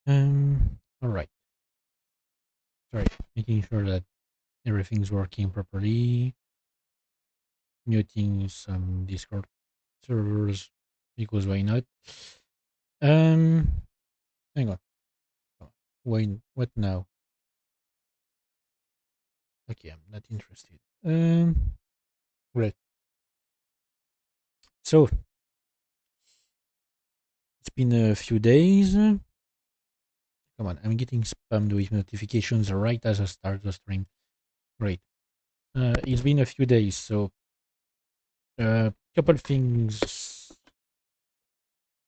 All right. Sorry, making sure that everything's working properly. Muting some Discord servers because why not? Um, Hang on. Why? What now? Okay, I'm not interested. Right. So it's been a few days. Come on, I'm getting spammed with notifications right as I start the stream. Great. It's been a few days, so a couple things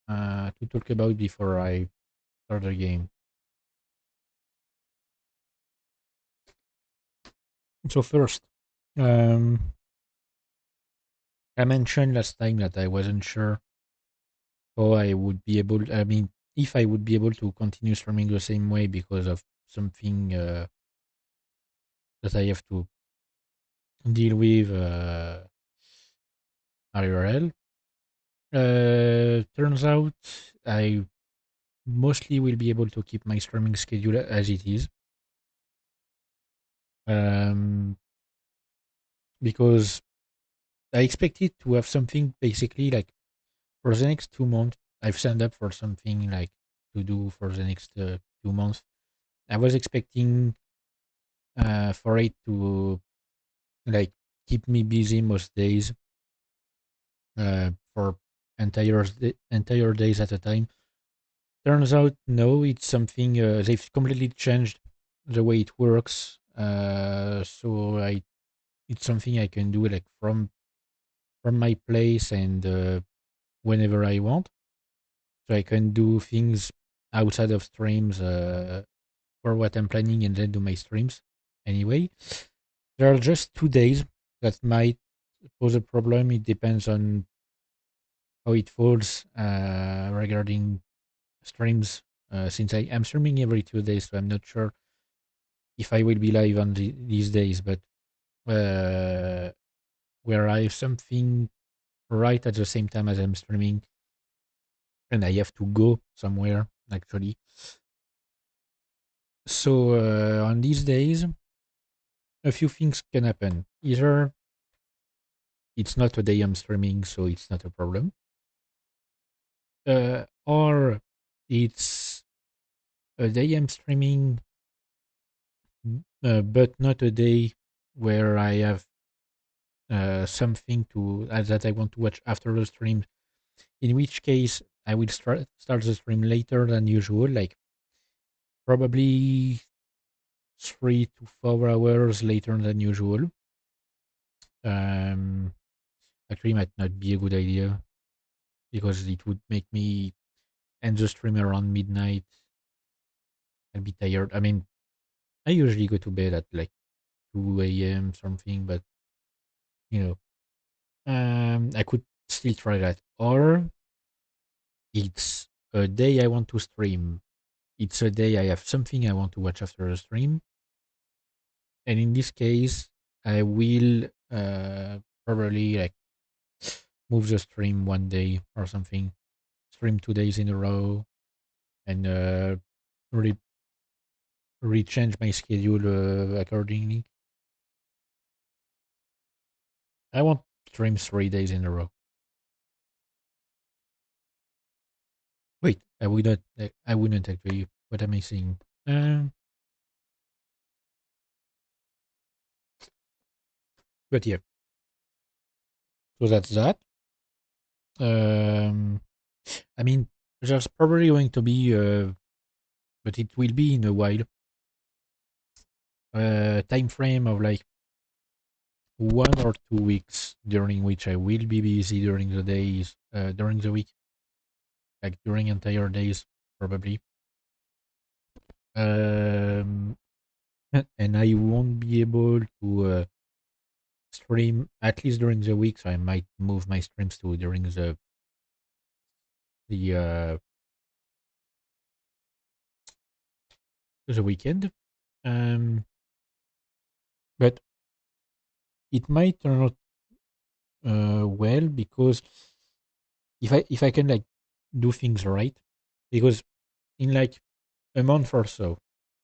to talk about before I start the game. So first, um, I mentioned last time that I wasn't sure how I would be able. I mean, if I would be able to continue streaming the same way because of something that I have to deal with IRL. Turns out I mostly will be able to keep my streaming schedule as it is. Um, because I expected to have something basically like for the next 2 months. I've signed up for something like to do for the next 2 months. I was expecting for it to like keep me busy most days for entire days at a time. Turns out, no, it's something they've completely changed the way it works. So it's something I can do like from my place and whenever I want. So I can do things outside of streams for what I'm planning and then do my streams anyway. There are just 2 days that might pose a problem. It depends on how it falls regarding streams. Since I am streaming every 2 days, so I'm not sure if I will be live on these days, but uh, where I have something right at the same time as I'm streaming, and I have to go somewhere actually. So on these days, a few things can happen. Either it's not a day I'm streaming, so it's not a problem, or it's a day I'm streaming, but not a day where I have something to that I want to watch after the stream. In which case, I will start the stream later than usual, like probably 3 to 4 hours later than usual. Um, Actually, might not be a good idea because it would make me end the stream around midnight. I'll be tired. I mean, I usually go to bed at like 2 a.m. something, but you know, I could still try that. Or it's a day I want to stream. It's a day I have something I want to watch after the stream, and in this case, I will probably like move the stream one day or something, stream 2 days in a row, and re rechange my schedule accordingly. I won't stream 3 days in a row. Wait, I would not. I wouldn't actually. What am I saying? But yeah, so that's that. Um, I mean, there's probably going to be, but it will be in a while, time frame of like 1 or 2 weeks during which I will be busy during the days, during the week, like during entire days, probably. Um, and I won't be able to stream at least during the week, so I might move my streams to during the the weekend. Um, but it might turn out well because if I can like do things right, because in like a month or so.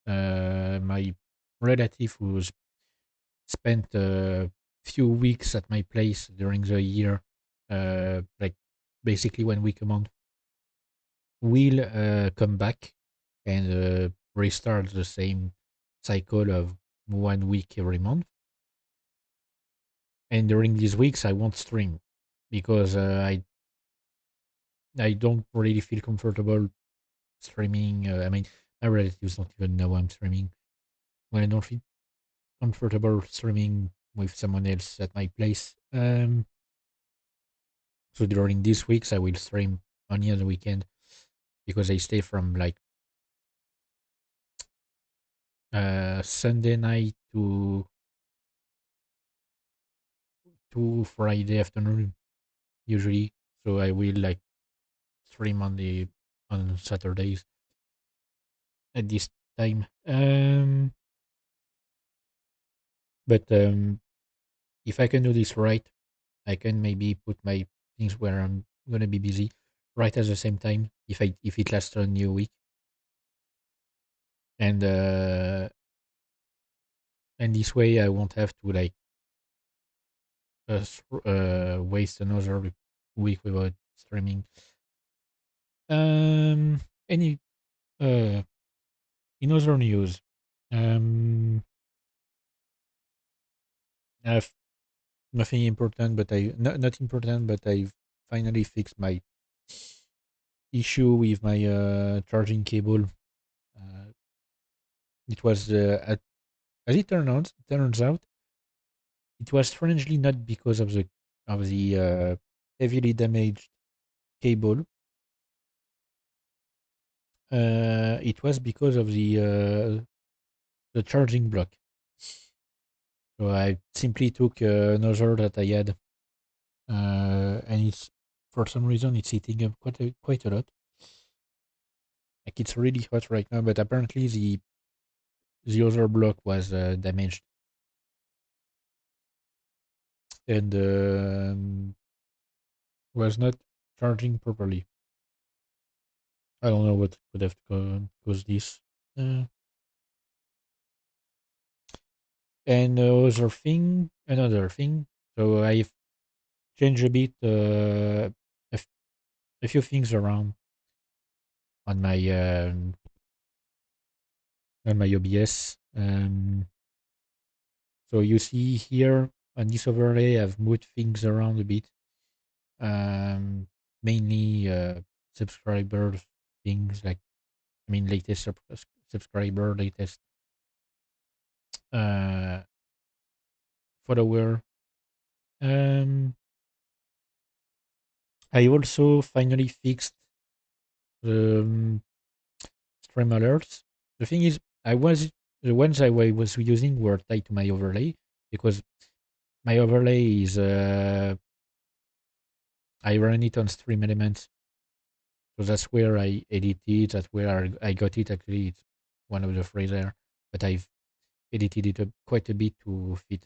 My relative who spent a few weeks at my place during the year, like basically 1 week a month, will come back and restart the same cycle of 1 week every month. And during these weeks, I won't stream because I don't really feel comfortable streaming. I mean, my relatives don't even know I'm streaming. When I don't feel comfortable streaming with someone else at my place. So during these weeks, I will stream only on the weekend because I stay from like Sunday night to Friday afternoon usually. So I will like stream on Saturdays at this time. But if I can do this right, I can maybe put my things where I'm gonna be busy right at the same time if it lasts a new week and uh and this way I won't have to like waste another week without streaming. Um, any uh in other news, um, I've nothing important, but not important, but I've finally fixed my issue with my charging cable. Uh, it was as it turns out, it was strangely not because of the heavily damaged cable. It was because of the charging block. So I simply took another that I had, and it's for some reason it's heating up quite a lot. Like it's really hot right now, but apparently the other block was damaged and was not charging properly. I don't know what could have caused this. Uh, and another thing. So I've changed a bit, a few things around on my OBS. So you see here on this overlay, I've moved things around a bit. Um, Mainly subscriber things like I mean latest subscriber, latest uh, follower. Um, I also finally fixed the stream alerts. The thing is, the ones I was using were tied to my overlay because my overlay is I run it on Stream Elements, so that's where I edit it. That's where I got it. Actually, it's one of the phrases there, but I've edited it quite a bit to fit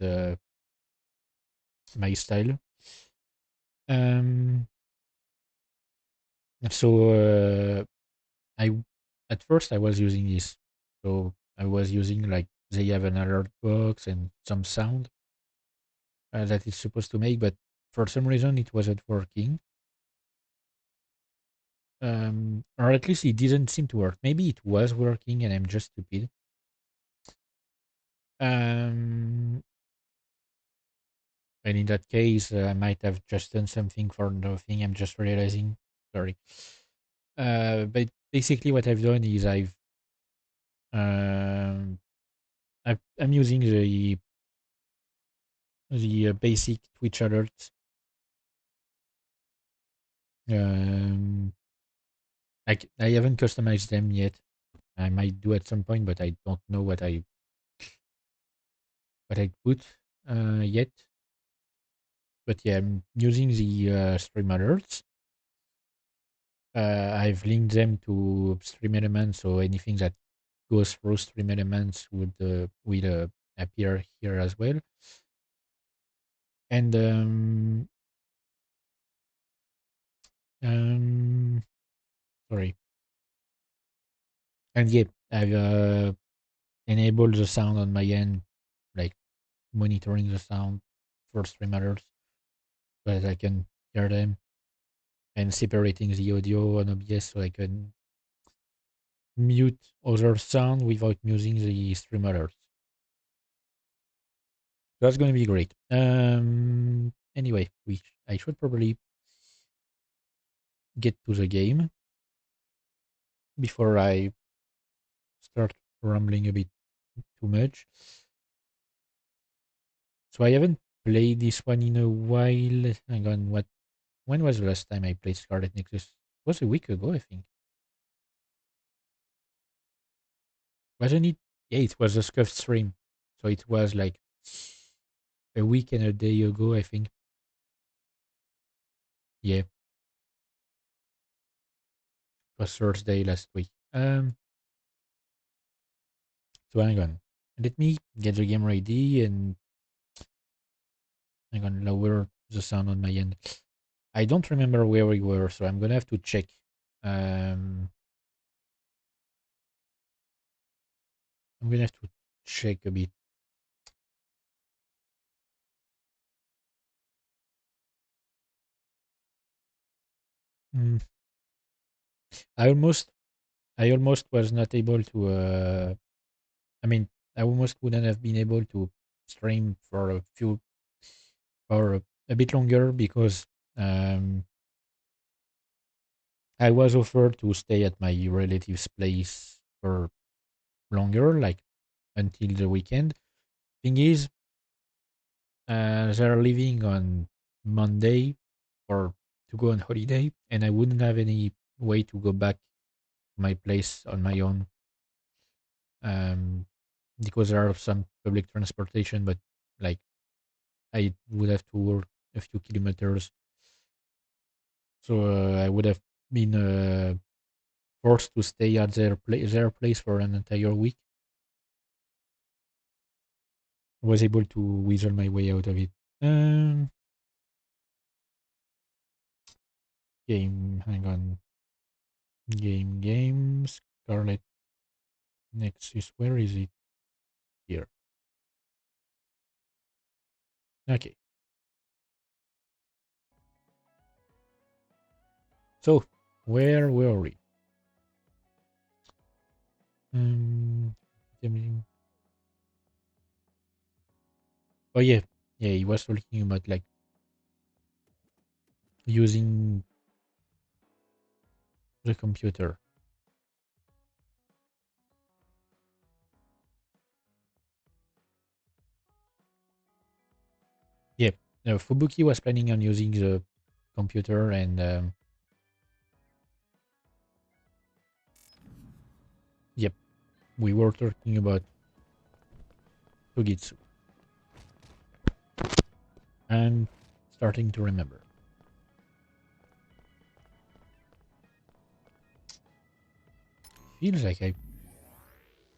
my style. Um, so I at first I was using this, so I was using like they have an alert box and some sound that it's supposed to make, but for some reason it wasn't working. Or at least it didn't seem to work. Maybe it was working and I'm just stupid. Um, and in that case, I might have just done something for nothing. I'm just realizing. Sorry. But basically, what I've done is um, I'm using the basic Twitch alerts. Um, I haven't customized them yet. I might do at some point, but I don't know what I put yet. But yeah, I'm using the stream alerts. I've linked them to Stream Elements, so anything that goes through Stream Elements will appear here as well. And um, sorry. And yeah, I've enabled the sound on my end, like monitoring the sound for stream alerts so that I can hear them, and separating the audio on OBS so I can mute other sound without using the stream alerts. That's going to be great. Anyway, I should probably get to the game before I start rambling a bit too much. So I haven't played this one in a while. Hang on, what? When was the last time I played Scarlet Nexus? It was a week ago, I think. Wasn't it? Yeah, it was a scuffed stream. So it was like a week and a day ago, I think. Yeah, it was Thursday last week. So hang on. Let me get the game ready and hang on, lower the sound on my end. I don't remember where we were, so I'm gonna have to check. Um, I'm gonna have to check a bit. Mm, I almost, I almost was not able to. I mean, I almost wouldn't have been able to stream for a few or a bit longer because um, I was offered to stay at my relative's place for longer, like until the weekend. Thing is, they're leaving on Monday or to go on holiday, and I wouldn't have any way to go back to my place on my own um, because there are some public transportation, but like I would have to walk a few kilometers, so I would have been forced to stay at their place for an entire week. I was able to weasel my way out of it. Um, hang on, games, Scarlet Nexus. Where is it? Here. Okay. So, where were we? Um, oh yeah, yeah. He was talking about like using the computer. Yeah, Fubuki was planning on using the computer, and yep, we were talking about Togitsu. I'm starting to remember. Feels like I.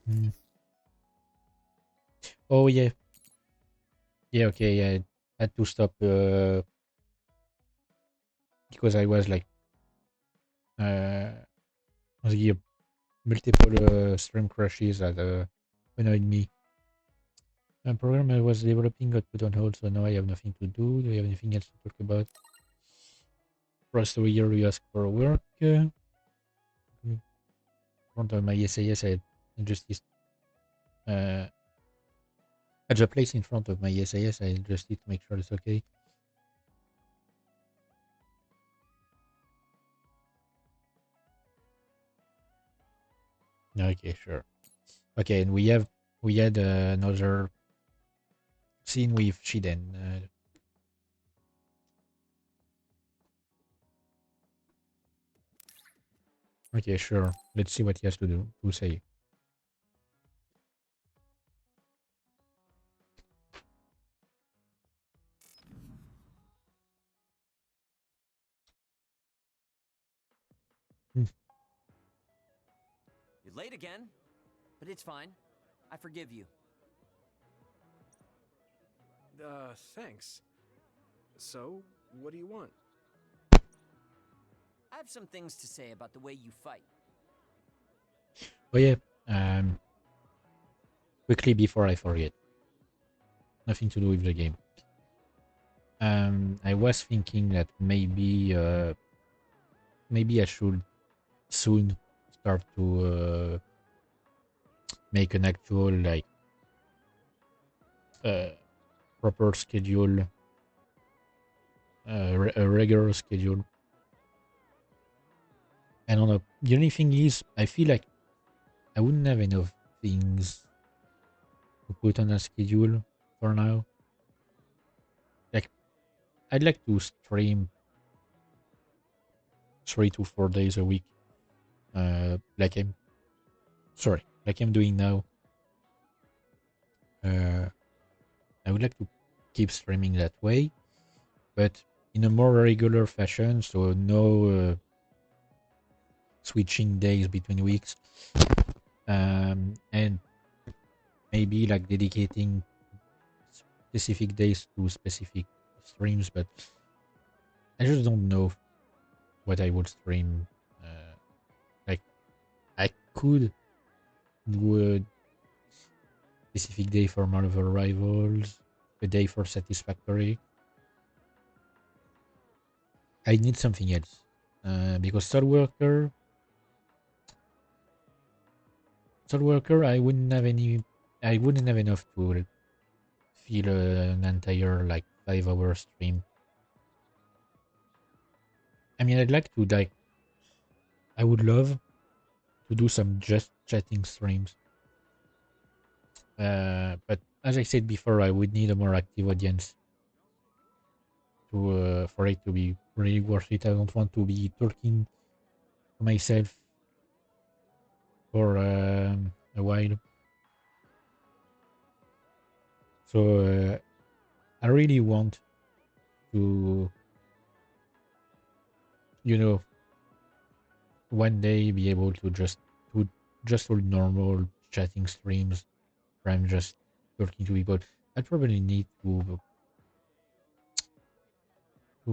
Mm. Oh yeah, yeah. Okay, yeah, I had to stop because I was like the multiple stream crashes that annoyed me. A program I was developing got put on hold, so now I have nothing to do. Do you have anything else to talk about? First year you ask for work. In front of my SAS, I just uh, at the place in front of my SAS, I just need to make sure it's okay. Okay, sure. Okay, and we had another scene with Shiden. Okay, sure. Let's see what he has to do to say. Hmm. You're late again, but it's fine. I forgive you. Thanks. So, what do you want? I have some things to say about the way you fight. Oh yeah, quickly before I forget, nothing to do with the game. I was thinking that maybe I should soon start to make an actual like uh, proper schedule, a regular schedule. I don't know. The only thing is, I feel like I wouldn't have enough things to put on a schedule for now. Like, I'd like to stream 3 to 4 days a week. Like I'm doing now. Uh, I would like to keep streaming that way, but in a more regular fashion. So no switching days between weeks, and maybe like dedicating specific days to specific streams. But I just don't know what I would stream. Like I could do a specific day for Marvel Rivals, a day for Satisfactory. I need something else because SoulWorker, I wouldn't have enough to fill an entire like 5 hour stream. I mean, I'd like to like, I would love to do some just chatting streams. But as I said before, I would need a more active audience to for it to be really worth it. I don't want to be talking to myself for a while. So I really want to, you know, one day be able to just hold normal chatting streams where I'm just talking to people. I probably need to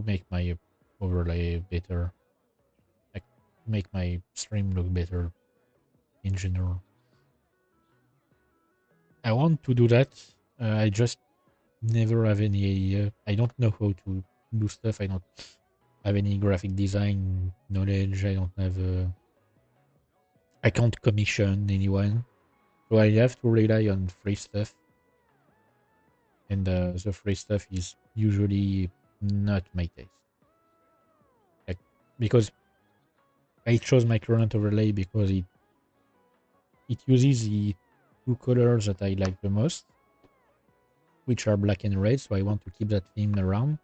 make my overlay better, like make my stream look better in general. I want to do that. I just never have any idea. I don't know how to do stuff. I don't have any graphic design knowledge. I don't have. I can't commission anyone, so I have to rely on free stuff, and the free stuff is usually not my taste. Like, because I chose my current overlay because it uses the two colors that I like the most, which are black and red. So I want to keep that theme around.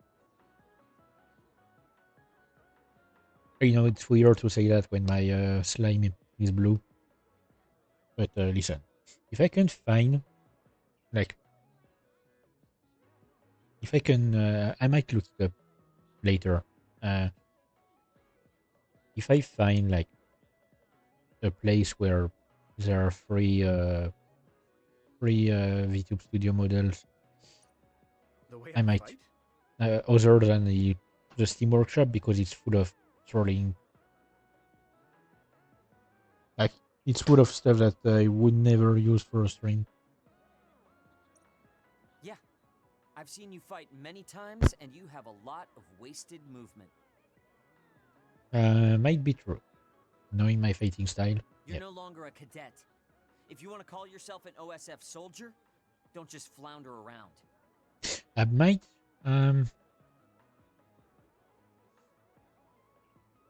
You know, it's weird to say that when my slime is blue. But listen, if I can find, like, if I can, I might look it up later. Uh, if I find like a place where there are free VTube Studio models, The way I I might. fight? Other than the Steam Workshop, because it's full of trolling. Like, it's full of stuff that I would never use for a stream. Yeah, I've seen you fight many times, and you have a lot of wasted movement. Might be true. Knowing my fighting style. You're Yeah. no longer a cadet. If you want to call yourself an OSF soldier, don't just flounder around. I might.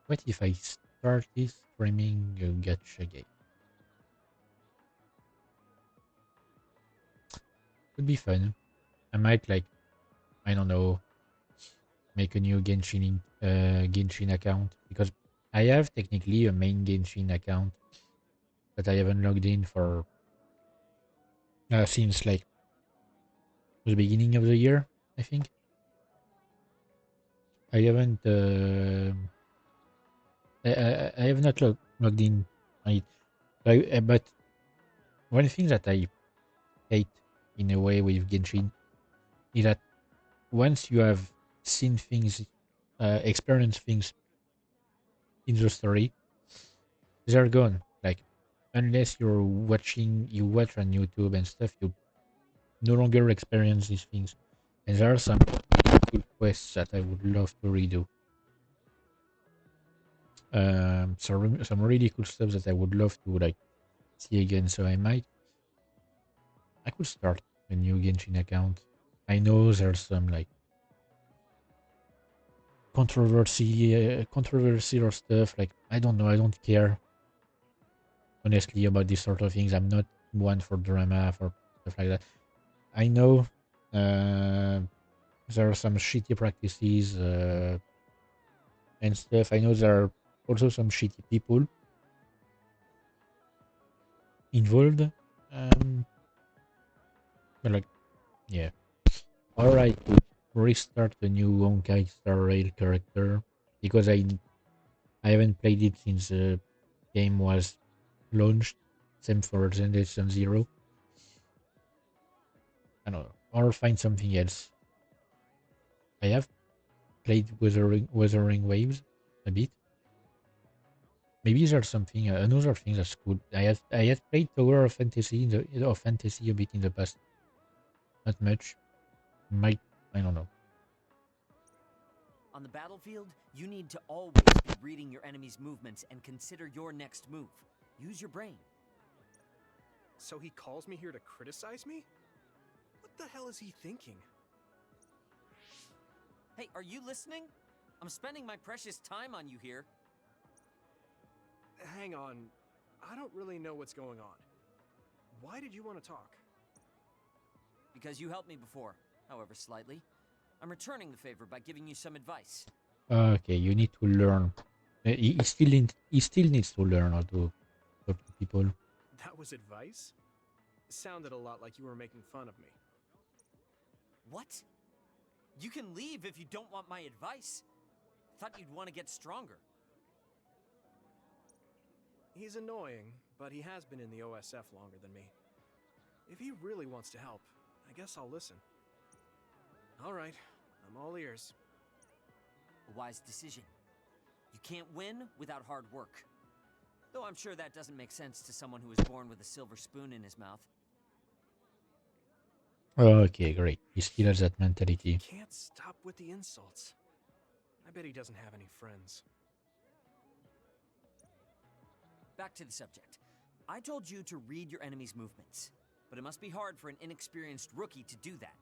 What if I started streaming a gacha game? Would be fun. I might, like, I don't know, make a new Genshin account, because I have technically a main Genshin account that I haven't logged in for since like the beginning of the year, I think. I haven't. I have not logged in on it. But one thing that I hate in a way with Genshin is that once you have seen things, experienced things in the story, they're gone. Like, unless you watch on YouTube and stuff, you no longer experience these things. And there are some cool quests that I would love to redo. Some really cool stuff that I would love to like see again. So I could start a new Genshin account. I know there's some like controversy or stuff. Like I don't know. I don't care honestly about these sort of things. I'm not one for drama for stuff like that. I know there are some shitty practices and stuff. I know there are also some shitty people involved. But like, yeah. Alright, restart the new Honkai Star Rail character because I haven't played it since the game was launched. Same for Generation Zero. I don't know. Or find something else. I have played Wuthering Waves a bit. Maybe there's something another thing that's cool. I have played Tower of Fantasy a bit in the past. Not much. Might I don't know. On the battlefield, you need to always be reading your enemy's movements and consider your next move. Use your brain. So he calls me here to criticize me? What the hell is he thinking? Hey, are you listening? I'm spending my precious time on you here. Hang on. I don't really know what's going on. Why did you want to talk? Because you helped me before, however slightly. I'm returning the favor by giving you some advice. Okay, you need to learn. He still needs to learn how to talk to people. That was advice? Sounded a lot like you were making fun of me. What? You can leave if you don't want my advice. Thought you'd want to get stronger. He's annoying, but he has been in the OSF longer than me. If he really wants to help, I guess I'll listen. All right, I'm all ears. A wise decision. You can't win without hard work. Though I'm sure that doesn't make sense to someone who was born with a silver spoon in his mouth. Okay, great. He still has that mentality. Can't stop with the insults. I bet he doesn't have any friends. Back to the subject. I told you to read your enemy's movements, but it must be hard for an inexperienced rookie to do that.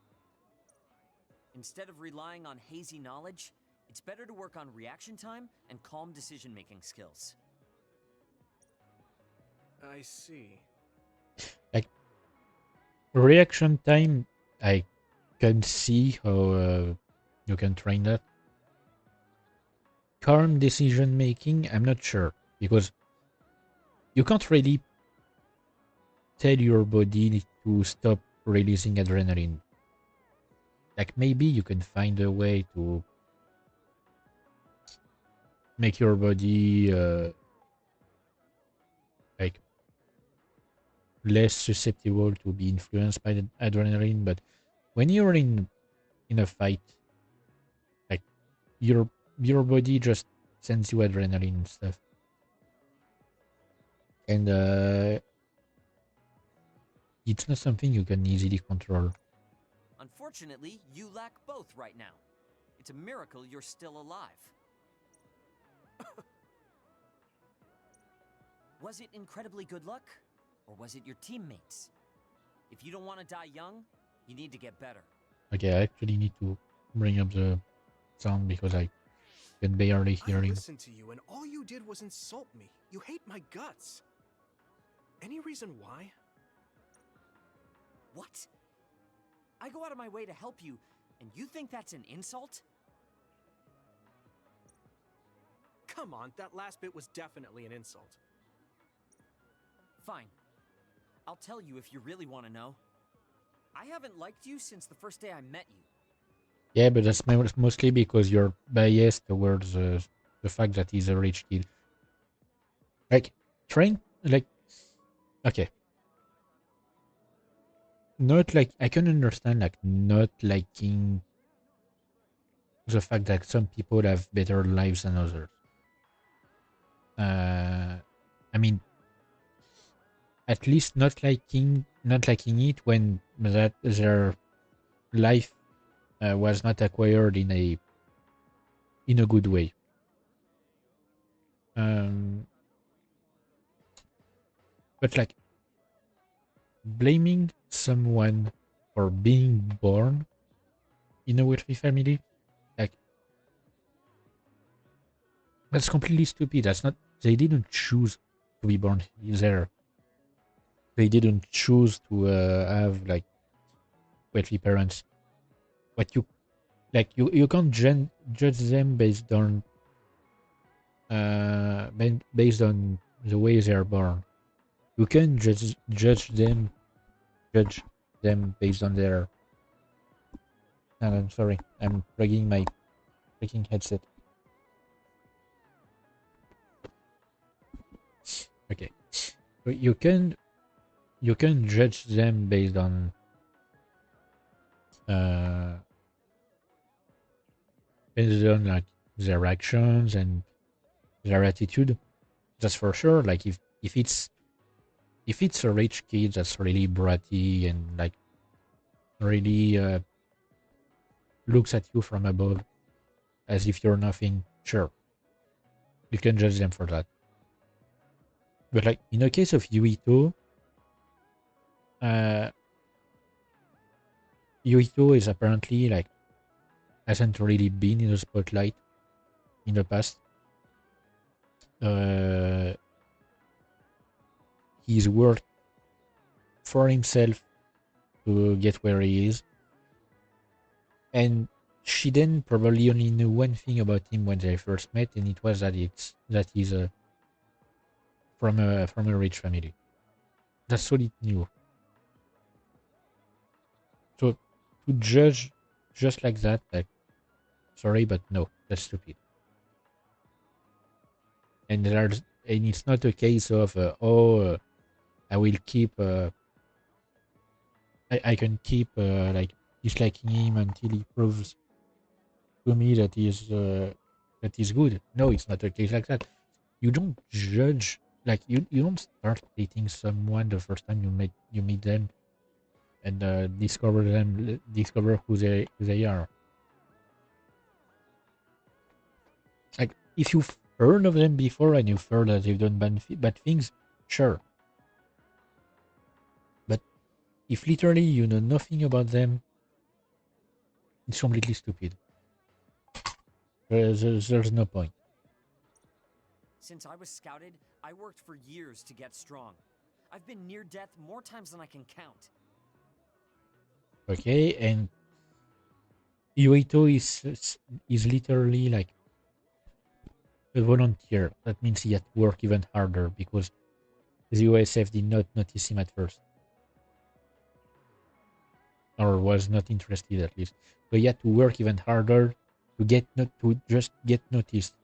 Instead of relying on hazy knowledge, it's better to work on reaction time and calm decision-making skills. I see. Like reaction time, I can see how you can train that. Calm decision making, I'm not sure because you can't really tell your body to stop releasing adrenaline. Like maybe you can find a way to make your body like less susceptible to be influenced by the adrenaline, but when you're in a fight, like your body just sends you adrenaline and stuff. And it's not something you can easily control. Unfortunately, you lack both right now. It's a miracle you're still alive. Was it incredibly good luck? Or was it your teammates? If you don't want to die young, you need to get better. Okay, I actually need to bring up the sound because I can barely hear I him. listened to you and all you did was insult me. You hate my guts. Any reason why? What? I go out of my way to help you, and you think that's an insult? Come on, that last bit was definitely an insult. Fine. I'll tell you if you really want to know. I haven't liked you since the first day I met you. Yeah, but that's mostly because you're biased towards the fact that he's a rich kid. Like, okay. Not like, I can understand, like, not liking the fact that some people have better lives than others. I mean, at least not liking it when that their life was not acquired in a good way. Um, but like blaming someone for being born in a wealthy family, like that's completely stupid. That's not. They didn't choose to be born there. They didn't choose to have like wealthy parents. What you like, you can't judge them based on the way they are born. You can judge them based on their. I'm sorry, I'm plugging my freaking headset. Okay, so you can judge them uh based on like their actions and their attitude. That's for sure. Like if it's a rich kid that's really bratty and like really looks at you from above as if you're nothing, sure, you can judge them for that. But like in the case of Yuito, uh, Yuito is apparently like hasn't really been in the spotlight in the past. Uh, he's worked for himself to get where he is, and she then probably only knew one thing about him when they first met, and it was that he's from a rich family. That's all it knew. So to judge just like that, like, sorry, but no, that's stupid. And it's not a case of I will keep I can keep like disliking him until he proves to me that he's good. No, it's not a case like that. You don't judge, like you don't start dating someone the first time you meet them and discover who they are. Like if you've heard of them before and you've heard that they've done bad things, sure. But if literally you know nothing about them, it's completely stupid. There's no point. Since I was scouted, I worked for years to get strong. I've been near death more times than I can count. Okay, and Yuito is literally like a volunteer. That means he had to work even harder because the USF did not notice him at first, or was not interested at least. So he had to work even harder to just get noticed.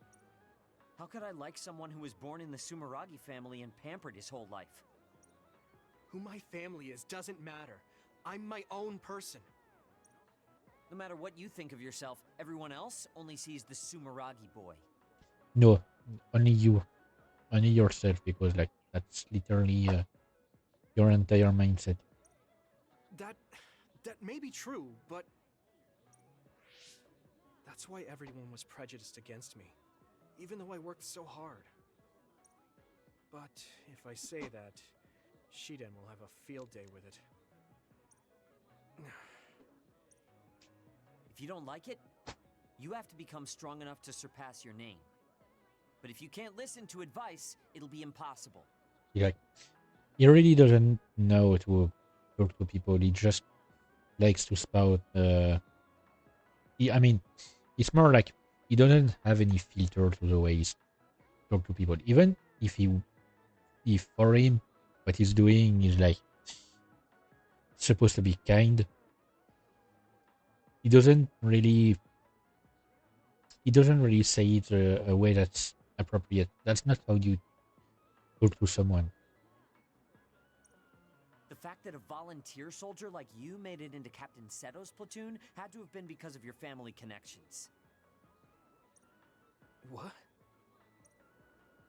How could I like someone who was born in the Sumeragi family and pampered his whole life? Who my family is doesn't matter. I'm my own person. No matter what you think of yourself, everyone else only sees the Sumeragi boy. No, only you, only yourself, because like that's literally your entire mindset. That may be true, but that's why everyone was prejudiced against me, even though I worked so hard. But if I say that, Shiden will have a field day with it. If you don't like it, you have to become strong enough to surpass your name. But if you can't listen to advice, it'll be impossible. He really doesn't know to talk to people. He just likes to spout. I mean, it's more like he doesn't have any filter to the way he talk to people. Even if for him, what he's doing is like supposed to be kind, he doesn't really say it a way that's appropriate. That's not how you talk to someone. The fact that a volunteer soldier like you made it into Captain Seto's platoon had to have been because of your family connections. What?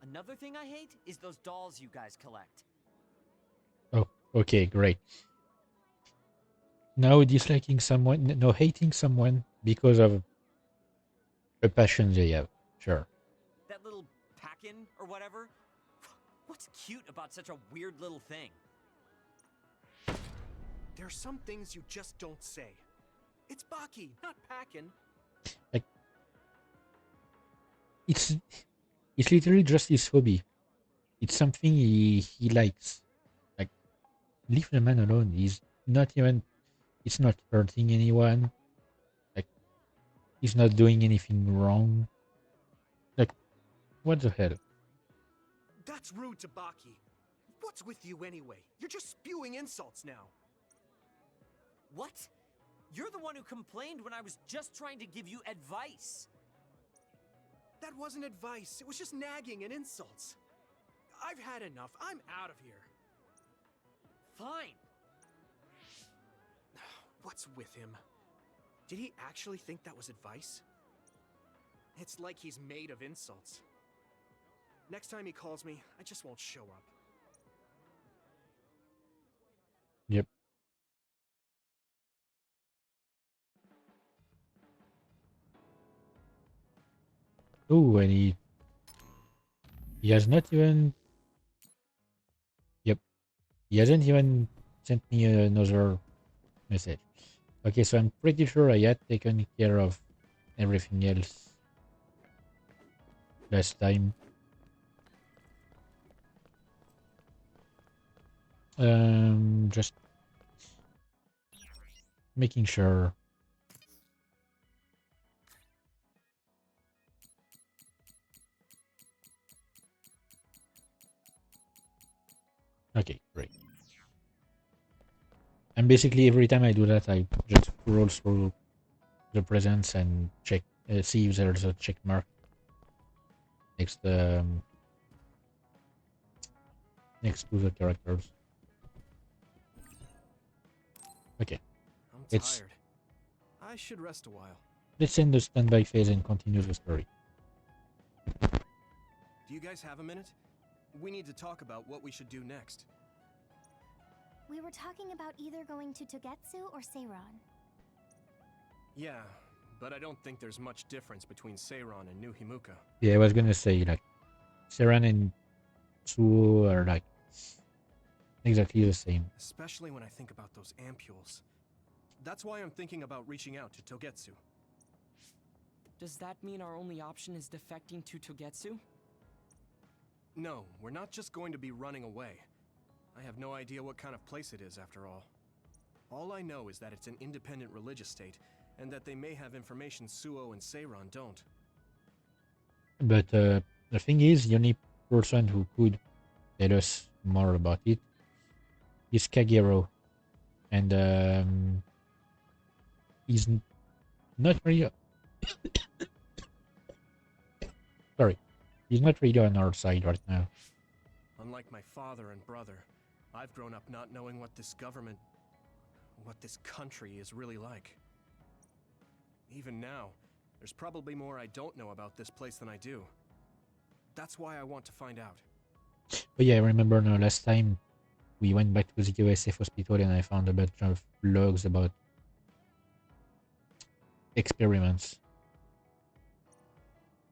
Another thing I hate is those dolls you guys collect. Okay, great. Now disliking someone, no, hating someone because of a passion they have. Sure. That little pack-in or whatever? What's cute about such a weird little thing? There are some things you just don't say. It's Baki, not Packin. Like, it's literally just his hobby. It's something he likes. Like, leave the man alone. He's not even. It's not hurting anyone. Like, he's not doing anything wrong. Like, what the hell? That's rude to Baki. What's with you anyway? You're just spewing insults now. What? You're the one who complained when I was just trying to give you advice. That wasn't advice. It was just nagging and insults. I've had enough. I'm out of here. Fine. What's with him? Did he actually think that was advice? It's like he's made of insults. Next time he calls me, I just won't show up. Yep. Oh, and he has not even. Yep. He hasn't even sent me another message. Okay, so I'm pretty sure I had taken care of everything else last time. Just making sure. Okay, great. And basically every time I do that, I just roll through the presents and check, see if there's a check mark next to the characters. Okay, I'm it's tired. I should rest a while. let's end the standby phase and continue the story. Do you guys have a minute? We need to talk about what we should do next. We were talking about either going to Togetsu or Seiron. Yeah, but I don't think there's much difference between Seiron and New Himuka. Yeah, I was gonna say, like, Seren and Tsuo are like exactly the same. Especially when I think about those ampules. That's why I'm thinking about reaching out to Togetsu. Does that mean our only option is defecting to Togetsu? No, we're not just going to be running away. I have no idea what kind of place it is, after all. All I know is that it's an independent religious state, and that they may have information Suo and Seiron don't. But the thing is, the only person who could tell us more about it is Kagero, and he's not really. Sorry, he's not really on our side right now. Unlike my father and brother, I've grown up not knowing what this government, what this country is really like. Even now, there's probably more I don't know about this place than I do. That's why I want to find out. But yeah, I remember now last time we went back to the USF hospital and I found a bunch of logs about experiments.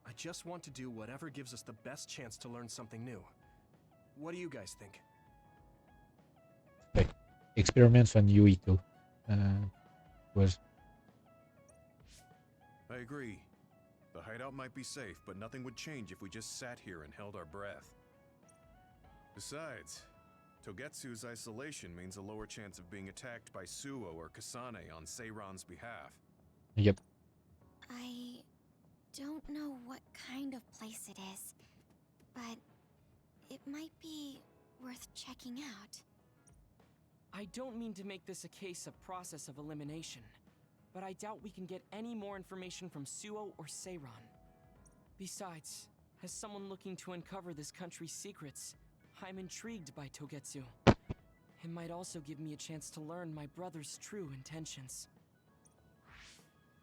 I just want to do whatever gives us the best chance to learn something new. What do you guys think? Like experiments on Yuito was. I agree. The hideout might be safe, but nothing would change if we just sat here and held our breath. Besides, Togetsu's isolation means a lower chance of being attacked by Suo or Kasane on Seiron's behalf. Yep. I don't know what kind of place it is, but it might be worth checking out. I don't mean to make this a case of process of elimination, but I doubt we can get any more information from Suo or Seiron. Besides, as someone looking to uncover this country's secrets, I'm intrigued by Togetsu. It might also give me a chance to learn my brother's true intentions.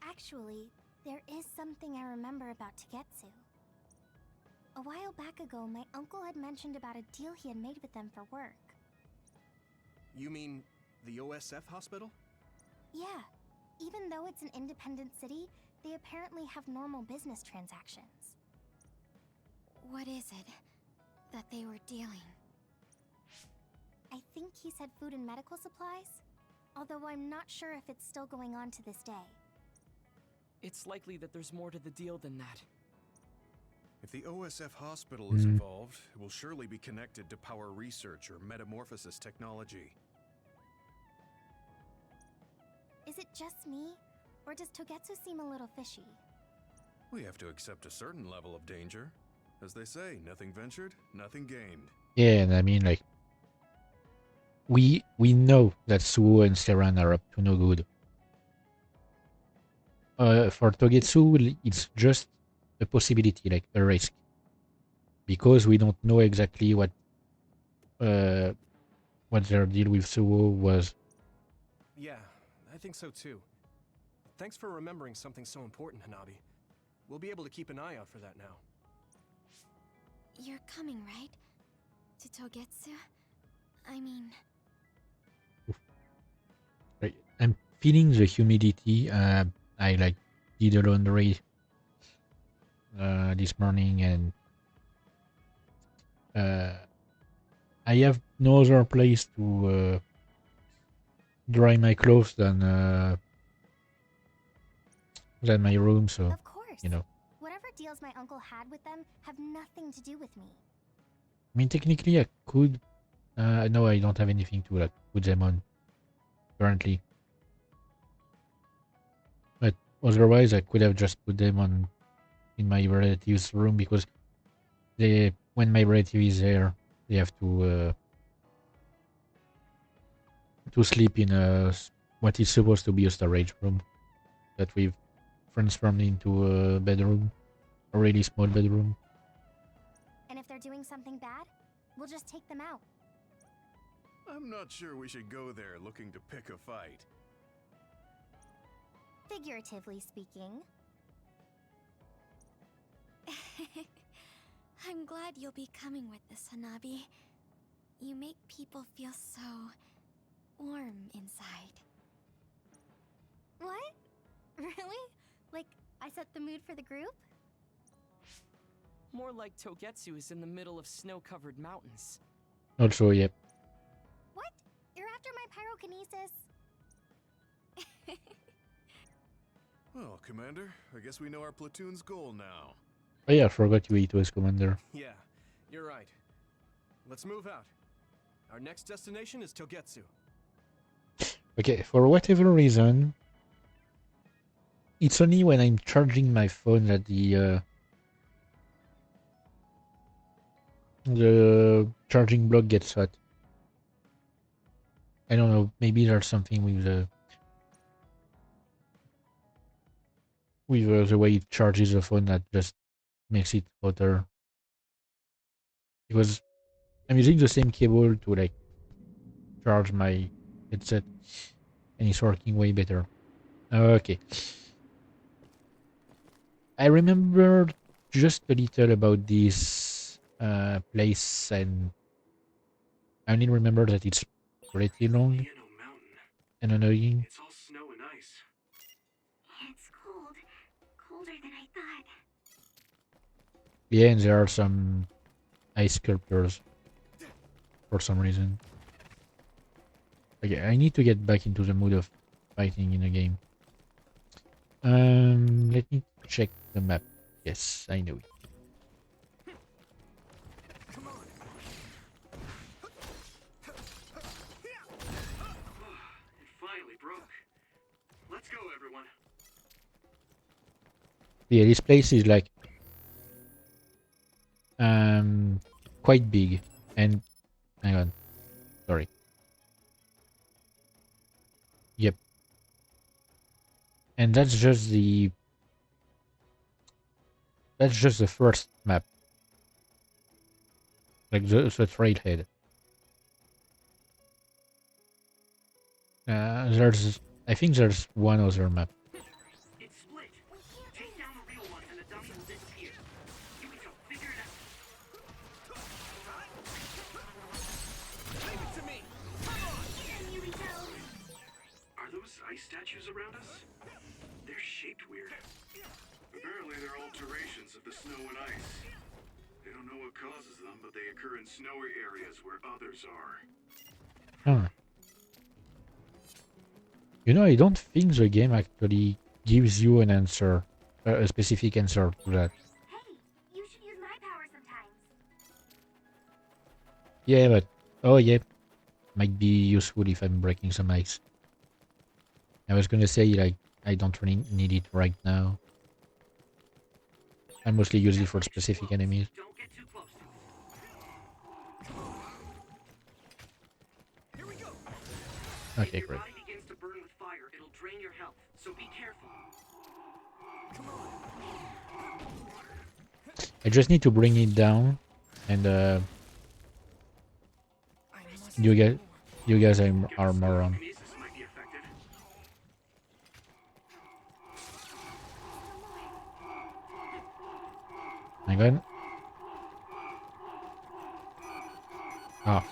Actually, there is something I remember about Togetsu. A while back ago, my uncle had mentioned about a deal he had made with them for work. You mean the OSF hospital? Yeah. Even though it's an independent city, they apparently have normal business transactions. What is it that they were dealing? I think he said food and medical supplies, although I'm not sure if it's still going on to this day. It's likely that there's more to the deal than that. If the OSF hospital is involved, it will surely be connected to power research or metamorphosis technology. Is it just me, or does Togetsu seem a little fishy? We have to accept a certain level of danger. As they say, nothing ventured, nothing gained. Yeah, and I mean, like, we know that Suo and Serran are up to no good. For Togetsu, it's just a possibility, like a risk, because we don't know exactly what their deal with Suo was. Yeah, I think so too. Thanks for remembering something so important, Hanabi. We'll be able to keep an eye out for that now. You're coming, right? To Togetsu? I mean... Right. I'm feeling the humidity. I like did the laundry this morning, and I have no other place to dry my clothes than my room. So Of course. you know. Whatever deals my uncle had with them have nothing to do with me. I mean, technically, I could. No, I don't have anything to like put them on currently. But otherwise, I could have just put them on in my relative's room, because when my relative is there, they have to sleep in what is supposed to be a storage room that we've transformed into a bedroom, a really small bedroom. And if they're doing something bad, we'll just take them out. I'm not sure we should go there looking to pick a fight. Figuratively speaking. I'm glad you'll be coming with this, Hanabi. You make people feel so... warm inside. What? Really? Like, I set the mood for the group? More like Togetsu is in the middle of snow-covered mountains. Also, yep. What? You're after my pyrokinesis? Well, Commander, I guess we know our platoon's goal now. Oh yeah, I forgot you was commander. Yeah, you're right. Let's move out. Our next destination is Togetsu. Okay, for whatever reason, it's only when I'm charging my phone that the charging block gets hot. I don't know, maybe there's something with the way it charges the phone that just makes it hotter. Because I'm using the same cable to like charge my headset, and it's working way better. Okay. I remember just a little about this place, and I only remember that it's pretty long and annoying. It's all snow and ice. It's cold. Colder than I thought. Yeah, and there are some ice sculptures for some reason. Okay, I need to get back into the mood of fighting in a game. Let me check the map. Yes, I know it. Come on. It finally broke. Let's go, everyone. Yeah, this place is like quite big, and hang on, sorry. Yep, and that's just the first map, like the trailhead. I think there's one other map. It's split. Take down the real ones and the dummy will disappear. You can figure it out. Leave it to me. Come on. creatures around us? They're shaped weird. Apparently they're alterations of the snow and ice. They don't know what causes them, but they occur in snowy areas where others are. Huh. You know, I don't think the game actually gives you an answer, a specific answer to that. Hey, you should use my power sometimes. Yeah, but oh yeah, might be useful if I'm breaking some ice. I was gonna say like I don't really need it right now. I mostly use it for specific enemies. Don't get too close to it. Here we go. Okay, If your great. body begins to burn with fire, it'll drain your health, so be careful. I just need to bring it down, and I must you do guys more. are more on. Telekinesis might be effective. Hang on. Oh.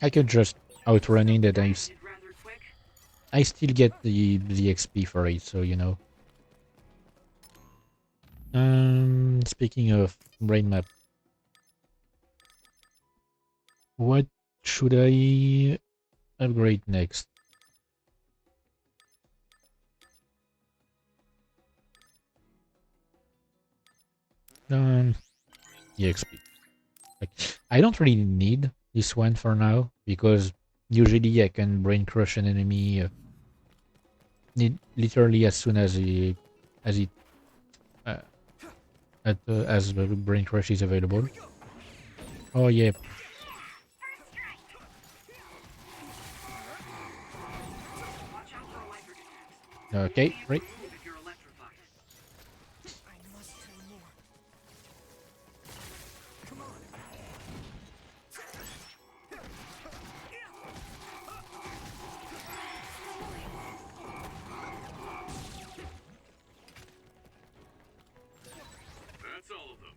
I could just outrun it, and Did rather quick. I still get the XP for it, so you know. Speaking of brain map, what should I upgrade next? EXP. Like, I don't really need this one for now because usually I can brain crush an enemy literally as soon as as the brain crush is available. Oh yeah. Watch out for electric attacks. Okay, great. Move if you're electrified. I must do more. That's all of them.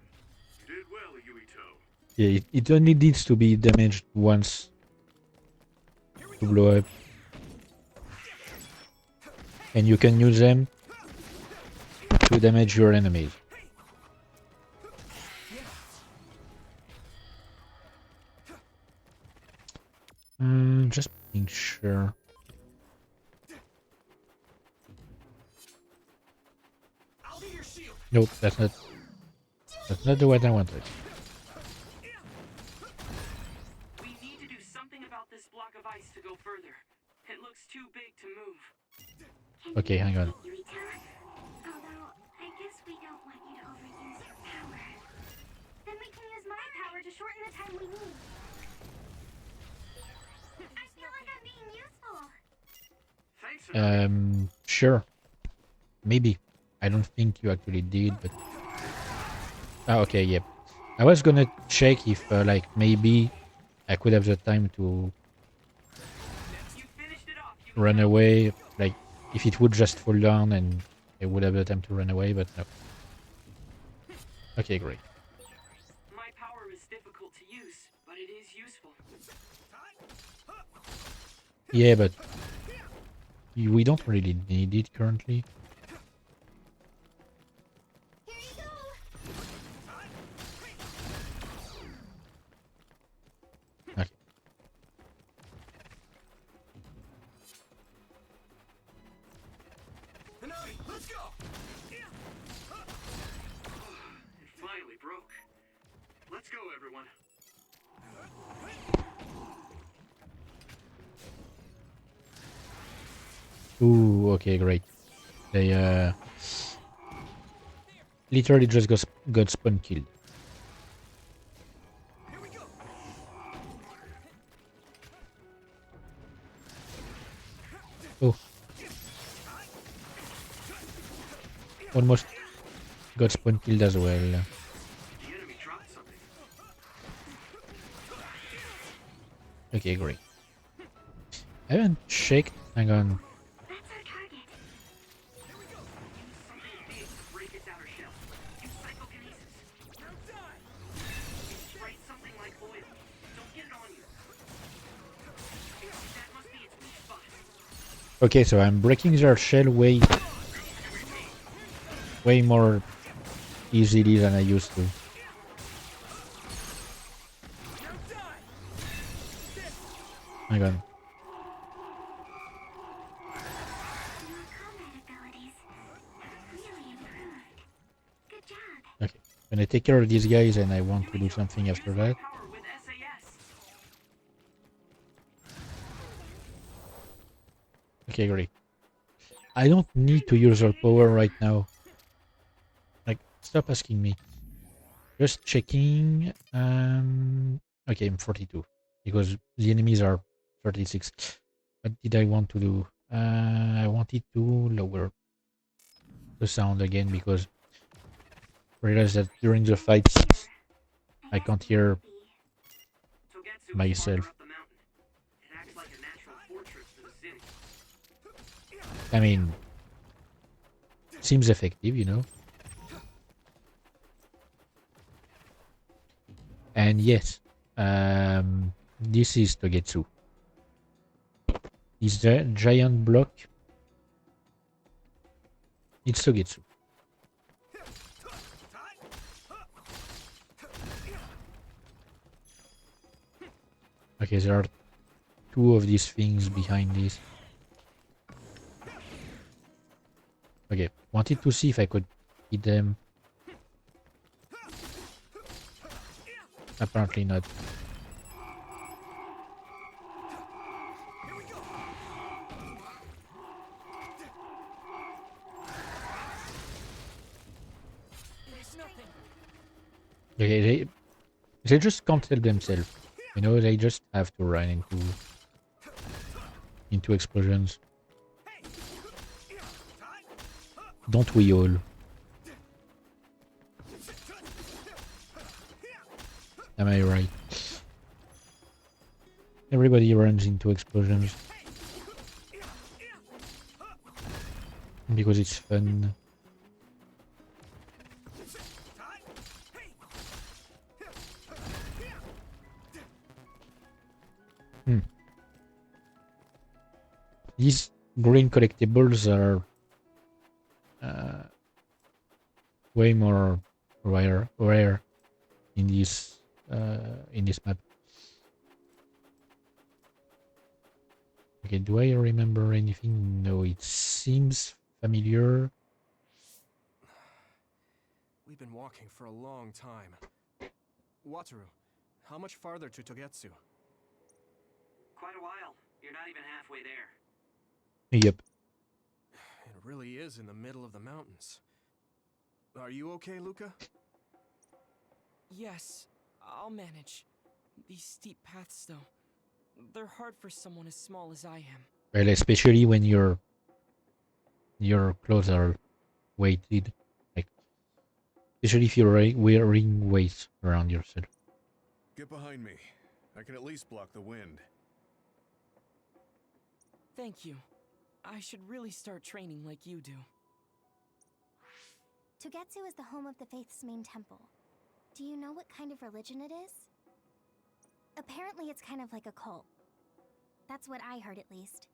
You did well, Yuito. Yeah, it only needs to be damaged once to blow up. And you can use them to damage your enemies. Just being sure. I'll be your shield. Nope, that's not the one I wanted. We need to do something about this block of ice to go further. It looks too big to move. Okay, hang on. Yuito? Although, I guess we don't want you to overuse your power. Then we can use my power to shorten the time we need. I feel like I'm being useful. Thanks for Sure. Maybe. I don't think you actually did, but... Ah, okay, yep. I was gonna check if, like, maybe I could have the time to you finished it off. You run away. Like, if it would just fall down and I would have the time to run away, but no. Okay, great. My power is difficult to use, but it is useful. Yeah, but we don't really need it currently. Here you go. Okay. Hanami, let's go. It finally broke. Let's go, everyone. Ooh, okay, great. They literally just got spawn killed. Here we go. Oh. Almost got spawn killed as well. The enemy dropped something. Okay, great. I haven't checked. Hang on. That's our target. Something big to break its outer shell. Use psychokinesis. Spray something like oil. Don't get it on you. Okay, so I'm breaking their shell way more easily than I used to. Hang on. Okay, when I take care of these guys and I want to do something after that. Power with SAS. Okay, great. I don't need to use our power right now. Like, stop asking me. Just checking. Okay, I'm 42 because the enemies are 36. What did I want to do? I wanted to lower the sound again because I realized that during the fights I can't hear Togetsu is farther myself. up the mountain. It acts like a natural fortress to the city. I mean, seems effective, you know. And yes, this is Togetsu. Is the giant block? It's Togetsu. Okay, there are two of these things behind this. Okay, wanted to see if I could hit them. Apparently not. Okay, they just can't help themselves. You know, they just have to run into explosions. Don't we all? Am I right? Everybody runs into explosions. Because it's fun. These green collectibles are way more rare in this map. Okay, do I remember anything? No, it seems familiar. We've been walking for a long time. Wataru, how much farther to Togetsu? Quite a while. You're not even halfway there. Yep. It really is in the middle of the mountains. Are you okay, Luca? Yes, I'll manage. These steep paths, though, they're hard for someone as small as I am. Well, especially when your clothes are weighted, like especially if you're wearing weights around yourself. Get behind me. I can at least block the wind. Thank you. I should really start training like you do. Togetsu is the home of the Faith's main temple. Do you know what kind of religion it is? Apparently it's kind of like a cult. That's what I heard, at least.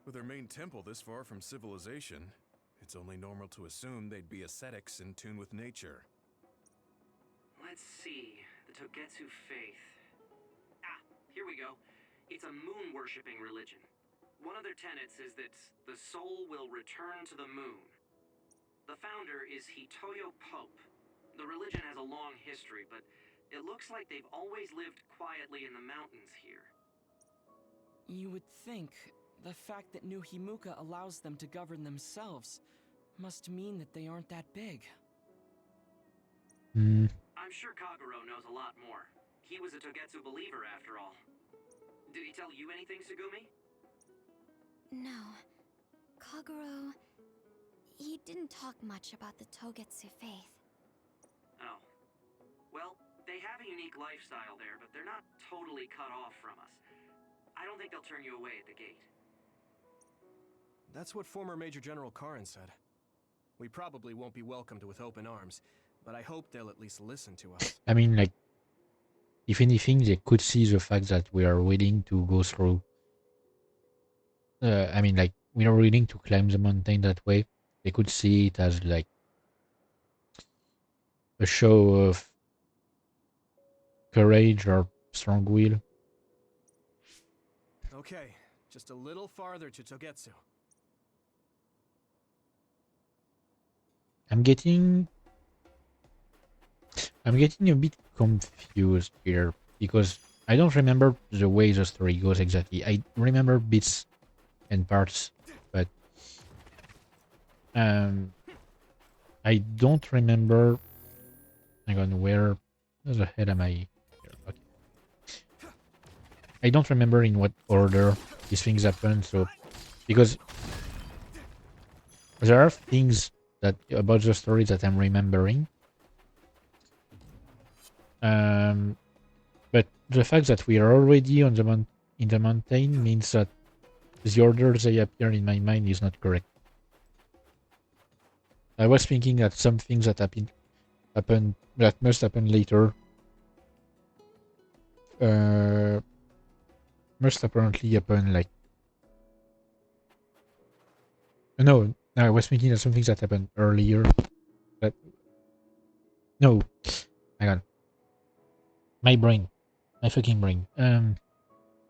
With their main temple this far from civilization, it's only normal to assume they'd be ascetics in tune with nature. Let's see. The Togetsu faith. Ah, here we go. It's a moon-worshipping religion. One of their tenets is that the soul will return to the moon. The founder is Hitoyo Pope. The religion has a long history, but it looks like they've always lived quietly in the mountains here. You would think the fact that New Himuka allows them to govern themselves must mean that they aren't that big. Hmm. I'm sure Kaguro knows a lot more. He was a Togetsu believer, after all. Did he tell you anything, Sugumi? No. Kaguro... he didn't talk much about the Togetsu faith. Oh. Well, they have a unique lifestyle there, but they're not totally cut off from us. I don't think they'll turn you away at the gate. That's what former Major General Karin said. We probably won't be welcomed with open arms, but I hope they'll at least listen to us. I mean, like, if anything, they could see the fact that we are willing to go through I mean, like, we are willing to climb the mountain that way, they could see it as like a show of courage or strong will. Okay, just a little farther to Togetsu. I'm getting a bit confused here because I don't remember the way the story goes exactly. I remember bits and parts, but I don't remember. Hang on, where the hell am I? Here, okay. I don't remember in what order these things happen. So, because there are things that about the story that I'm remembering, but the fact that we are already on the in the mountain means that the order they appear in my mind is not correct. I was thinking that some things that that must happen later must apparently happen like no, I was thinking that some things that happened earlier, but no, hang on, my fucking brain.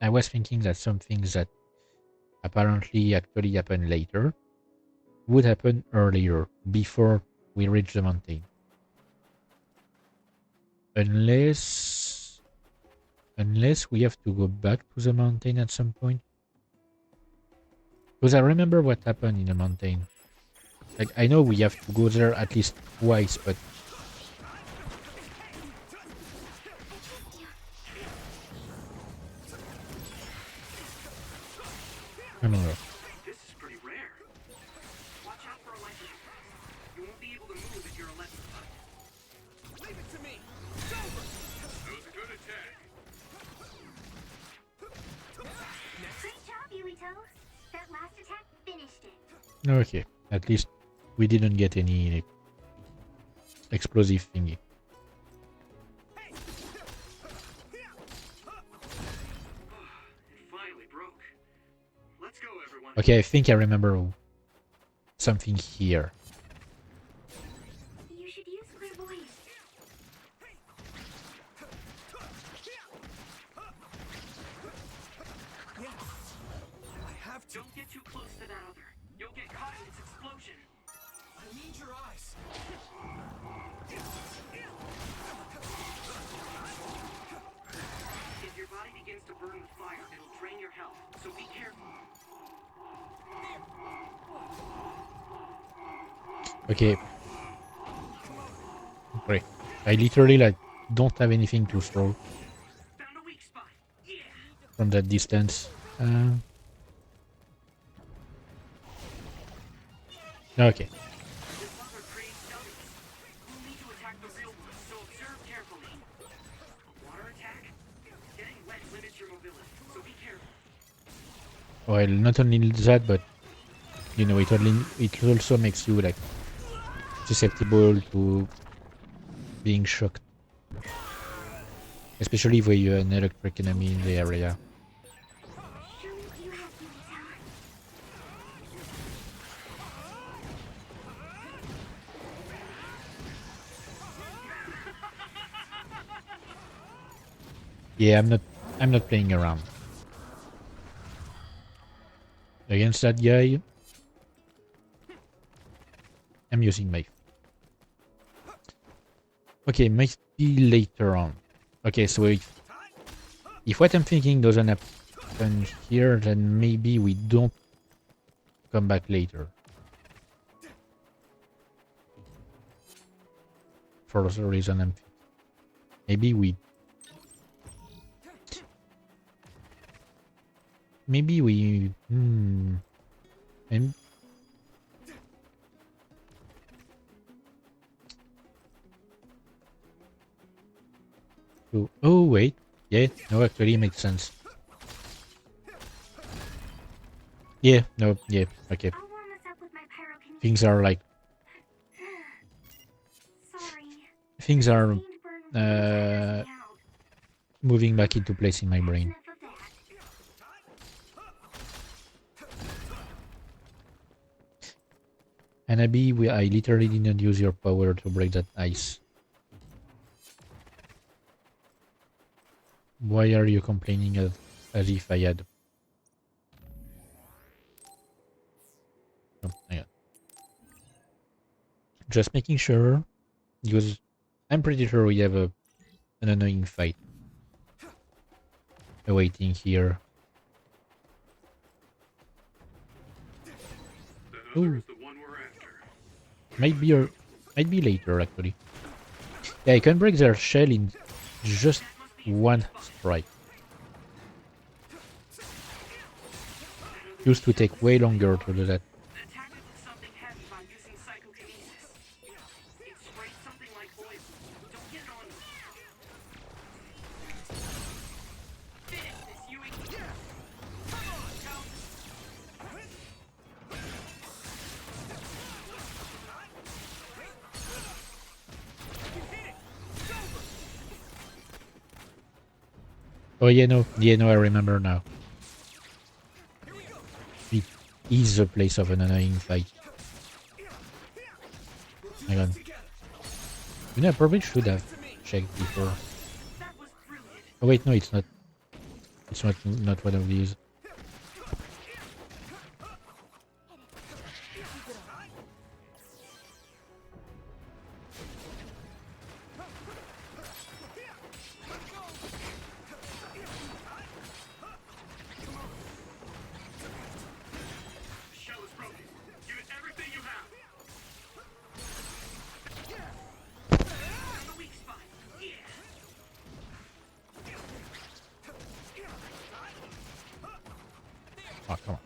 I was thinking that some things that apparently actually happen later would happen earlier, before we reach the mountain. Unless we have to go back to the mountain at some point. Because I remember what happened in the mountain. Like, I know we have to go there at least twice, but I don't know. This is pretty rare. Watch out for electric. You won't be able to move if you're electrified. Leave it to me! That was a good attack. Great job, Yuito. That last attack finished it. Okay, at least we didn't get any explosive thingy. It finally broke. Let's go, everyone. Okay, I think I remember something here. You should use clairvoyance. I have to. Don't get too close to that other. You'll get caught in its explosion. I need your eyes. If your body begins to burn with fire, it'll drain your health, so be careful. Okay. Great. I literally like don't have anything to throw Found a weak spot. Yeah. from that distance. Okay. This other creates dummies. We'll need to attack the real ones, so observe carefully. A water attack? Getting wet limits your mobility, so be careful. Well, not only that, but you know, it also makes you like susceptible to being shocked, especially if you're an electric enemy in the area. Show me what you have, Yuito. Yeah, I'm not playing around. Against that guy, I'm using my... Okay, might be later on. Okay, so if what I'm thinking doesn't happen here, then maybe we don't come back later. For the reason I'm thinking. Maybe we... Maybe we... And oh wait, yeah, no, actually it makes sense. Yeah, no, yeah, okay. I'll warm us up with my pyrokinesis. Things are like Sorry. things are Sustained burn really tires me out. moving back into place in my brain. Enough of that. Anabi, I literally didn't use your power to break that ice. Why are you complaining as if I had? Oh, hang on. Just making sure, because I'm pretty sure we have an annoying fight awaiting here. Ooh. Might be later actually. Yeah, I can break their shell in just one strike. Used to take way longer to do that. Oh yeah, no, I remember now. It is a place of an annoying fight. Hang on. You know, I probably should have checked before. Oh wait, no, it's not. It's not one of these. Oh, come on.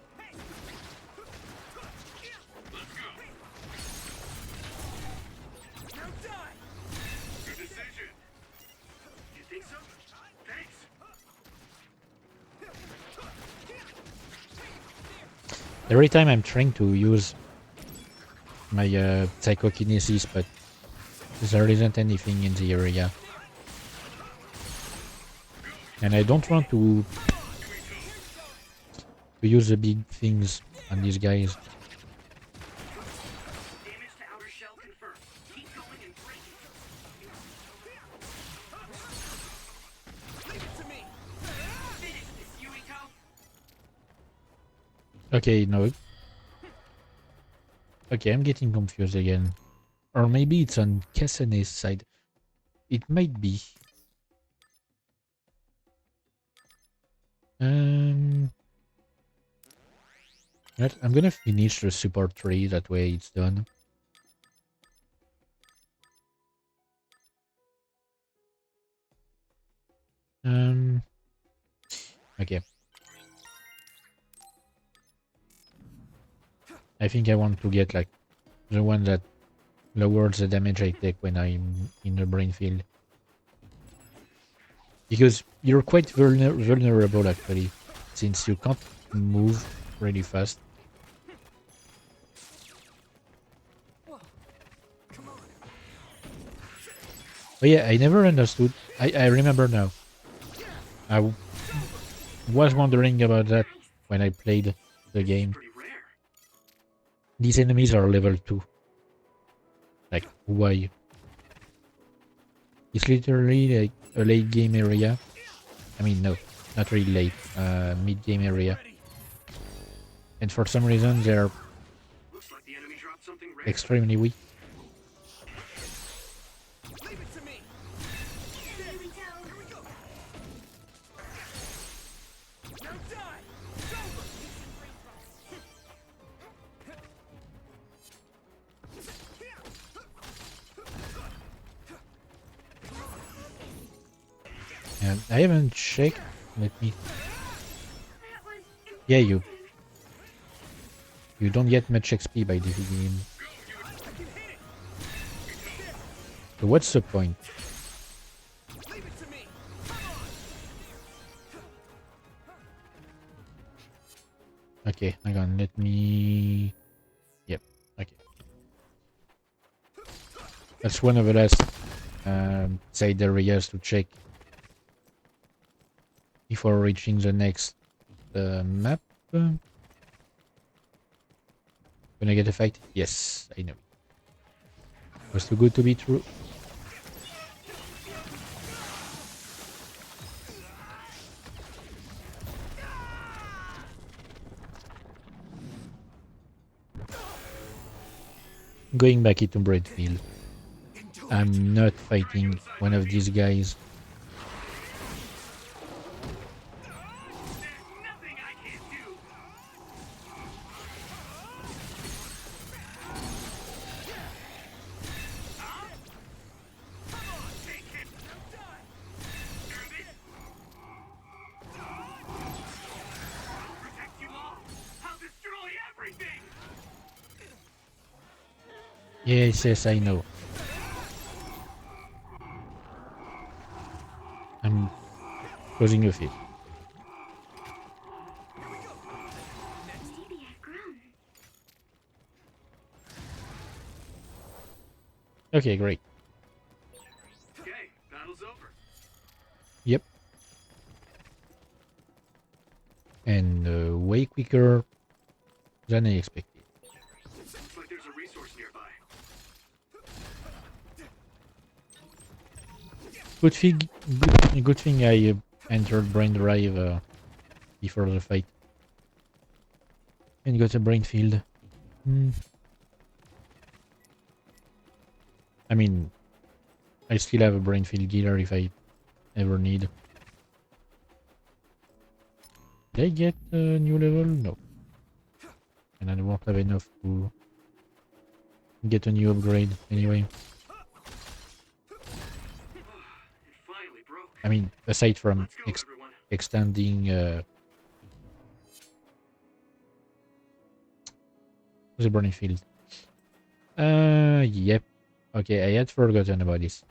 Every time I'm trying to use my psychokinesis, but there isn't anything in the area. And I don't want to use the big things on these guys. Okay, no. Okay, I'm getting confused again. Or maybe it's on Casane's side. It might be. I'm gonna finish the support tree, that way it's done. Okay. I think I want to get like the one that lowers the damage I take when I'm in the brain field. Because you're quite vulnerable actually, since you can't move really fast. Oh yeah, I never understood. I remember now. I was wondering about that when I played the game. These enemies are level 2. Like, why? It's literally like a late game area. I mean, no, not really late. Mid game area. And for some reason, they're extremely weak. I haven't checked. Let me. Yeah, you don't get much XP by defeating him. So what's the point? Okay, hang on. Let me. Yep. Okay. That's one of the last side areas to check before reaching the next map. Gonna get a fight? Yes, I know. Was too good to be true. Going back into Breadfield. I'm not fighting one of these guys. Yes, yes, I know. I'm causing a fit. Okay, great. Okay, battle's over. Yep. And way quicker than I expected. Looks like there's a resource nearby. Good thing I entered Brain Drive before the fight. And got a brain field. I mean, I still have a brain field gear if I ever need. Did I get a new level? No. And I won't have enough to get a new upgrade anyway. I mean, aside from extending the burning field. Yep. Okay, I had forgotten about this.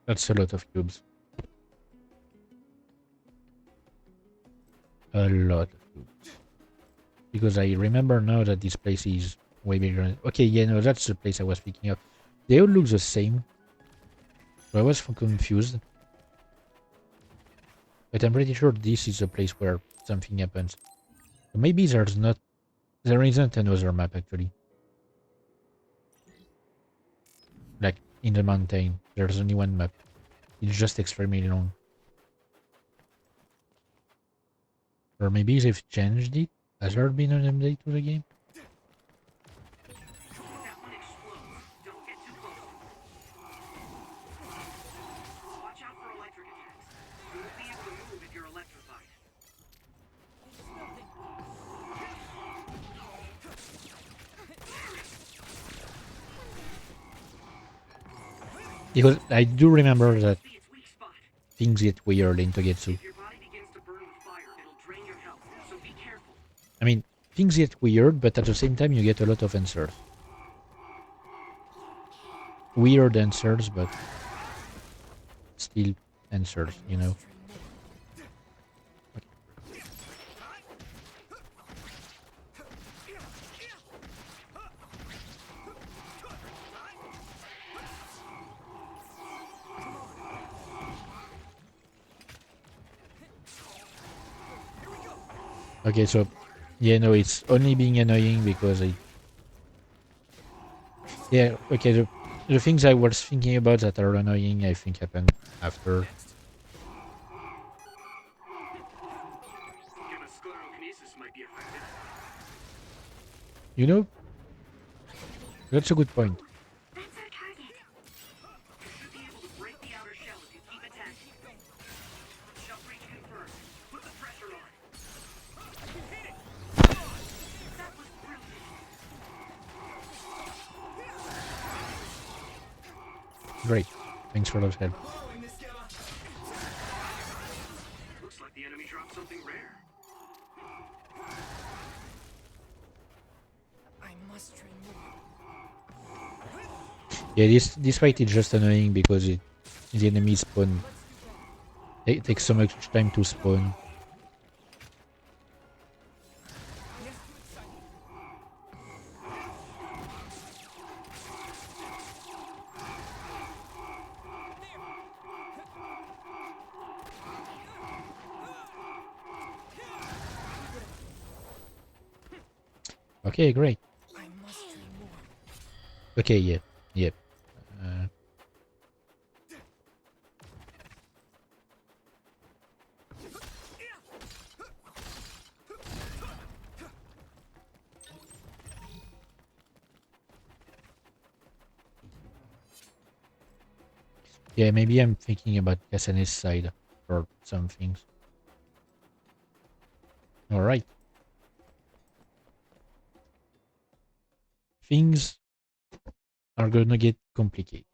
That's a lot of cubes. A lot of cubes. Because I remember now that this place is way bigger. Okay, yeah, no, that's the place I was picking up. They all look the same. So I was confused. But I'm pretty sure this is a place where something happens. So maybe there isn't another map actually. Like in the mountain, there's only one map. It's just extremely long. Or maybe they've changed it? Has there been an update to the game? That one explodes. Don't get too close. Watch out for electric attacks. You won't be able to move if you're electrified. Because I do remember that See its weak spot. things get weird in Togetsu. If your body begins to burn with fire, it'll drain your health. So be careful. I mean, things get weird, but at the same time you get a lot of answers. Weird answers, but still answers, you know? Okay, so, yeah, no, it's only being annoying because yeah, okay, the things I was thinking about that are annoying, I think happened after. Sclerokinesis might be effective. You know? That's a good point. That's our target. You should be able to break the outer shell if you keep attacking. Shell breach confirmed. Put the pressure on. That was brilliant. Great. Thanks for the help. Looks like the enemy dropped something rare. I must train more. Yeah, this fight is just annoying because the enemies spawn. It takes so much time to spawn. Okay, great. I must dream more. Okay, yeah. Uh, yeah, maybe I'm thinking about Kasane's side for some things. Alright. Things are gonna get complicated.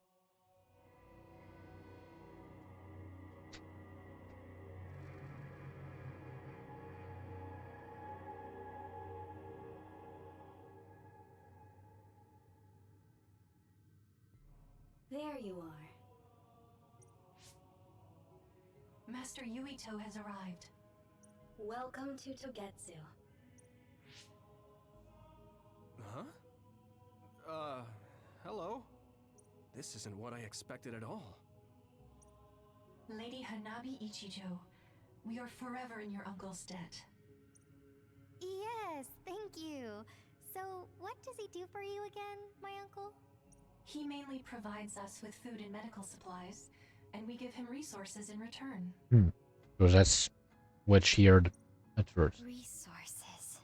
There you are. Master Yuito has arrived. Welcome to Togetsu. Huh? Hello? This isn't what I expected at all. Lady Hanabi Ichijo, we are forever in your uncle's debt. Yes, thank you. So, what does he do for you again, my uncle? He mainly provides us with food and medical supplies, and we give him resources in return. So that's what she heard at first. Resources.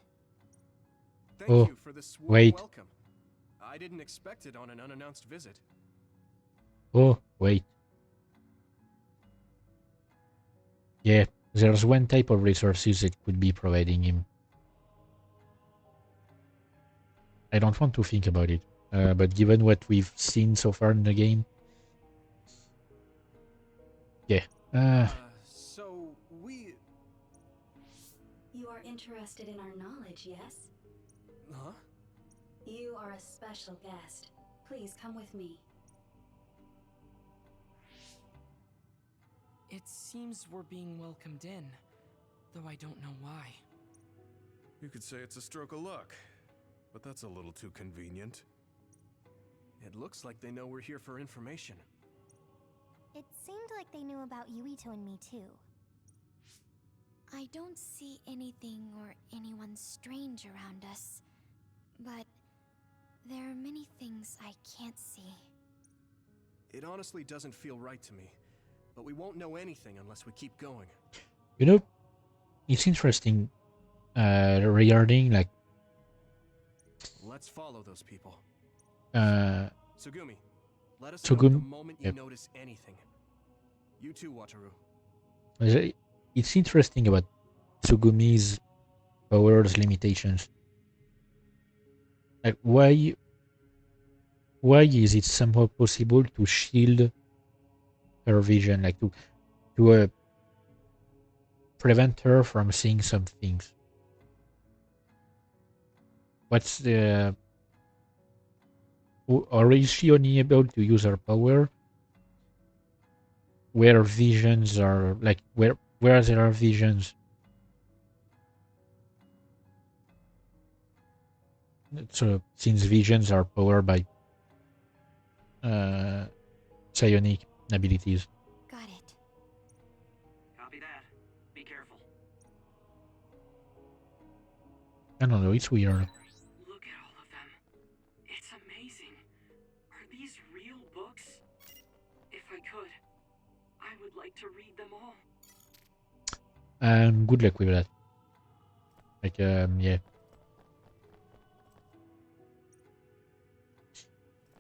Thank Oh, you for this warm wait. welcome. I didn't expect it on an unannounced visit. Oh, wait. Yeah, there's one type of resources it could be providing him. I don't want to think about it, but given what we've seen so far in the game, yeah. So we... You are interested in our knowledge, yes? Huh? You are a special guest. Please come with me. It seems we're being welcomed in, though I don't know why. You could say it's a stroke of luck, but that's a little too convenient. It looks like they know we're here for information. It seemed like they knew about Yuito and me too. I don't see anything or anyone strange around us, but there are many things I can't see. It honestly doesn't feel right to me, but we won't know anything unless we keep going. You know, it's interesting regarding like Let's follow those people. uh Sugumi, let us know the Tsugum. moment you notice anything. You too, Wataru. It's interesting about Tsugumi's powers limitations. Like why is it somehow possible to shield her vision, like to prevent her from seeing some things? What's the... Or is she only able to use her power where visions are, like, where there are visions? So, since visions are powered by psionic abilities. Got it. Copy that. Be careful. I don't know, it's weird. Look at all of them. It's amazing. Are these real books? If I could, I would like to read them all. Good luck with that. Like, yeah.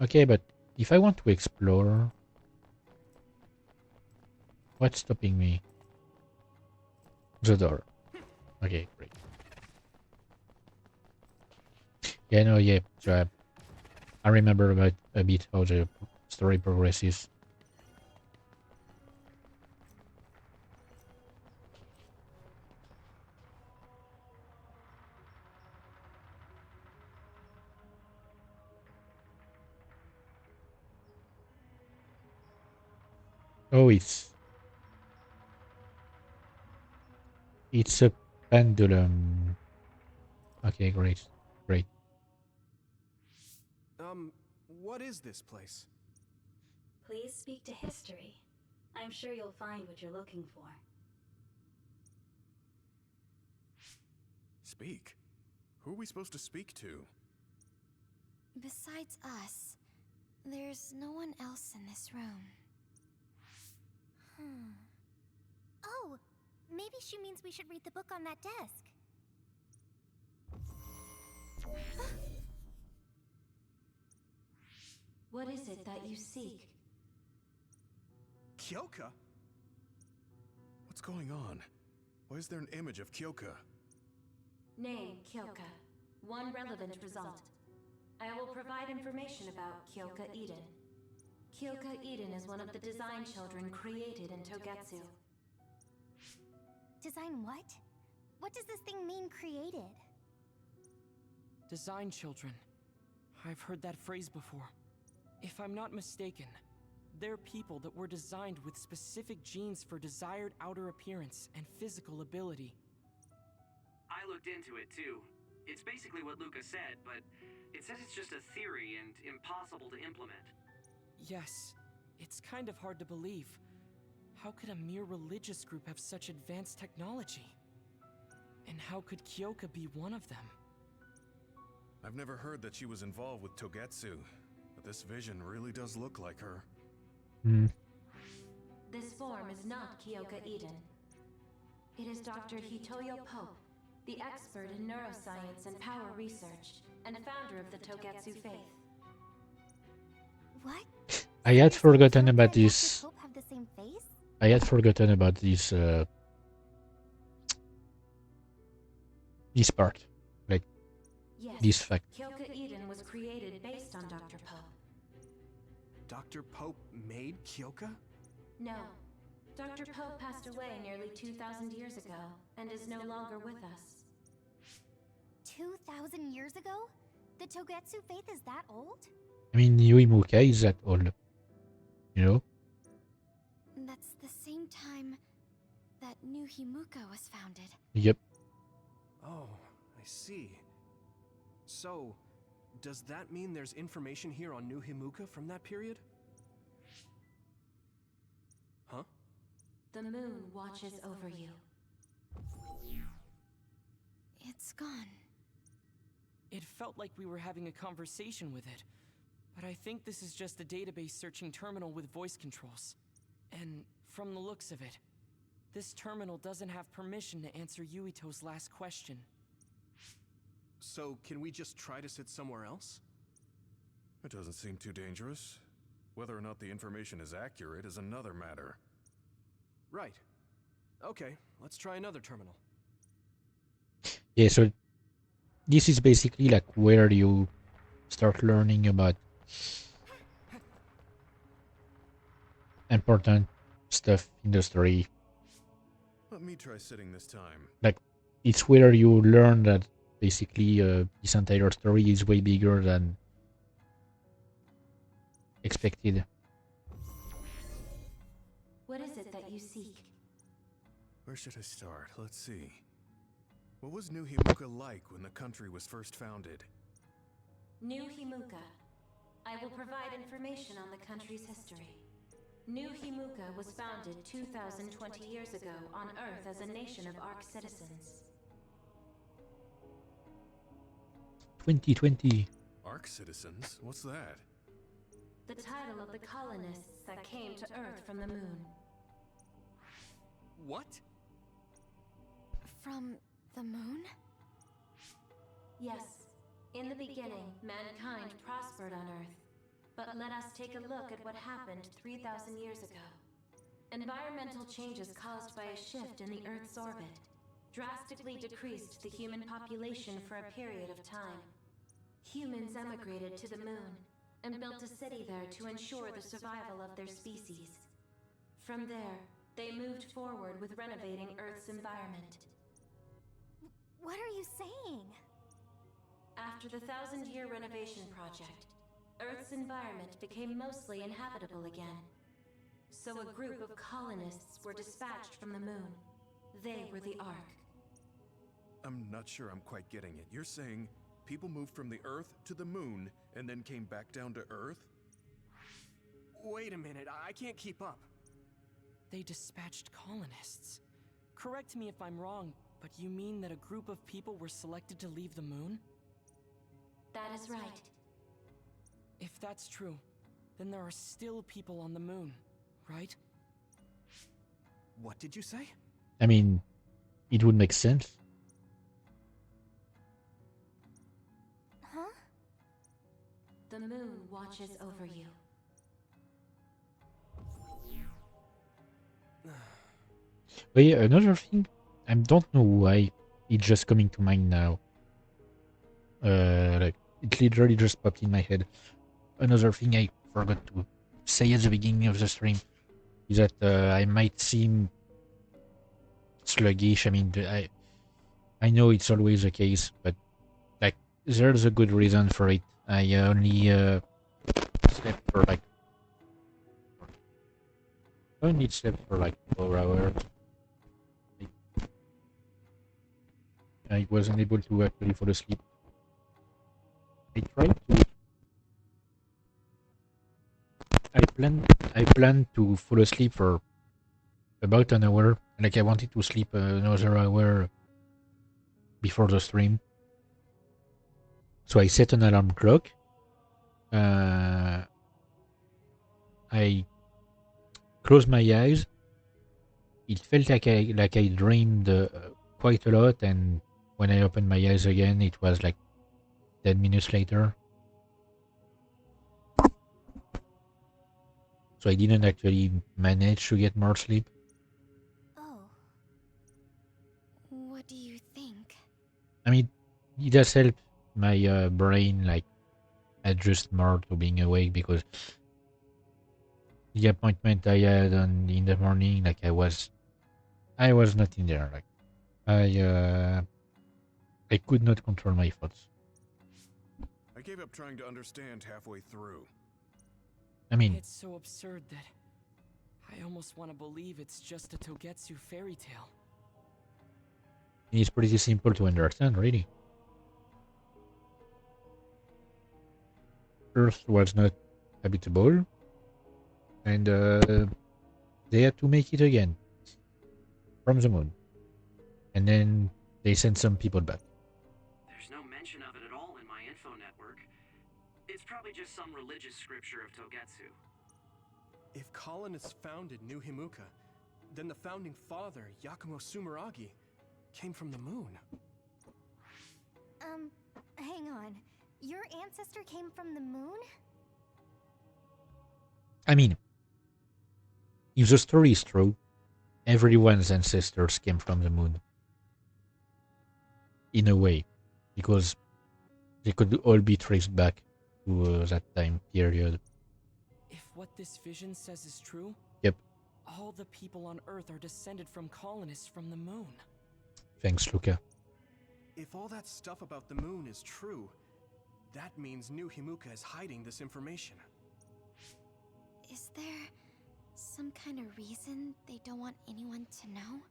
Okay, but if I want to explore, what's stopping me? The door. Okay, great. Yeah, no, yeah. So I remember about a bit how the story progresses. Oh, it's a pendulum. Okay, great. What is this place? Please speak to history. I'm sure you'll find what you're looking for. Speak? Who are we supposed to speak to? Besides us, there's no one else in this room. Oh, maybe she means we should read the book on that desk. What is it that you seek? Kyoka? What's going on? Why is there an image of Kyoka? Name, Kyoka. One relevant result. I will provide information about Kyoka Eden. Kyoka Eden is one of the design children created in Togetsu. Design what? What does this thing mean, created? Design children. I've heard that phrase before. If I'm not mistaken, they're people that were designed with specific genes for desired outer appearance and physical ability. I looked into it too. It's basically what Luca said, but it says it's just a theory and impossible to implement. Yes, it's kind of hard to believe. How could a mere religious group have such advanced technology? And how could Kyoka be one of them? I've never heard that she was involved with Togetsu, but this vision really does look like her. This form is not Kyoka Eden. It is Dr. Hitoyo Pope, the expert in neuroscience and power research, and founder of the Togetsu faith. What? I had forgotten Kyoka about and Dr. this. Pope have the same face? I had forgotten about this. This part, like Yes, this fact. Kyoka Eden was created based on Dr. Pope. Dr. Pope made Kyoka? No. Dr. Pope passed away nearly 2,000 years ago and is no longer with us. 2,000 years ago? The Togetsu faith is that old? I mean, Yuimuka is that old, you know? That's the same time that New Himuka was founded. Yep. Oh, I see. So, does that mean there's information here on New Himuka from that period? Huh? The moon watches over you. It's gone. It felt like we were having a conversation with it, but I think this is just a database searching terminal with voice controls. And from the looks of it, this terminal doesn't have permission to answer Yuito's last question. So, can we just try to sit somewhere else? It doesn't seem too dangerous. Whether or not the information is accurate is another matter. Right. Okay, let's try another terminal. Yeah, so this is basically like where you start learning about important stuff in the story. Let me try sitting this time. Like, it's where you learn that basically this entire story is way bigger than expected. What is it that you seek? Where should I start? Let's see. What was New Himuka like when the country was first founded? New Himuka. I will provide information on the country's history. New Himuka was founded 2,020 years ago on Earth as a nation of Ark citizens. 2020. Ark citizens? What's that? The title of the colonists that came to Earth from the moon. What? From the moon? Yes. In the beginning, mankind prospered on Earth. But let us take a look at what happened 3,000 years ago. Environmental changes caused by a shift in the Earth's orbit drastically decreased the human population for a period of time. Humans emigrated to the moon and built a city there to ensure the survival of their species. From there, they moved forward with renovating Earth's environment. What are you saying? After the 1,000-year renovation project, Earth's environment became mostly inhabitable again. So a group of colonists were dispatched from the moon. They were the Ark. I'm not sure I'm quite getting it. You're saying people moved from the Earth to the moon and then came back down to Earth? Wait a minute, I can't keep up. They dispatched colonists. Correct me if I'm wrong, But you mean that a group of people were selected to leave the moon? That is right. If that's true, then there are still people on the moon, right? What did you say? I mean, it would make sense. Huh? The moon watches over you. But yeah, another thing, I don't know why it's just coming to mind now. Like it literally just popped in my head. Another thing I forgot to say at the beginning of the stream is that I might seem sluggish. I mean, I know it's always the case, but like there's a good reason for it. I only slept for like 4 hours. I wasn't able to actually fall asleep. I tried to. I planned to fall asleep for about an hour. Like I wanted to sleep another hour before the stream. So I set an alarm clock. I closed my eyes. It felt like I dreamed quite a lot, and when I opened my eyes again, it was like 10 minutes later. So I didn't actually manage to get more sleep. Oh. What do you think? I mean, it does help my brain like adjust more to being awake, because the appointment I had in the morning, like I was not in there. Like I could not control my thoughts. I gave up trying to understand halfway through. I mean, It's so absurd that I almost want to believe it's just a Togetsu fairy tale. it's pretty simple to understand, really. Earth was not habitable, and they had to make it again from the moon, and then they sent some people back. There's no mention of it at all in my info network. It's probably just some religious scripture of Togetsu. If colonists founded New Himuka, then the founding father, Yakumo Sumeragi, came from the moon. Hang on. Your ancestor came from the moon? I mean, if the story is true, everyone's ancestors came from the moon. In a way, because they could all be traced back to that time period. If what this vision says is true, Yep. all the people on Earth are descended from colonists from the moon. Thanks, Luca. If all that stuff about the moon is true, that means New Himuka is hiding this information. Is there some kind of reason they don't want anyone to know?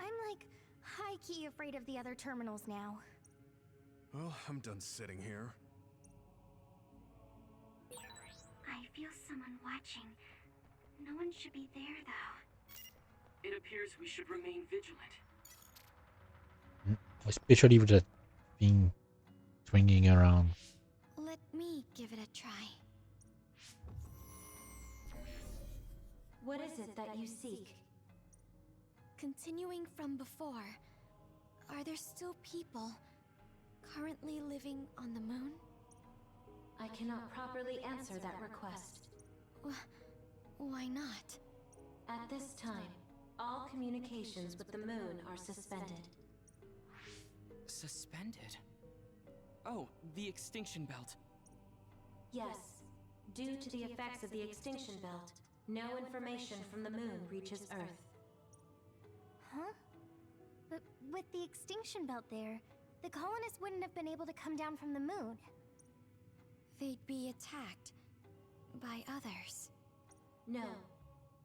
I'm like high-key afraid of the other terminals now. Well, I'm done sitting here. I feel someone watching. No one should be there, though. It appears we should remain vigilant. Especially with that thing swinging around. Let me give it a try. What is it that you seek? Continuing from before, are there still people currently living on the moon? I cannot properly answer that request. Why not? At this time, all communications with the moon are suspended. Suspended? Oh, the extinction belt. Yes, due to the effects of the extinction belt, no information from the moon reaches Earth. Huh? But with the extinction belt there, the colonists wouldn't have been able to come down from the moon. They'd be attacked by others. No.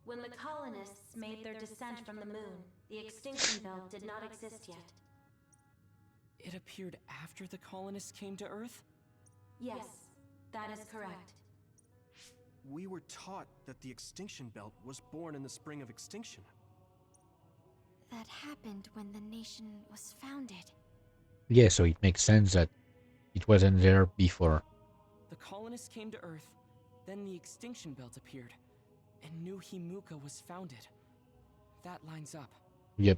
When the colonists made their descent from the moon, the extinction belt did not exist yet. It appeared after the colonists came to Earth? Yes, that is correct. We were taught that the extinction belt was born in the spring of extinction. that happened when the nation was founded. Yeah, so it makes sense that it wasn't there before. The colonists came to Earth, then the extinction belt appeared, and New Himuka was founded. That lines up. Yep.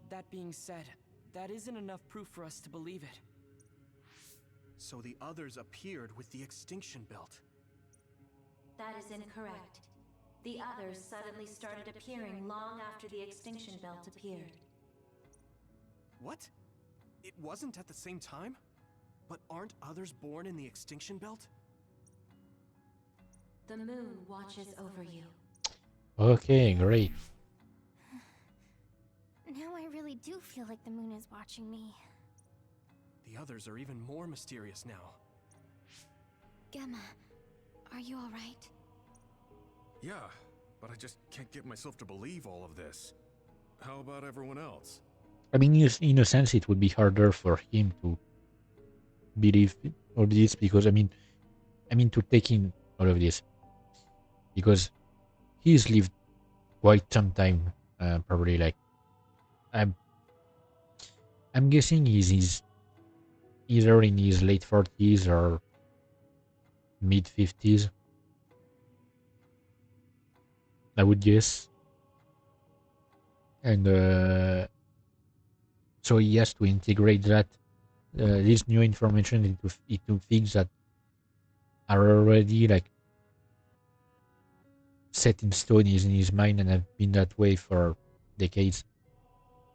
That being said, that isn't enough proof for us to believe it. So the others appeared with the extinction belt. That is incorrect. The others suddenly started appearing long after the extinction belt appeared. What? It wasn't at the same time? But aren't others born in the extinction belt? The moon watches over you. Okay, great. Now I really do feel like the moon is watching me. The others are even more mysterious now. Gemma, are you alright? Yeah, but I just can't get myself to believe all of this. How about everyone else? I mean, in a sense, it would be harder for him to believe all this because I mean to take in all of this because he's lived quite some time, probably like I'm guessing he's either in his late 40s or mid 50s. I would guess, and so he has to integrate that this new information into things that are already like set in stone in his mind and have been that way for decades.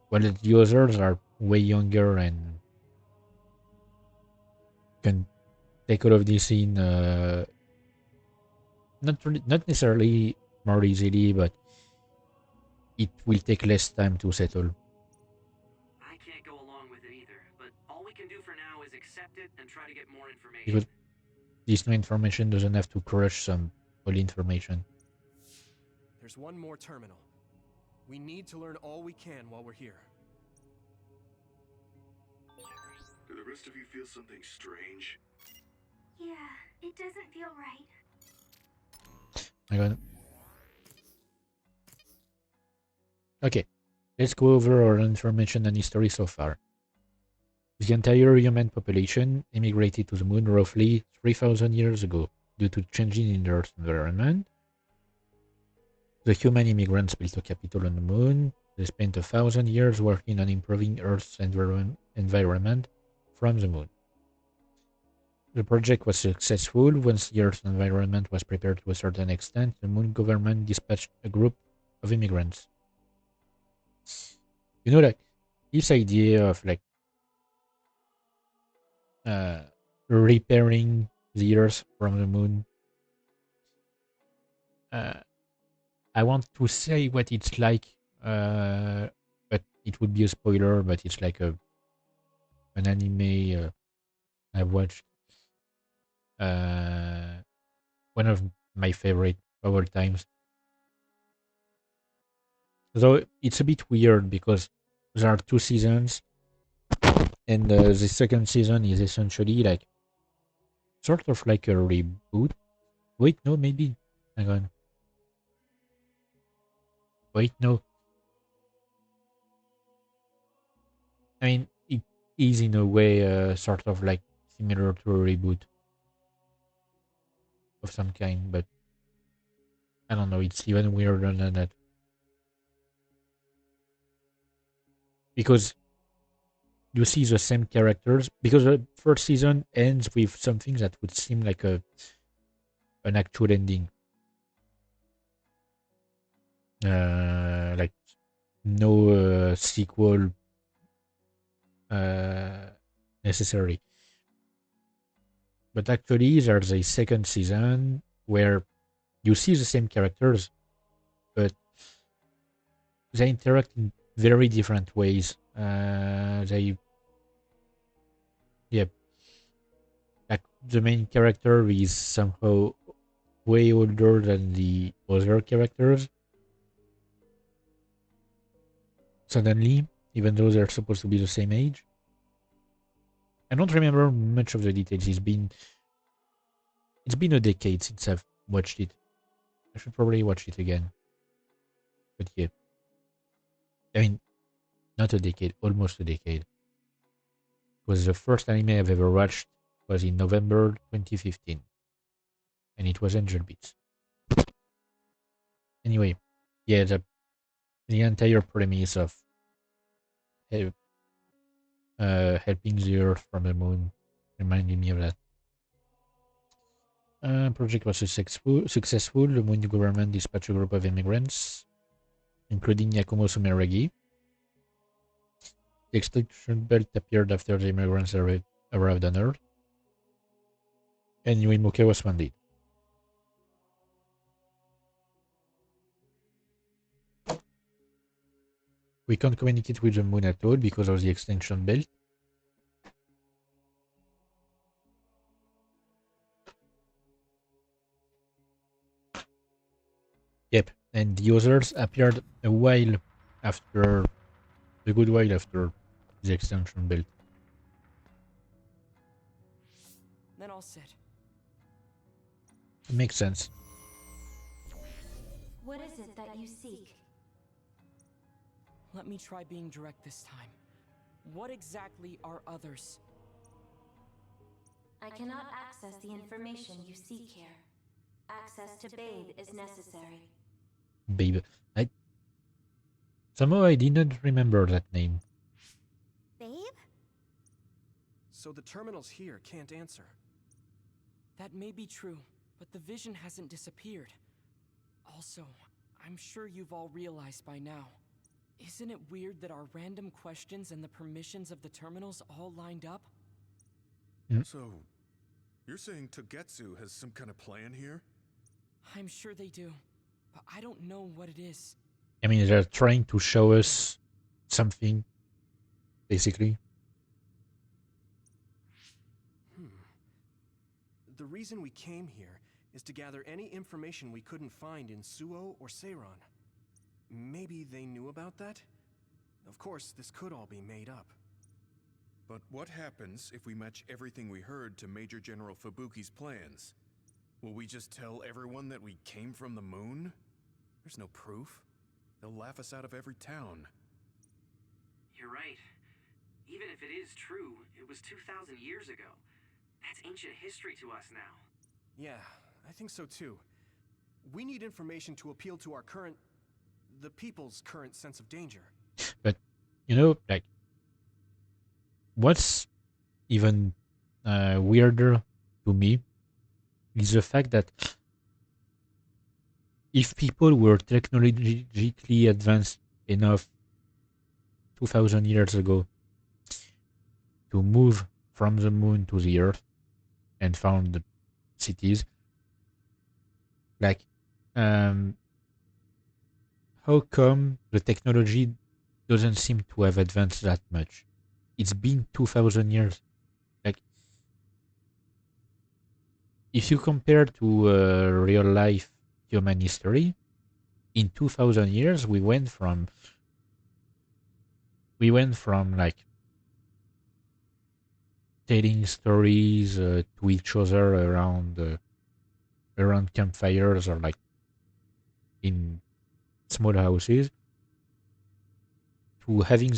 While the others are way younger and can take all of this in not necessarily more easily, but it will take less time to settle. I can't go along with it either, but all we can do for now is accept it and try to get more information. Because this new information doesn't have to crush some old information. There's one more terminal. We need to learn all we can while we're here. Do the rest of you feel something strange? Yeah, it doesn't feel right. I got it. Okay, let's go over our information and history so far. The entire human population immigrated to the moon roughly 3,000 years ago due to changes in the Earth's environment. The human immigrants built a capital on the moon. They spent 1,000 years working on improving Earth's environment from the moon. The project was successful. Once the Earth's environment was prepared to a certain extent, the moon government dispatched a group of immigrants. You know, like this idea of like repairing the Earth from the moon. I want to say what it's like, but it would be a spoiler. But it's like an anime I've watched. One of my favorite of all times. Though it's a bit weird because there are 2 seasons, and the second season is essentially like sort of like a reboot. Wait, no, maybe. Hang on. Wait, no. I mean, it is in a way sort of like similar to a reboot of some kind, but I don't know. It's even weirder than that because you see the same characters. Because the first season ends with something that would seem like an actual ending, like no sequel necessary. But actually, there's a second season where you see the same characters, but they interact in very different ways. Like the main character is somehow way older than the other characters. Suddenly, even though they're supposed to be the same age. I don't remember much of the details. It's been a decade since I've watched it. I should probably watch it again. But yeah. I mean, not a decade, almost a decade. It was the first anime I've ever watched. It was in November 2015, and it was Angel Beats. Anyway, yeah, the entire premise of helping the Earth from the moon reminded me of that. Project was successful. The moon government dispatched a group of immigrants, including Yakumo Sumeragi. The extinction belt appeared after the immigrants arrived on Earth, and Yuimuke was founded. We can't communicate with the moon at all because of the extinction belt. Yep, and the others appeared a good while after the extinction belt. Then I'll sit. It makes sense. What is it that you seek? Let me try being direct this time. What exactly are others? I cannot access the information you seek here. Access to Babe is necessary. Babe. Somehow I didn't remember that name. Babe? So the terminals here can't answer. That may be true, but the vision hasn't disappeared. Also, I'm sure you've all realized by now. Isn't it weird that our random questions and the permissions of the terminals all lined up? So, you're saying Togetsu has some kind of plan here? I'm sure they do, but I don't know what it is. I mean, they're trying to show us something, basically. The reason we came here is to gather any information we couldn't find in Suo or Seiran. Maybe they knew about that? Of course, this could all be made up. But what happens if we match everything we heard to Major General Fubuki's plans? Will we just tell everyone that we came from the moon? There's no proof. They'll laugh us out of every town. You're right. Even if it is true, it was 2,000 years ago. That's ancient history to us now. Yeah, I think so too. We need information to appeal to the people's current sense of danger. But, what's even weirder to me is the fact that if people were technologically advanced enough 2,000 years ago to move from the moon to the Earth and found the cities, how come the technology doesn't seem to have advanced that much? It's been 2,000 years. If you compare to real life human history, in 2,000 years we went from telling stories to each other around campfires or in small houses to having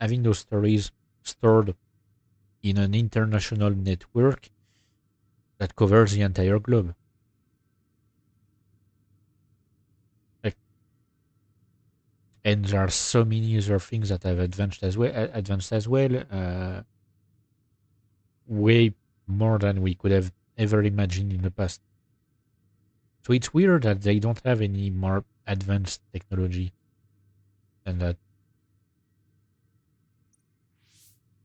having those stories stored in an international network that covers the entire globe. And there are so many other things that have advanced as well, way more than we could have ever imagined in the past. So it's weird that they don't have any more advanced technology than that.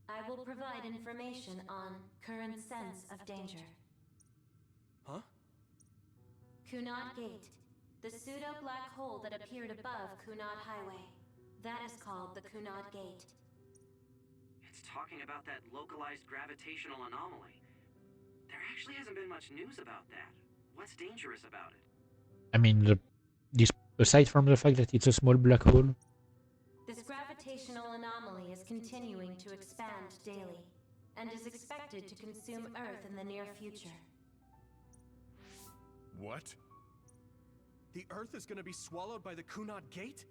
I will provide information on current sense of danger. Huh? Kunad Gate, the pseudo-black hole that appeared above Kunad Highway. That is called the Kunad Gate. It's talking about that localized gravitational anomaly. There actually hasn't been much news about that. What's dangerous about it? I mean, aside from the fact that it's a small black hole, this gravitational anomaly is continuing to expand daily, and is expected to consume Earth in the near future. What? The Earth is gonna be swallowed by the Kunad Gate?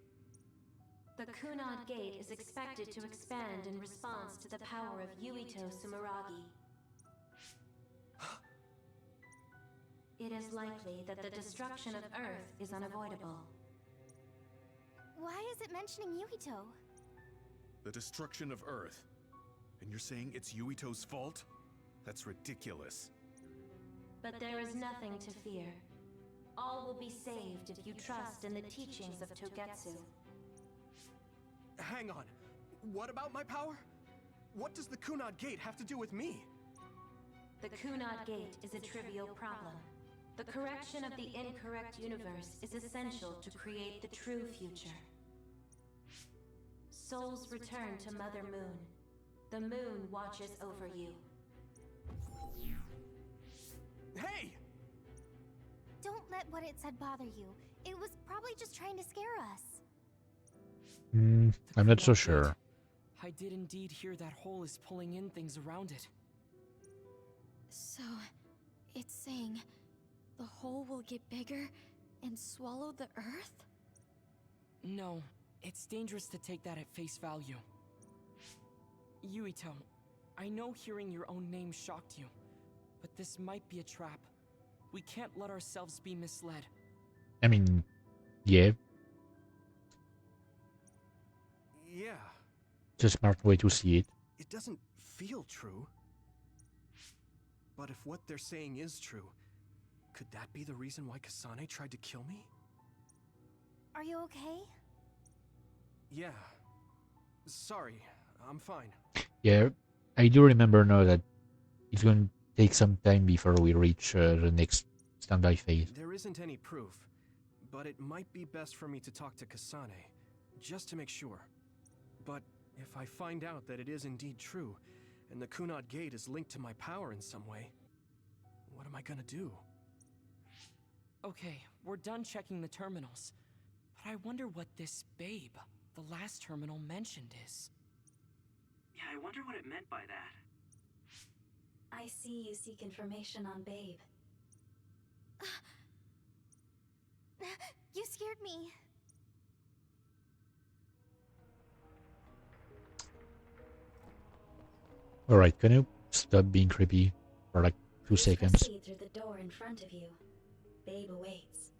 The Kunad Gate is expected to expand in response to the power of Yuito Sumeragi. It is likely that the destruction of Earth is unavoidable. Why is it mentioning Yuito? The destruction of Earth. And you're saying it's Yuito's fault? That's ridiculous. But there is nothing to fear. All will be saved if you trust in the teachings of Togetsu. Hang on. What about my power? What does the Kunad Gate have to do with me? The Kunad Gate is a trivial problem. The correction of the incorrect universe is essential to create the true future. Souls return to Mother Moon. The moon watches over you. Hey! Don't let what it said bother you. It was probably just trying to scare us. I'm not so sure. I did indeed hear that hole is pulling in things around it. So, it's saying the hole will get bigger and swallow the Earth? No, it's dangerous to take that at face value. Yuito, I know hearing your own name shocked you, but this might be a trap. We can't let ourselves be misled. I mean, yeah, Yeah, it's a smart way to see it. it doesn't feel true. But if what they're saying is true, could that be the reason why Kasane tried to kill me? Are you okay? Yeah. Sorry, I'm fine. Yeah, I do remember now that it's going to take some time before we reach the next standby phase. There isn't any proof, but it might be best for me to talk to Kasane, just to make sure. But if I find out that it is indeed true, and the Kunad Gate is linked to my power in some way, what am I gonna do? Okay, we're done checking the terminals. But I wonder what this babe, the last terminal mentioned, is. Yeah, I wonder what it meant by that. I see you seek information on Babe. You scared me. Alright, can you stop being creepy for like 2 seconds? Proceed through the door in front of you. Babe awaits.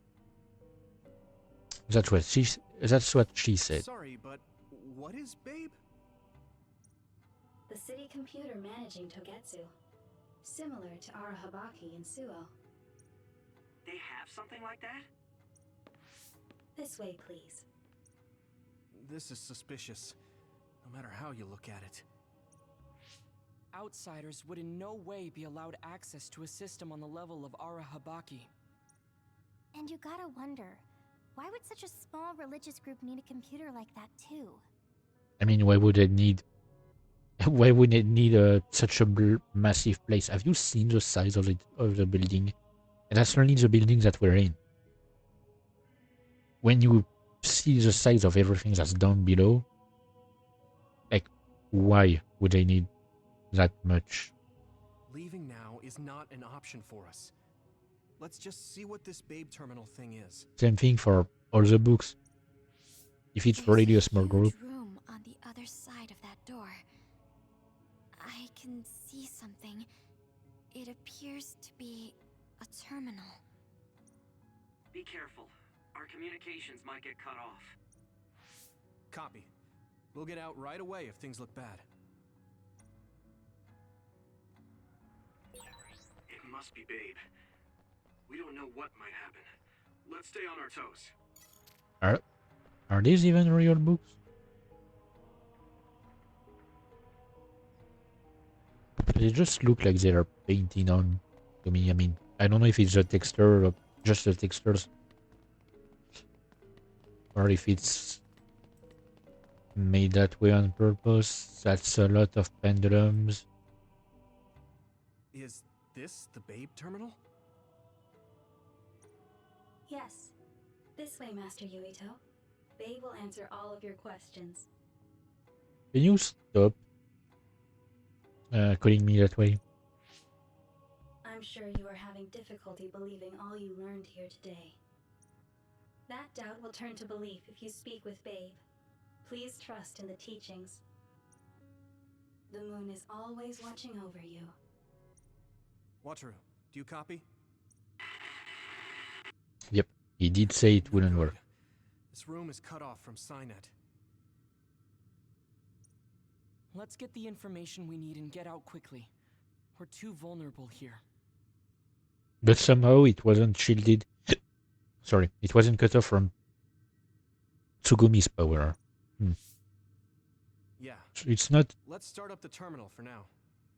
That's what she said. Sorry, but what is Babe? The city computer managing Togetsu. Similar to Arahabaki and Suo. They have something like that? This way, please. This is suspicious, no matter how you look at it. Outsiders would in no way be allowed access to a system on the level of Arahabaki. And you gotta wonder, why would such a small religious group need a computer like that too? I mean, why would it need such a massive place? Have you seen the size of the building? And that's only the building that we're in. When you see the size of everything that's down below, like, why would they need that much? Leaving now is not an option for us. Let's just see what this Babe terminal thing is. Same thing for all the books. If it's There's really a small huge group. room on the other side of that door. I can see something. It appears to be a terminal. Be careful. Our communications might get cut off. Copy. We'll get out right away if things look bad. It must be Babe. We don't know what might happen. Let's stay on our toes. Are these even real books? They just look like they are painting on to me. I mean, I don't know if it's a texture or just the textures, or if it's made that way on purpose. That's a lot of pendulums. Is this the Babe terminal? Yes. This way, Master Yuito. Babe will answer all of your questions. Can you stop calling me that way? I'm sure you are having difficulty believing all you learned here today. That doubt will turn to belief if you speak with Babe. Please trust in the teachings. The moon is always watching over you. Wataru, do you copy? Yep, he did say it wouldn't work. This room is cut off from Cynet. Let's get the information we need and get out quickly. We're too vulnerable here. But somehow it wasn't shielded. Sorry, it wasn't cut off from Tsugumi's power. Yeah. It's not. Let's start up the terminal for now.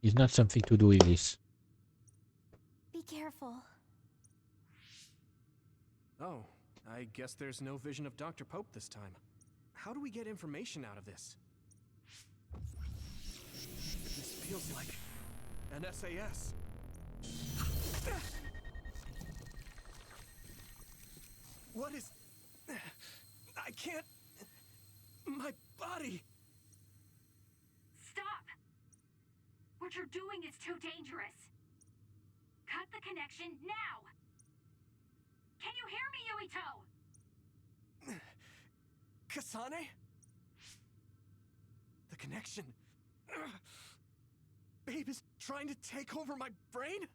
It's not something to do with this. Be careful. Oh, I guess there's no vision of Dr. Pope this time. How do we get information out of this? This feels like an SAS. What is... I can't... My body... Stop! What you're doing is too dangerous. Cut the connection now! Can you hear me, Yuito? Kasane? The connection... Babe is trying to take over my brain?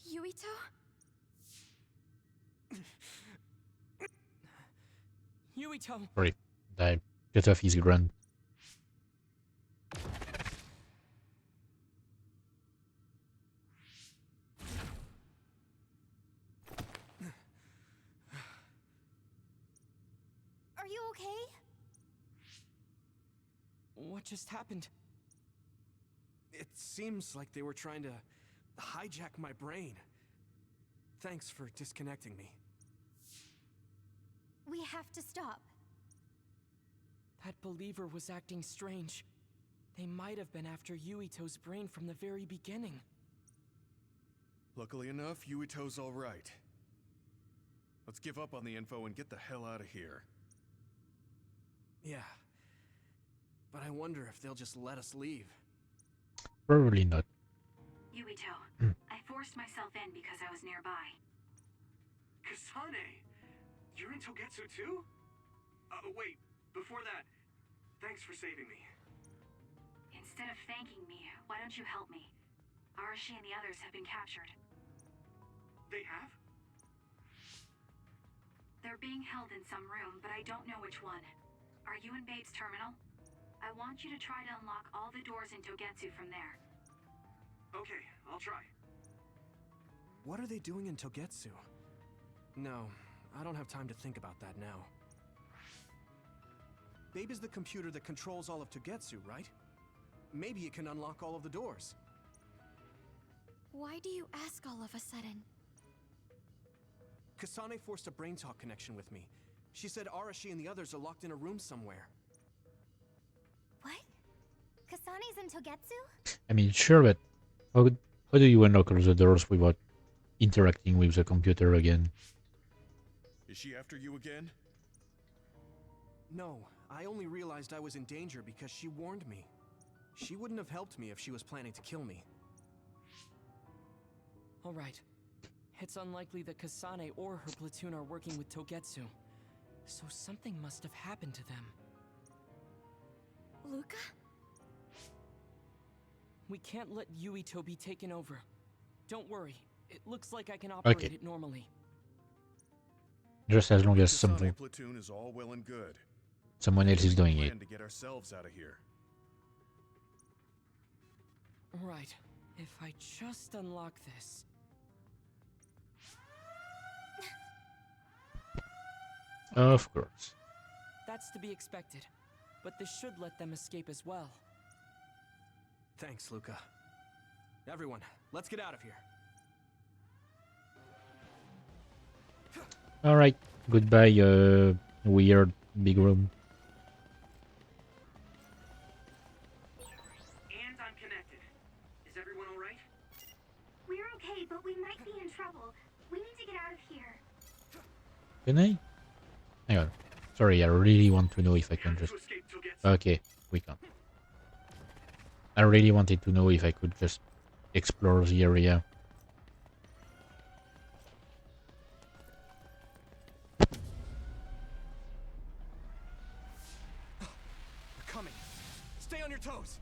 Yuito? Yuito! Sorry, I cut off his grunt. Are you okay? What just happened? It seems like they were trying to hijack my brain. Thanks for disconnecting me. We have to stop. That believer was acting strange. They might have been after Yuito's brain from the very beginning. Luckily enough, Yuito's all right. Let's give up on the info and get the hell out of here. Yeah. But I wonder if they'll just let us leave. Probably not. Yuito, I forced myself in because I was nearby. Kasane! You're in Togetsu too? Wait, before that, thanks for saving me. Instead of thanking me, why don't you help me? Arashi and the others have been captured. They have? They're being held in some room, but I don't know which one. Are you in Babe's terminal? I want you to try to unlock all the doors in Togetsu from there. Okay, I'll try. What are they doing in Togetsu? No, I don't have time to think about that now. Babe is the computer that controls all of Togetsu, right? Maybe it can unlock all of the doors. Why do you ask all of a sudden? Kasane forced a brain talk connection with me. She said Arashi and the others are locked in a room somewhere. What? Kasane's in Togetsu? I mean, sure, but how do you unlock all the doors without interacting with the computer again? Is she after you again? No, I only realized I was in danger because she warned me. She wouldn't have helped me if she was planning to kill me. Alright. It's unlikely that Kasane or her platoon are working with Togetsu. So something must have happened to them. Luca? We can't let Yuito be taken over. Don't worry. It looks like I can operate it normally. Just as long as Kasane platoon is all well and good. someone else is doing it. To get ourselves out of here. Right. If I just unlock this... Of course. That's to be expected. But this should let them escape as well. Thanks, Luca. Everyone, let's get out of here. Alright, goodbye, weird big room. And I'm connected. Is everyone alright? We're okay, but we might be in trouble. We need to get out of here. Can I? Hang on. Sorry, I really want to know if I can just... Okay, we can. I really wanted to know if I could just explore the area. Stay on your toes.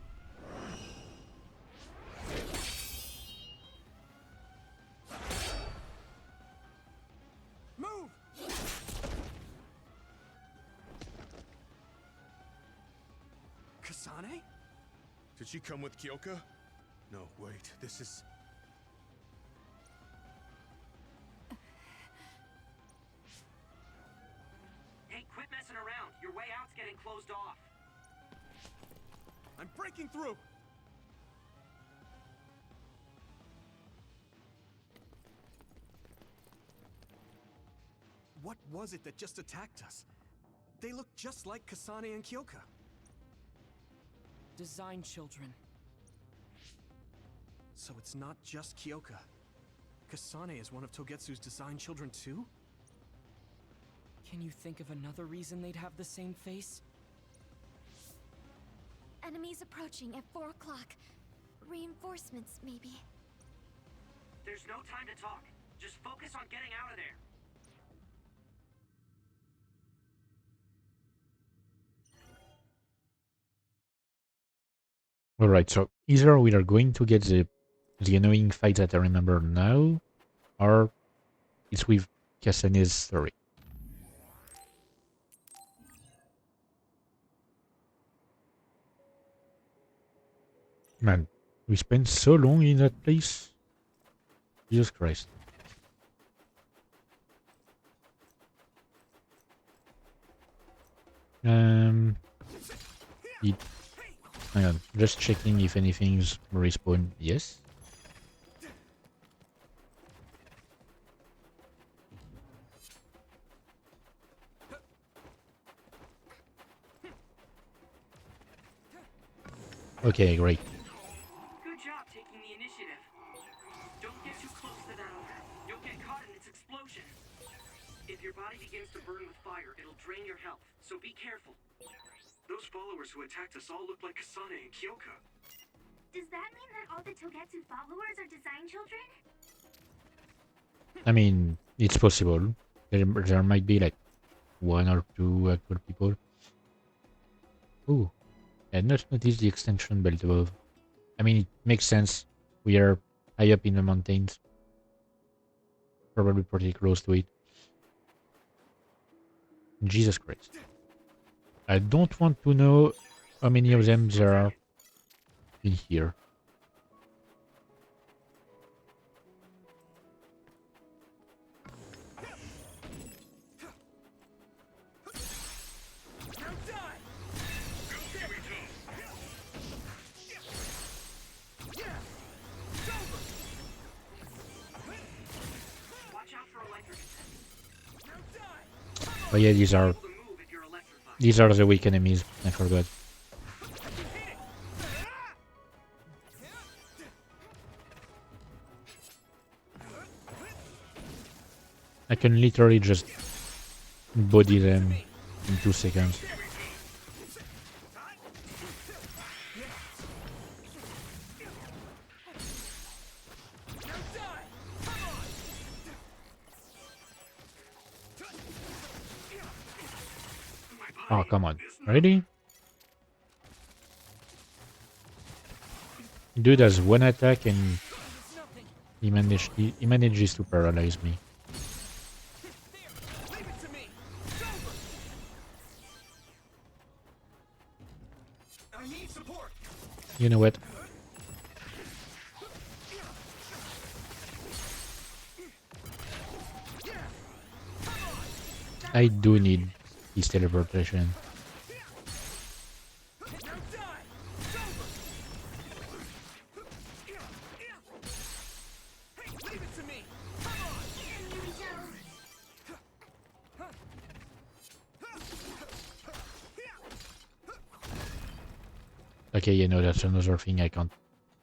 Move! Kasane? Did she come with Kyoka? No, wait, this is... Hey, quit messing around. Your way out's getting closed off. I'm breaking through! What was it that just attacked us? They look just like Kasane and Kyoka. Design children. So it's not just Kyoka. Kasane is one of Togetsu's design children too? Can you think of another reason they'd have the same face? Enemies approaching at 4 o'clock. Reinforcements, maybe. There's no time to talk. Just focus on getting out of there. Alright, so either we are going to get the annoying fight that I remember now, or it's with Kasane's story. Man, we spent so long in that place. Jesus Christ. Hang on, just checking if anything's respawned. Yes. Okay, great. Good job taking the initiative. Don't get too close to that odor. You'll get caught in its explosion. If your body begins to burn with fire, it'll drain your health, so be careful. Those followers who attacked us all look like Kasane and Kyoka. Does that mean that all the Togetsu followers are design children? I mean, it's possible. There might be like 1 or 2 actual people. Ooh, I had not noticed the extension belt above. I mean, it makes sense. We are high up in the mountains. Probably pretty close to it. Jesus Christ. I don't want to know how many of them there are in here. Oh yeah, these are the weak enemies. I forgot. I can literally just body them in 2 seconds. Oh, come on. Ready? Dude has 1 attack and he manages to paralyze me. You know what? I do need his teleportation. Okay, you know, that's another thing I can't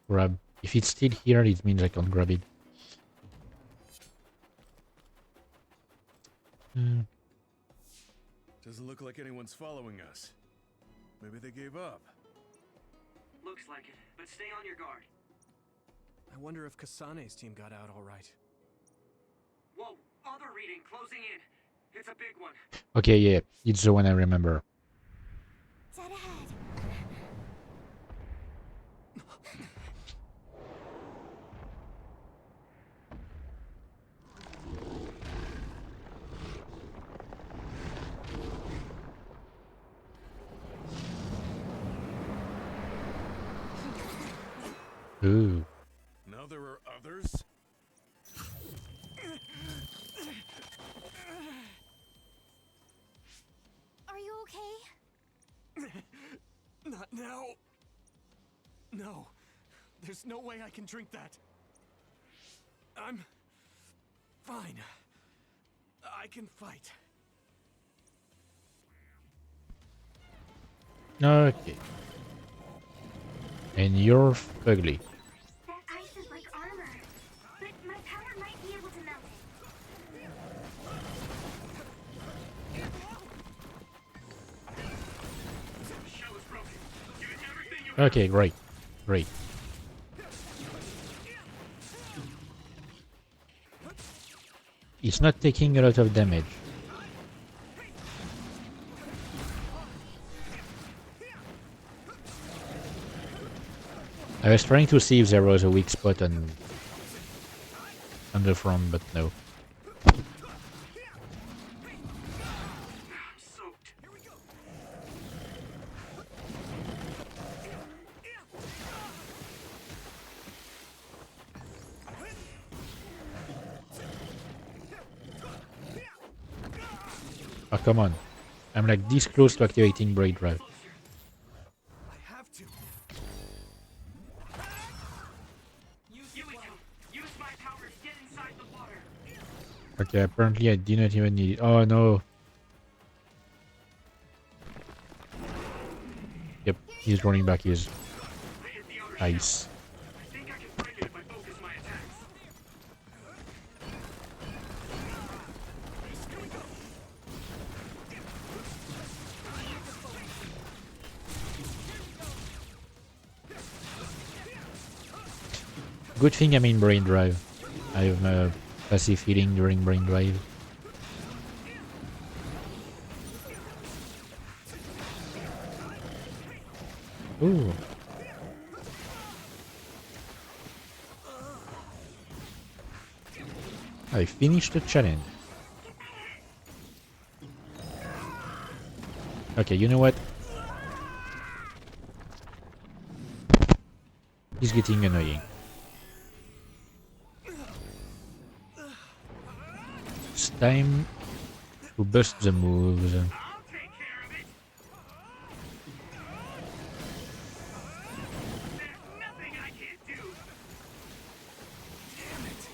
grab. If it's still here, it means I can't grab it. Doesn't look like anyone's following us. Maybe they gave up. Looks like it, but stay on your guard. I wonder if Kasane's team got out all right. Whoa, other reading closing in. It's a big one. Okay, yeah, it's the one I remember. Dead ahead. Ooh. Now there are others? Are you okay? Not now. No. There's no way I can drink that. I'm fine. I can fight. Okay. And you're fugly. That ice is like armor, but my power might be able to melt it. Shell is broken. Give it everything you Okay, great. Great. He's not taking a lot of damage. I was trying to see if there was a weak spot on the front, but no. Oh, come on. I'm like this close to activating Braid Drive. I have to. Use my power to get inside the water. Okay, apparently I didn't even need it. Oh no. Yep, he's running back his ice. I think I can break it if I focus my attacks. Good thing I'm in Brain Drive. I have a passive healing during Brain Drive. Ooh. I finished the challenge. Okay, you know what? He's getting annoying. It's time to bust the moves. I'll take care of it. There's nothing I can't do. Damn it.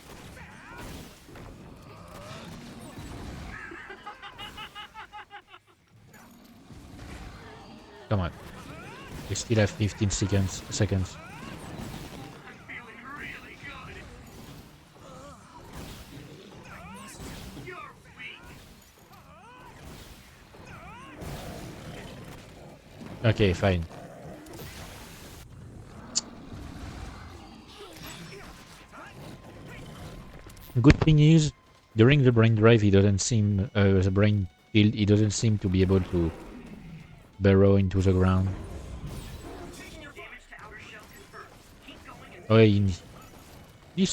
Come on. We still have 15 seconds. I'm feeling really good. You're weak. Okay, fine. Good thing is, during the brain drive, he doesn't seem the brain field. He doesn't seem to be able to burrow into the ground. Damage to outer shell confirmed. Keep going and Oh,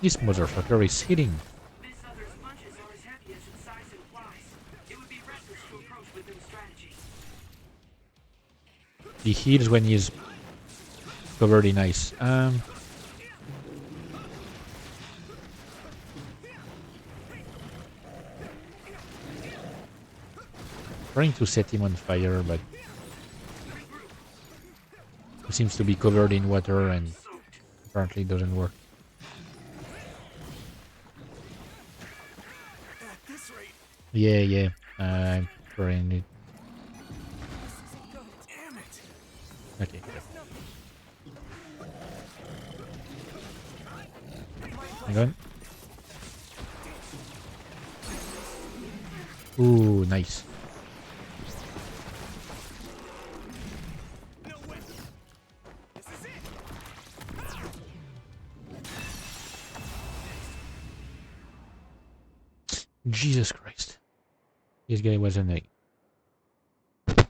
this motherfucker is hitting. this other's punches are as heavy as its size implies. It would be reckless to approach with new strategy. He heals when he's covered in ice. Trying to set him on fire, but he seems to be covered in water and apparently doesn't work. At this rate, Yeah. I'm trying it. damn it. Okay. Hang on. Ooh, nice. No way. This is it. Jesus Christ. This guy was an egg. Target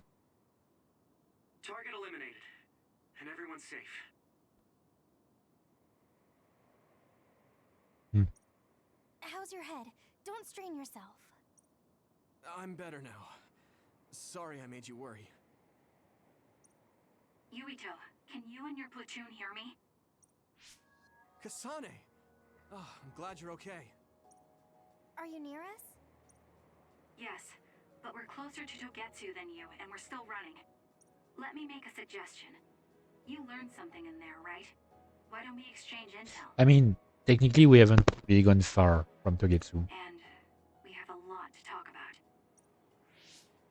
eliminated. And everyone's safe. How's your head? Don't strain yourself. I'm better now. Sorry I made you worry. Yuito, can you and your platoon hear me? Kasane! Oh, I'm glad you're okay. Are you near us? Yes, but we're closer to Togetsu than you, and we're still running. Let me make a suggestion. You learned something in there, right? Why don't we exchange intel? I mean, technically we haven't really gone far from Togetsu. And we have a lot to talk about.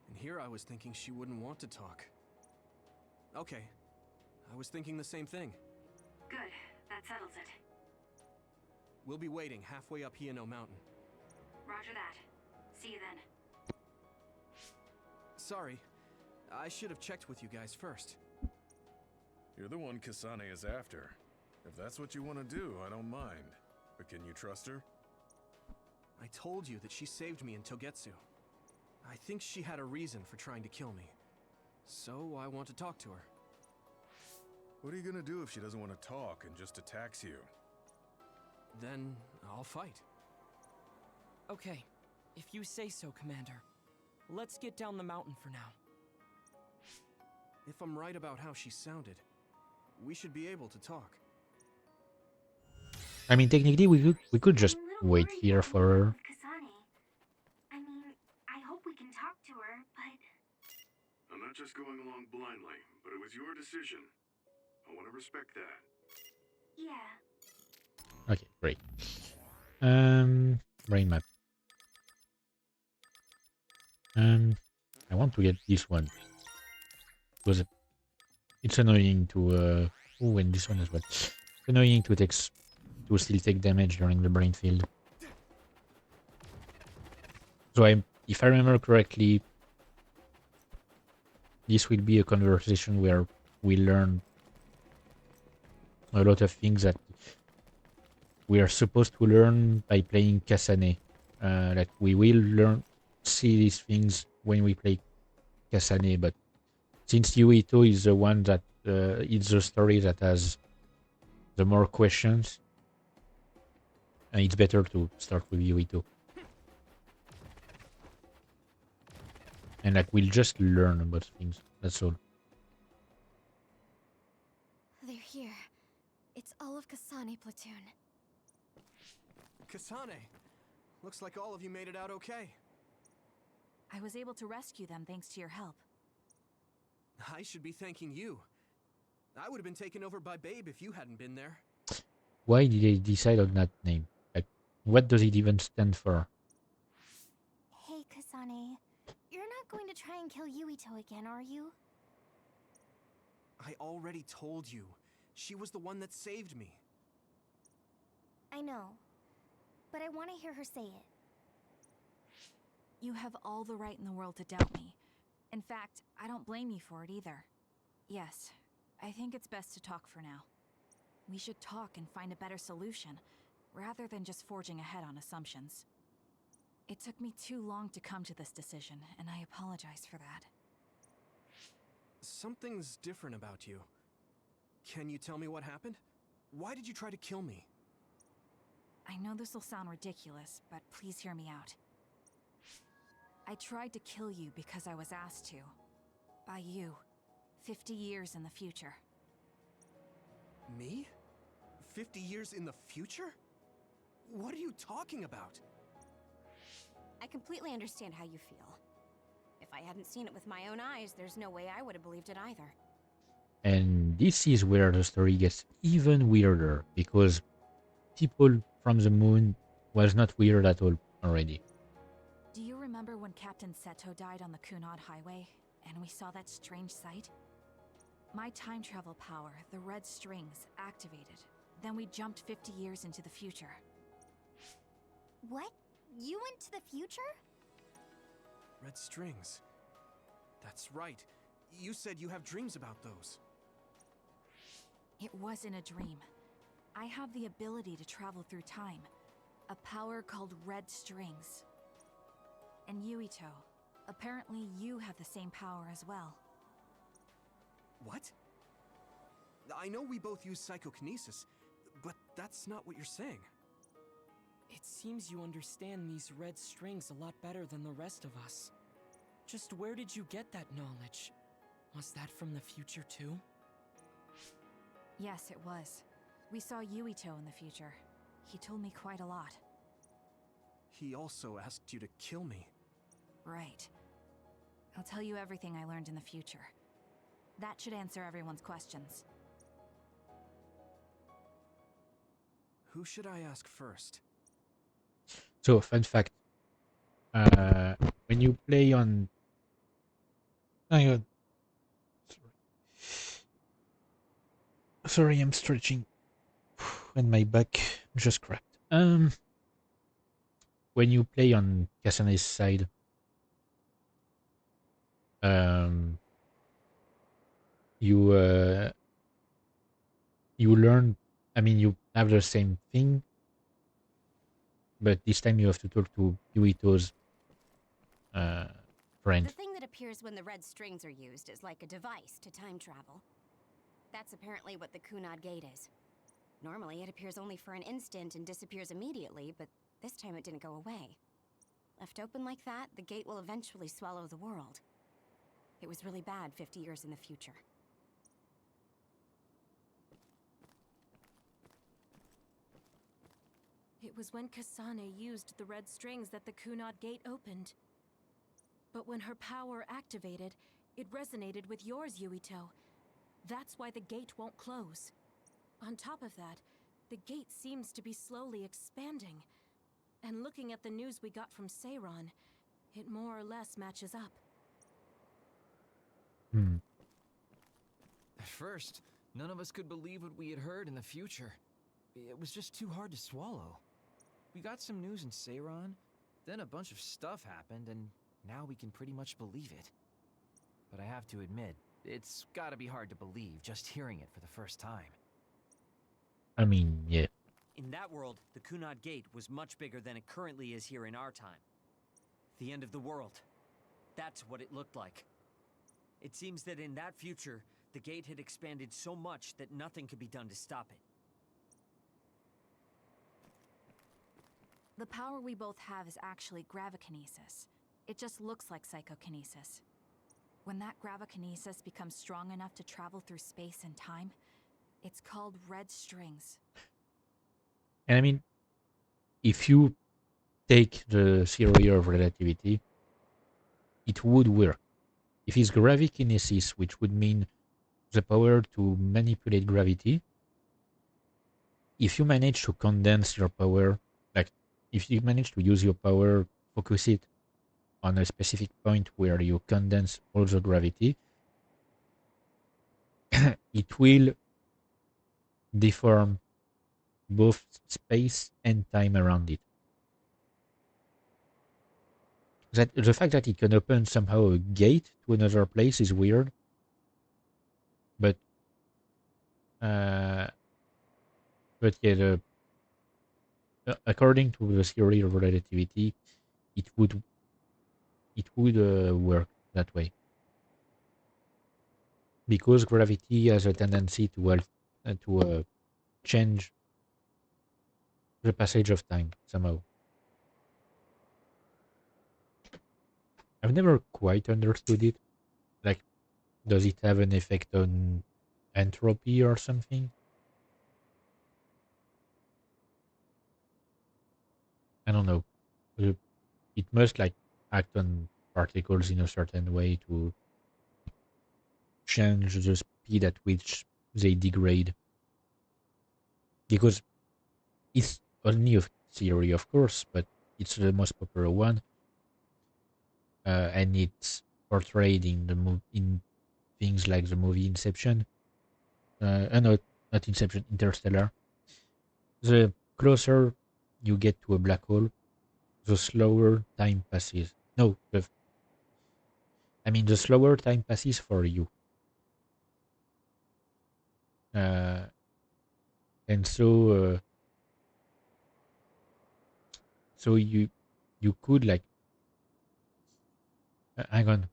And here I was thinking she wouldn't want to talk. Okay. I was thinking the same thing. Good, that settles it. We'll be waiting halfway up Hino Mountain. Roger that. See you then. Sorry. I should have checked with you guys first. You're the one Kasane is after. If that's what you want to do, I don't mind. But can you trust her? I told you that she saved me in Togetsu. I think she had a reason for trying to kill me. So I want to talk to her. What are you gonna do if she doesn't want to talk and just attacks you? Then I'll fight. Okay, if you say so, Commander. Let's get down the mountain for now. If I'm right about how she sounded, we should be able to talk. I mean, technically we could just I'm a little wait worried here about for meeting her. with Kasane. I mean, I hope we can talk to her, but... I'm not just going along blindly, but it was your decision. I want to respect that. Yeah. Okay, great. Brain map. I want to get this one because it's annoying to oh, and this one as well. It's annoying to still take damage during the brain field. So if I remember correctly, this will be a conversation where we learn a lot of things that we are supposed to learn by playing Kasane. Like we will see these things when we play Kasane, but since Yuito is the one that it's the story that has the more questions, and it's better to start with Yuito. And like we'll just learn about things. That's all. They're here. It's all of Kasane platoon. Kasane! Looks like all of you made it out okay. I was able to rescue them thanks to your help. I should be thanking you. I would have been taken over by Babe if you hadn't been there. Why did they decide on that name? Like, what does it even stand for? Hey, Kasane. You're not going to try and kill Yuito again, are you? I already told you. She was the one that saved me. I know. But I want to hear her say it. You have all the right in the world to doubt me. In fact, I don't blame you for it either. Yes, I think it's best to talk for now. We should talk and find a better solution, rather than just forging ahead on assumptions. It took me too long to come to this decision, and I apologize for that. Something's different about you. Can you tell me what happened? Why did you try to kill me? I know this will sound ridiculous, but please hear me out. I tried to kill you because I was asked to. By you. 50 years in the future. Me? 50 years in the future? What are you talking about? I completely understand how you feel. If I hadn't seen it with my own eyes, there's no way I would have believed it either. And this is where the story gets even weirder, because people from the moon was not weird at all already. Do you remember when Captain Seto died on the Kunad Highway, and we saw that strange sight? My time travel power, the red strings, activated. Then we jumped 50 years into the future. What? You went to the future? Red strings. That's right. You said you have dreams about those. It wasn't a dream. I have the ability to travel through time. A power called red strings. And Yuito, apparently you have the same power as well. What? I know we both use psychokinesis, but that's not what you're saying. It seems you understand these red strings a lot better than the rest of us. Just where did you get that knowledge? Was that from the future too? Yes, it was. We saw Yuito in the future. He told me quite a lot. He also asked you to kill me. Right. I'll tell you everything I learned in the future. That should answer everyone's questions. Who should I ask first? So, fun fact. When you play on... Hang on. Sorry, I'm stretching. And my back just cracked. When you play on Kasane's side, you learn. I mean, you have the same thing, but this time you have to talk to Yuito's friend. The thing that appears when the red strings are used is like a device to time travel. That's apparently what the Kunad Gate is. Normally, it appears only for an instant and disappears immediately, but this time it didn't go away. Left open like that, the gate will eventually swallow the world. It was really bad 50 years in the future. It was when Kasane used the red strings that the Kunad Gate opened. But when her power activated, it resonated with yours, Yuito. That's why the gate won't close. On top of that, the gate seems to be slowly expanding. And looking at the news we got from Seiron, it more or less matches up. At first, none of us could believe what we had heard in the future. It was just too hard to swallow. We got some news in Seiron, then a bunch of stuff happened, and now we can pretty much believe it. But I have to admit, it's gotta be hard to believe just hearing it for the first time. I mean, yeah. In that world, the Kunad Gate was much bigger than it currently is here in our time. The end of the world. That's what it looked like. It seems that in that future, the gate had expanded so much that nothing could be done to stop it. The power we both have is actually gravikinesis. It just looks like psychokinesis. When that gravikinesis becomes strong enough to travel through space and time, it's called red strings. And I mean, if you take the theory of relativity, it would work. If it's gravikinesis, which would mean the power to manipulate gravity, if you manage to condense your power, like if you manage to use your power, focus it on a specific point where you condense all the gravity, it will deform both space and time around it. That the fact that it can open somehow a gate to another place is weird, but yeah, according to the theory of relativity, it would work that way because gravity has a tendency to change the passage of time somehow. I've never quite understood it. Like, does it have an effect on entropy or something? I don't know. It must like act on particles in a certain way to change the speed at which they degrade. Because it's only a theory, of course, but it's the most popular one. And it's portrayed in in things like the movie Inception. Not Inception, Interstellar. The closer you get to a black hole, the slower time passes. No, the slower time passes for you. And so you could like hang on.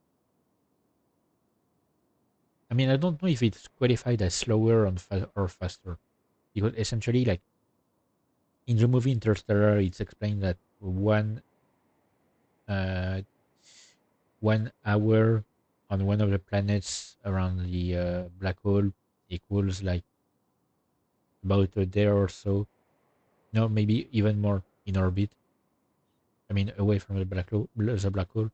I mean, I don't know if it's qualified as slower or faster, because essentially, like in the movie Interstellar, it's explained that 1 hour on one of the planets around the black hole equals like about a day or so. No, maybe even more in orbit. I mean, away from the black hole.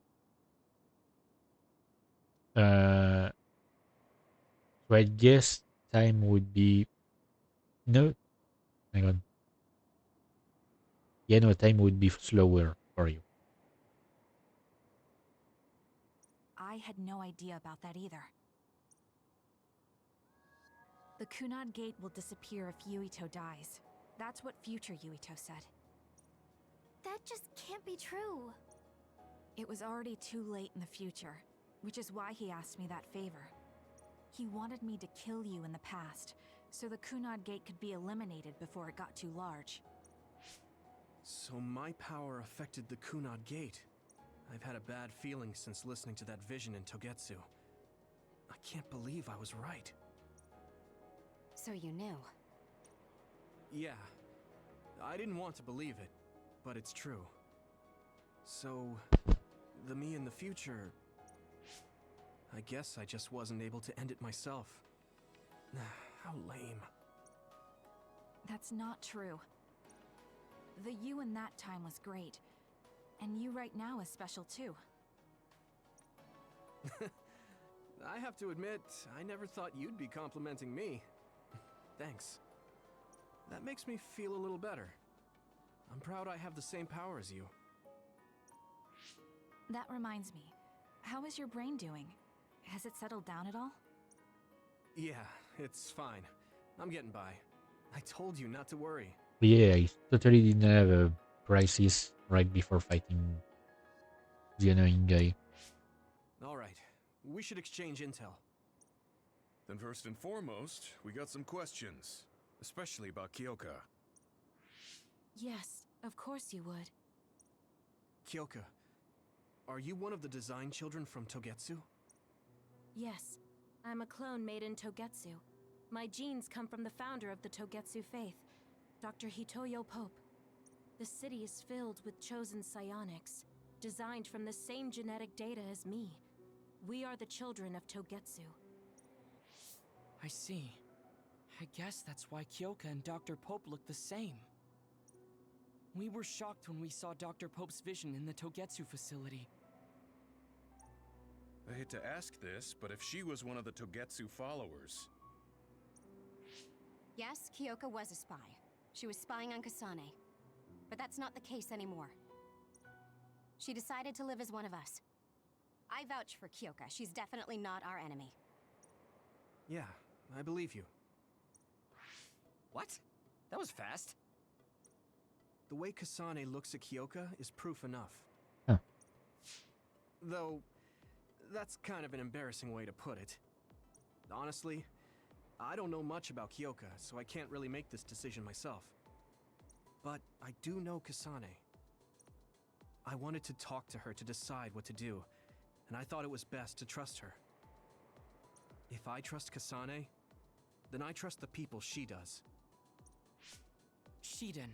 Uh, so I guess time would be no. Hang on. Yeah, no, time would be slower for you. I had no idea about that either. The Kunad Gate will disappear if Yuito dies. That's what future Yuito said. That just can't be true. It was already too late in the future, which is why he asked me that favor. He wanted me to kill you in the past, so the Kunad Gate could be eliminated before it got too large. So my power affected the Kunad Gate. I've had a bad feeling since listening to that vision in Togetsu. I can't believe I was right. So you knew? Yeah. I didn't want to believe it, but it's true. So, the me in the future... I guess I just wasn't able to end it myself. How lame. That's not true. The you in that time was great, and you right now is special too. I have to admit, I never thought you'd be complimenting me. Thanks. That makes me feel a little better. I'm proud I have the same power as you. That reminds me, how is your brain doing? Has it settled down at all? Yeah, it's fine. I'm getting by. I told you not to worry. Yeah, I totally didn't have a crisis right before fighting the annoying guy. Alright, we should exchange intel. Then first and foremost, we got some questions. Especially about Kyoka. Yes, of course you would. Kyoka, are you one of the design children from Togetsu? Yes, I'm a clone made in Togetsu. My genes come from the founder of the Togetsu faith, Dr. Hitoyo Pope. The city is filled with chosen psionics, designed from the same genetic data as me. We are the children of Togetsu. I see. I guess that's why Kyoka and Dr. Pope look the same. We were shocked when we saw Dr. Pope's vision in the Togetsu facility. I hate to ask this, but if she was one of the Togetsu followers... Yes, Kyoka was a spy. She was spying on Kasane. But that's not the case anymore. She decided to live as one of us. I vouch for Kyoka. She's definitely not our enemy. Yeah, I believe you. What? That was fast. The way Kasane looks at Kyoka is proof enough. Huh. Though, that's kind of an embarrassing way to put it. Honestly, I don't know much about Kyoka, so I can't really make this decision myself. But I do know Kasane. I wanted to talk to her to decide what to do, and I thought it was best to trust her. If I trust Kasane, then I trust the people she does. Shiden,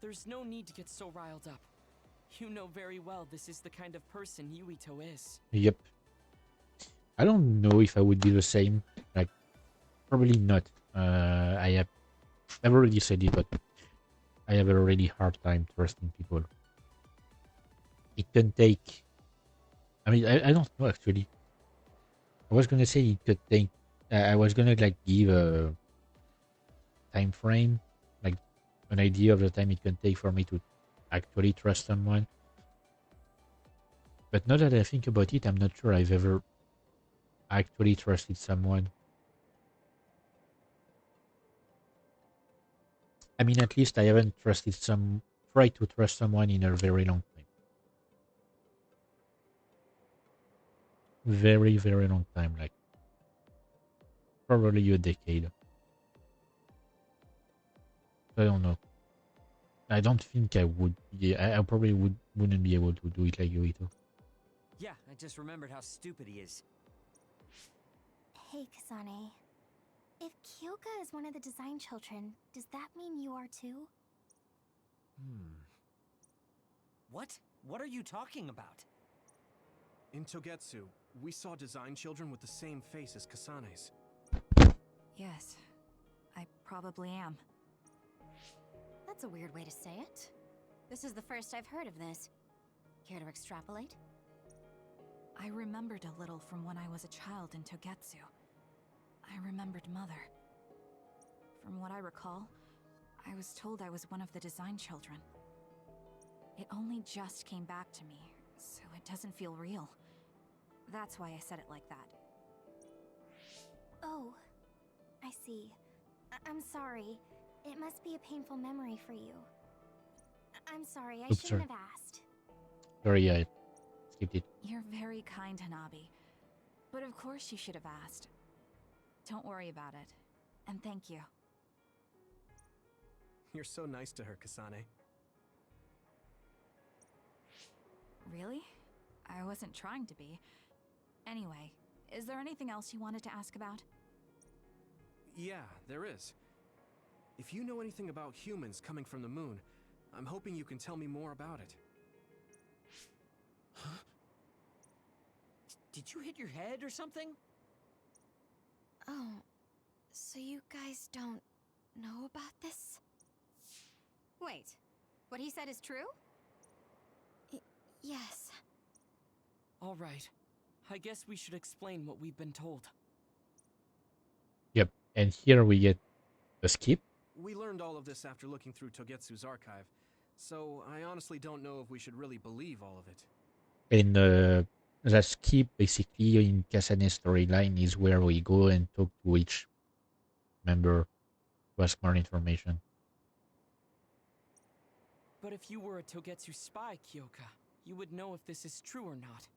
there's no need to get so riled up. You know very well this is the kind of person Yuito is. Yep. I don't know if I would be the same. Like, probably not. I've already said it, but I have a really hard time trusting people. It can take... I mean, I don't know, actually. I was gonna say it could take... I was gonna, like, give a time frame, like, an idea of the time it can take for me to actually trust someone. But now that I think about it, I'm not sure I've ever actually trusted someone. I mean, at least I haven't tried to trust someone in a very long time. Very, very long time, like probably a decade. I don't know. I don't think I would. Yeah, I probably wouldn't be able to do it like Yuito. Yeah, I just remembered how stupid he is. Hey, Kasane. If Kyoka is one of the design children, does that mean you are too? What? What are you talking about? In Togetsu, we saw design children with the same face as Kasane's. Yes, I probably am. That's a weird way to say it. This is the first I've heard of this. Care to extrapolate? I remembered a little from when I was a child in Togetsu. I remembered Mother. From what I recall, I was told I was one of the design children. It only just came back to me, so it doesn't feel real. That's why I said it like that. Oh, I see. I'm sorry. It must be a painful memory for you. I'm sorry, I Oops, shouldn't sorry. have asked. Sorry, I skipped it. You're very kind, Hanabi. But of course you should have asked. Don't worry about it. And thank you. You're so nice to her, Kasane. Really? I wasn't trying to be. Anyway, is there anything else you wanted to ask about? Yeah, there is. If you know anything about humans coming from the moon, I'm hoping you can tell me more about it. Huh? Did you hit your head or something? Oh, so you guys don't know about this? Wait, what he said is true? Yes. All right. I guess we should explain what we've been told. Yep, and here we get a skip. We learned all of this after looking through Togetsu's archive, so I honestly don't know if we should really believe all of it. And the skip basically in Kasane's storyline is where we go and talk to each member to ask more information. But if you were a Togetsu spy, Kyoka, you would know if this is true or not.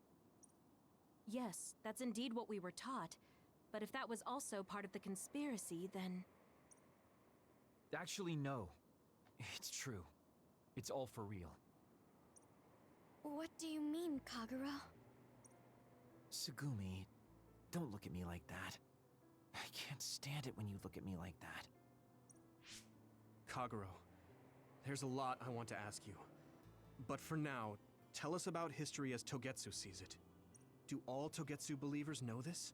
Yes, that's indeed what we were taught. But if that was also part of the conspiracy, then... Actually, no. It's true. It's all for real. What do you mean, Kagura? Tsugumi, don't look at me like that. I can't stand it when you look at me like that. Kaguro, there's a lot I want to ask you. But for now, tell us about history as Togetsu sees it. Do all Togetsu believers know this?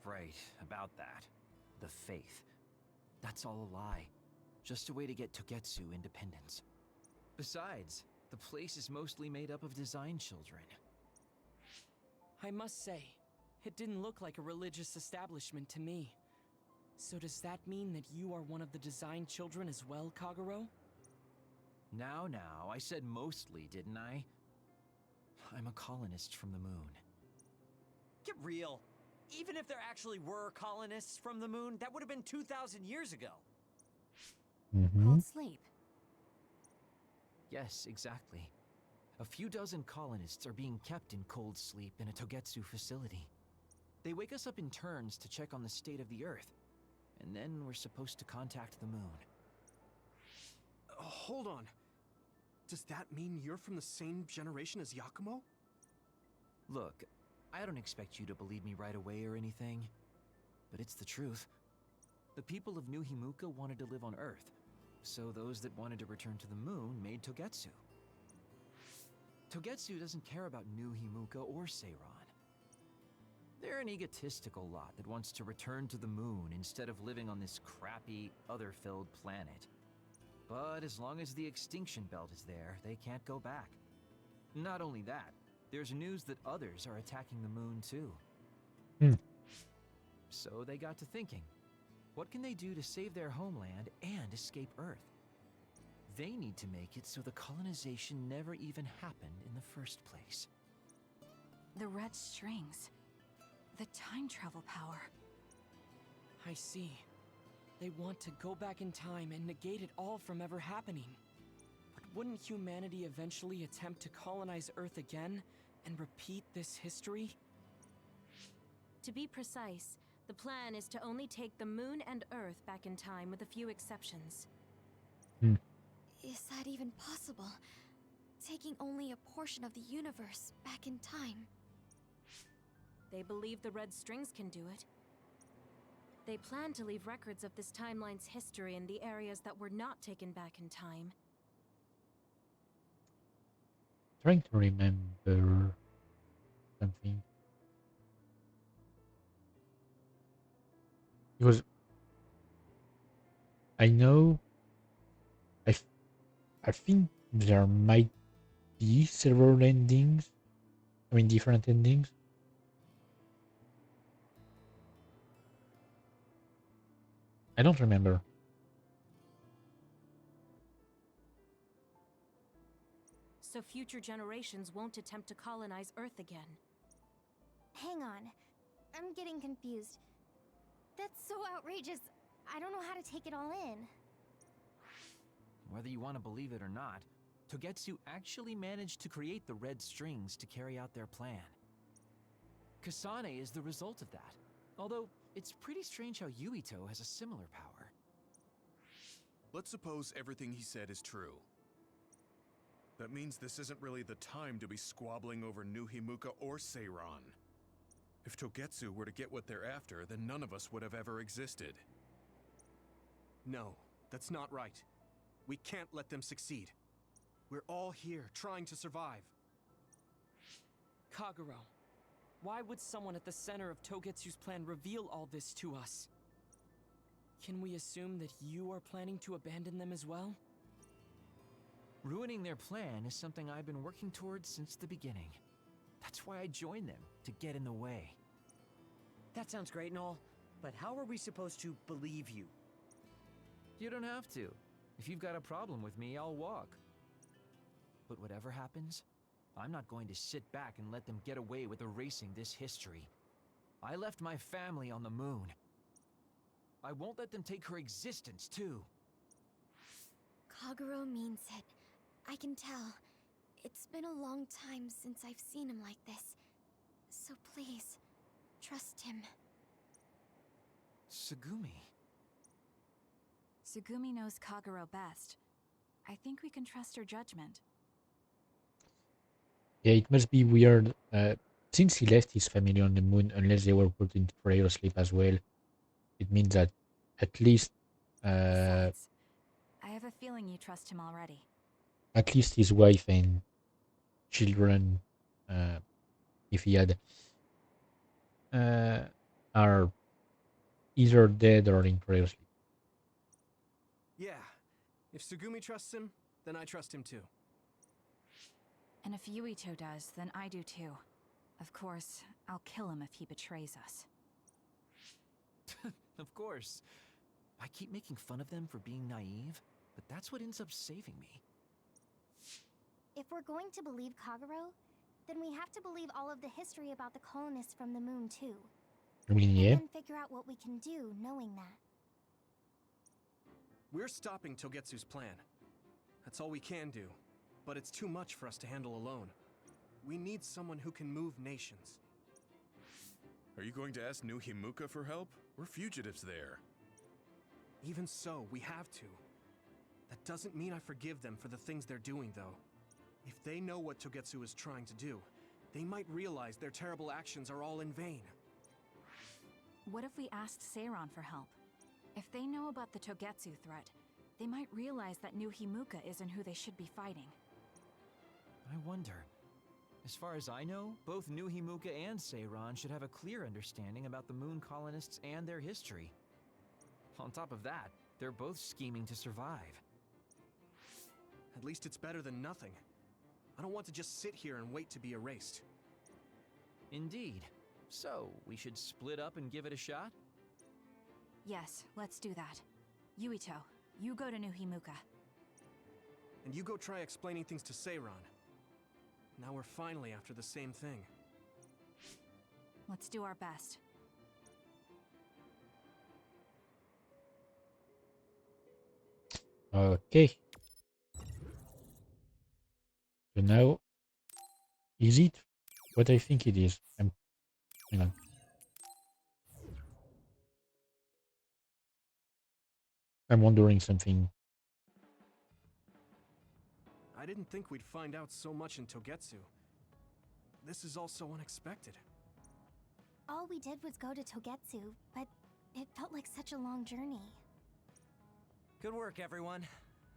Right, about that. The faith. That's all a lie. Just a way to get Togetsu independence. Besides, the place is mostly made up of design children. I must say, it didn't look like a religious establishment to me. So does that mean that you are one of the design children as well, Kaguro? Now, I said mostly, didn't I? I'm a colonist from the moon. Get real. Even if there actually were colonists from the moon, that would have been 2,000 years ago. Cold sleep. Yes, exactly. A few dozen colonists are being kept in cold sleep in a Togetsu facility. They wake us up in turns to check on the state of the Earth, and then we're supposed to contact the moon. Hold on. Does that mean you're from the same generation as Yakumo? Look, I don't expect you to believe me right away or anything, but it's the truth. The people of New Himuka wanted to live on Earth, so those that wanted to return to the moon made Togetsu. Togetsu doesn't care about New Himuka or Seiran. They're an egotistical lot that wants to return to the moon instead of living on this crappy, other-filled planet. But as long as the extinction belt is there, they can't go back. Not only that, there's news that others are attacking the moon too. So they got to thinking, what can they do to save their homeland and escape Earth? They need to make it so the colonization never even happened in the first place. The red strings. The time travel power. I see. They want to go back in time and negate it all from ever happening. But wouldn't humanity eventually attempt to colonize Earth again and repeat this history? To be precise, the plan is to only take the moon and Earth back in time with a few exceptions. Is that even possible? Taking only a portion of the universe back in time. They believe the red strings can do it. They plan to leave records of this timeline's history in the areas that were not taken back in time. Trying to remember something. Because I know I think there might be several endings. I mean, different endings. I don't remember. So future generations won't attempt to colonize Earth again. Hang on. I'm getting confused. That's so outrageous. I don't know how to take it all in. Whether you want to believe it or not, Togetsu actually managed to create the red strings to carry out their plan. Kasane is the result of that, although it's pretty strange how Yuito has a similar power. Let's suppose everything he said is true. That means this isn't really the time to be squabbling over New Himuka or Seiran. If Togetsu were to get what they're after, then none of us would have ever existed. No, that's not right. We can't let them succeed. We're all here, trying to survive. Kagero, why would someone at the center of Togetsu's plan reveal all this to us? Can we assume that you are planning to abandon them as well? Ruining their plan is something I've been working towards since the beginning. That's why I joined them, to get in the way. That sounds great and all, but how are we supposed to believe you? You don't have to. If you've got a problem with me, I'll walk. But whatever happens, I'm not going to sit back and let them get away with erasing this history. I left my family on the moon. I won't let them take her existence, too. Kagero means it. I can tell. It's been a long time since I've seen him like this. So please, trust him. Tsugumi. Tsugumi knows Kagero best. I think we can trust her judgment. Yeah, it must be weird. Since he left his family on the moon, unless they were put into prayer sleep as well, it means that at least, Besides, I have a feeling you trust him already. at least his wife and children, if he had, are either dead or in prayer sleep. Yeah, if Tsugumi trusts him, then I trust him too. And if Yuito does, then I do too. Of course, I'll kill him if he betrays us. Of course. I keep making fun of them for being naive, but that's what ends up saving me. If we're going to believe Kagero, then we have to believe all of the history about the colonists from the moon too. I mean, yeah. And then figure out what we can do knowing that. We're stopping Togetsu's plan. That's all we can do. But it's too much for us to handle alone. We need someone who can move nations. Are you going to ask New Himuka for help? We're fugitives there. Even so, we have to. That doesn't mean I forgive them for the things they're doing, though. If they know what Togetsu is trying to do, they might realize their terrible actions are all in vain. What if we asked Seiran for help? If they know about the Togetsu threat, they might realize that New Himuka isn't who they should be fighting. I wonder. As far as I know, both New Himuka and Seiran should have a clear understanding about the moon colonists and their history. On top of that, they're both scheming to survive. At least it's better than nothing. I don't want to just sit here and wait to be erased. Indeed. So, we should split up and give it a shot? Yes, let's do that. Yuito, you go to New Himuka. And you go try explaining things to Seiran. Now we're finally after the same thing. Let's do our best. Okay. So now, is it what I think it is? Hang on. I'm wondering something. I didn't think we'd find out so much in Togetsu. This is all so unexpected. All we did was go to Togetsu, but it felt like such a long journey. Good work, everyone.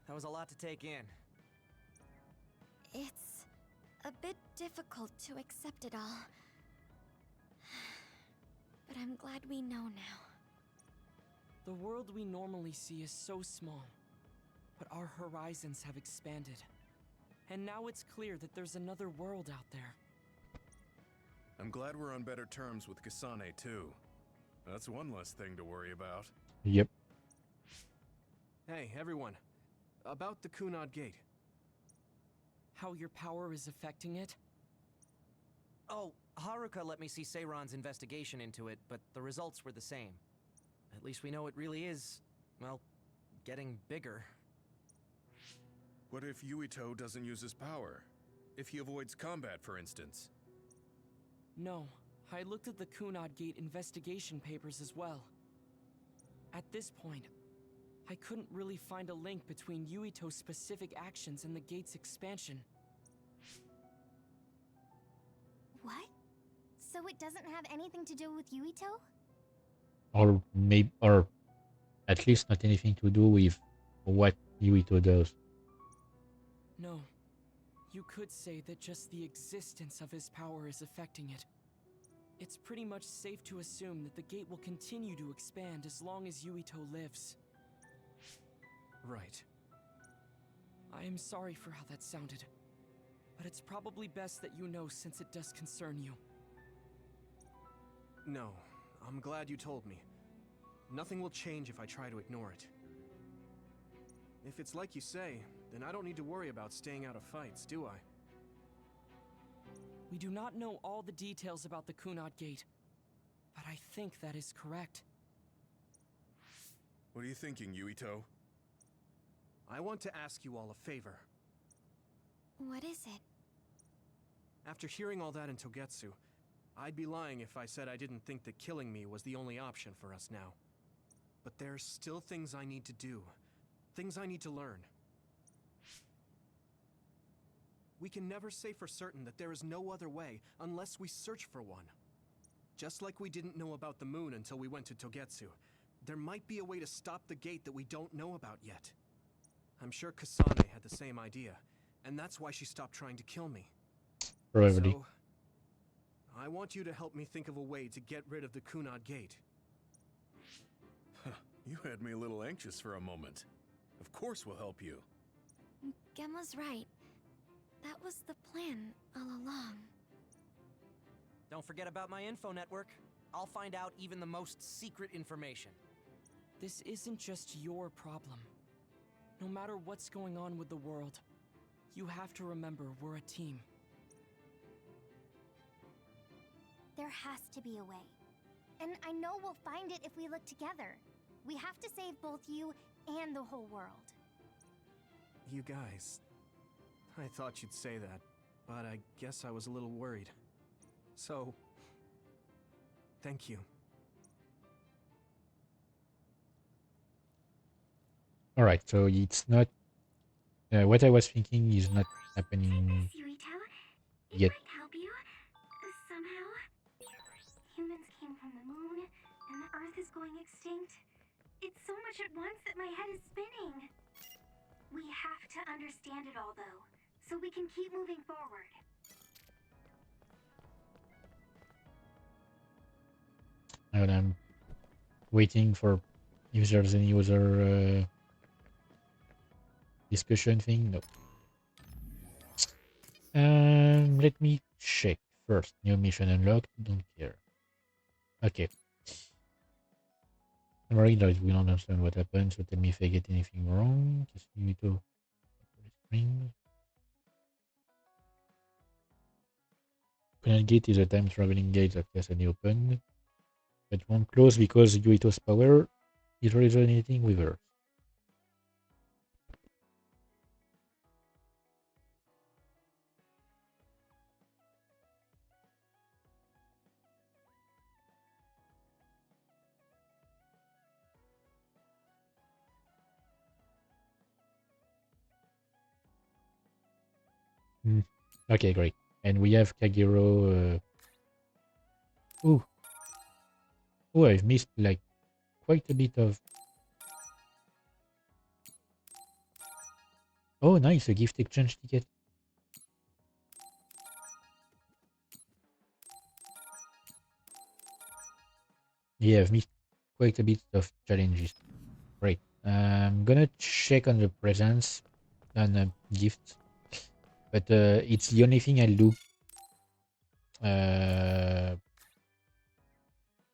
That was a lot to take in. It's a bit difficult to accept it all. But I'm glad we know now. The world we normally see is so small. but our horizons have expanded. And now it's clear that there's another world out there. I'm glad we're on better terms with Kasane, too. That's one less thing to worry about. Yep. Hey, everyone. About the Kunad Gate. How your power is affecting it? Oh, Haruka let me see Seiron's investigation into it, but the results were the same. At least we know it really is, well, getting bigger. What if Yuito doesn't use his power? If he avoids combat, for instance? No, I looked at the Kunad Gate investigation papers as well. At this point, I couldn't really find a link between Yuito's specific actions and the gate's expansion. What? So it doesn't have anything to do with Yuito? Or maybe, or at least not anything to do with what Yuito does. No. You could say that just the existence of his power is affecting it. It's pretty much safe to assume that the gate will continue to expand as long as Yuito lives. Right. I am sorry for how that sounded, but it's probably best that you know since it does concern you. No, I'm glad you told me. Nothing will change if I try to ignore it. If it's like you say, then I don't need to worry about staying out of fights, do I? We do not know all the details about the Kunad Gate, but I think that is correct. What are you thinking, Yuito? I want to ask you all a favor. What is it? After hearing all that in Togetsu, I'd be lying if I said I didn't think that killing me was the only option for us now. But there's still things I need to do. Things I need to learn. We can never say for certain that there is no other way unless we search for one. Just like we didn't know about the moon until we went to Togetsu, there might be a way to stop the gate that we don't know about yet. I'm sure Kasane had the same idea, and that's why she stopped trying to kill me. Probably. So, I want you to help me think of a way to get rid of the Kunad Gate. You had me a little anxious for a moment. Of course we'll help you. Gemma's right. That was the plan all along. Don't forget about my info network. I'll find out even the most secret information. This isn't just your problem. No matter what's going on with the world, you have to remember we're a team. There has to be a way. And I know we'll find it if we look together. We have to save both you and the whole world. You guys... I thought you'd say that, but I guess I was a little worried. So... thank you. Alright, so it's not... what I was thinking is not happening Yuito, it yet. might help you. Somehow. Humans came from the moon, and the Earth is going extinct. It's so much at once that my head is spinning. We have to understand it all, though, so we can keep moving forward. And I'm waiting for if there's any other discussion thing. No. Let me check first. New mission unlocked. Don't care. Okay. I'm worried that we don't understand what happened, so tell me if I get anything wrong. Just need to spring. Kunad Gate is a time traveling gate that Kasane opened, but won't close because Yuito's power is resonating with her. Okay, great. And we have Kagero. Ooh. Oh, I've missed like quite a bit of. Oh, nice, a gift exchange ticket. Yeah, I've missed quite a bit of challenges. Great. I'm gonna check on the presents and gifts, but it's the only thing I'll do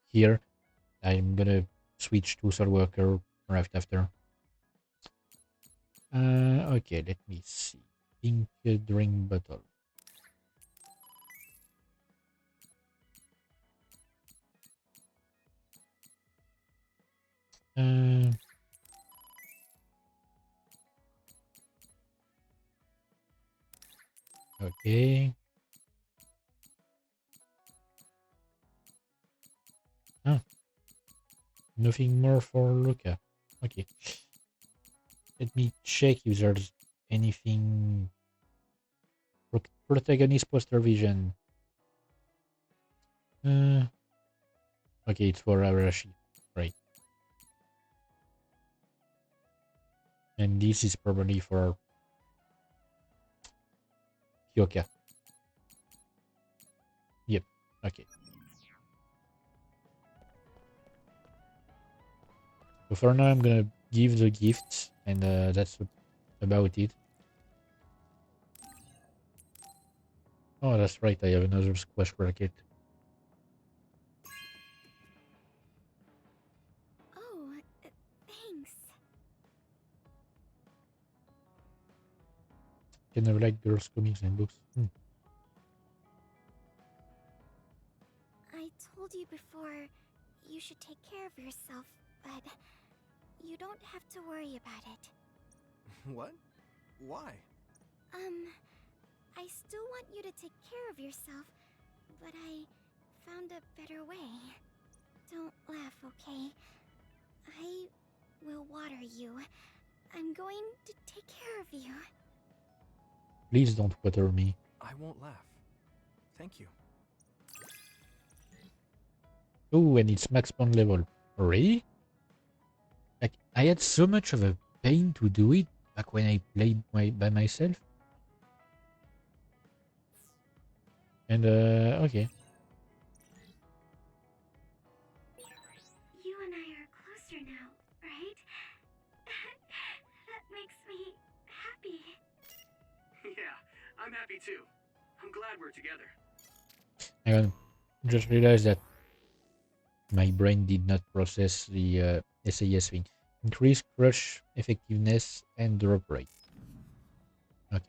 here. I'm gonna switch to SoulWorker right after. Okay, let me see. Pink drink bottle. Okay. Ah, nothing more for Luca. Okay. Let me check if there's anything. Protagonist poster vision. Okay, it's for Arashi. Right. And this is probably for Kyoka. Yep. Okay. So for now, I'm gonna give the gifts, and that's about it. Oh, that's right. I have another squash bracket. Oh, thanks. Can never like girls' comics and books. I told you before you should take care of yourself, but you don't have to worry about it. What? Why? I still want you to take care of yourself, but I found a better way. Don't laugh, okay? I will water you. I'm going to take care of you. Please don't water me. I won't laugh. Thank you. Oh, and it's max bond level. Really? Like, I had so much of a pain to do it back when I played by myself. And, okay. You and I are closer now, right? That makes me happy. Yeah, I'm happy too. I'm glad we're together. I just realized that my brain did not process the SAS thing. Increase crush effectiveness and drop rate. Okay.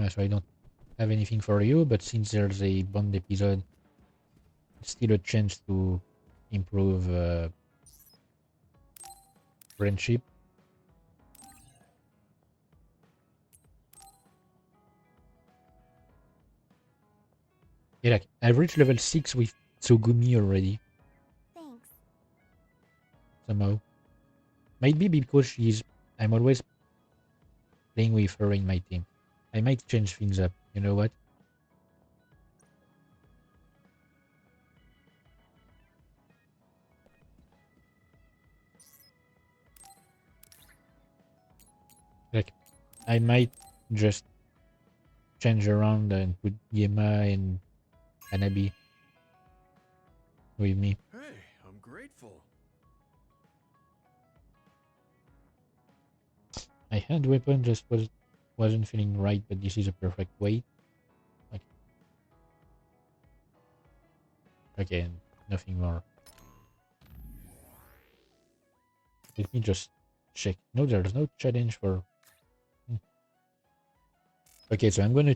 So I don't have anything for you, but since there's a Bond episode, it's still a chance to improve friendship. Yeah, like, I've reached level 6 with Tsugumi already. Thanks. Somehow. Might be because I'm always playing with her in my team. I might change things up. You know what? Like, I might just change around and put Yema and Hanabi with me. Hey, I'm grateful. My hand weapon just wasn't feeling right, but this is a perfect weight. Okay, and nothing more. Let me just check. No, there's no challenge for... Okay, so I'm gonna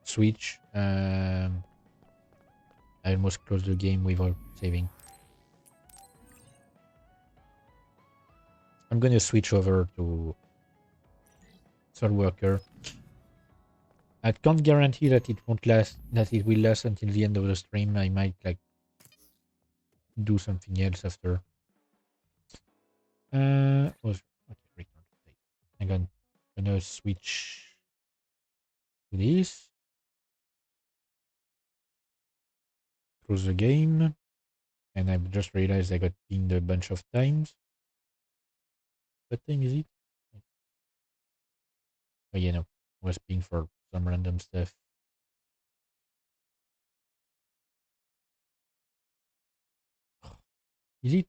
switch. I almost closed the game without saving. I'm gonna switch over to SoulWorker. I can't guarantee that it won't last, that it will last until the end of the stream. I might like do something else after. Was okay, return to state. I'm gonna switch to this. Close the game. And I've just realized I got pinged a bunch of times. What time is it? Oh yeah, no. I was pinged for some random stuff. Is it?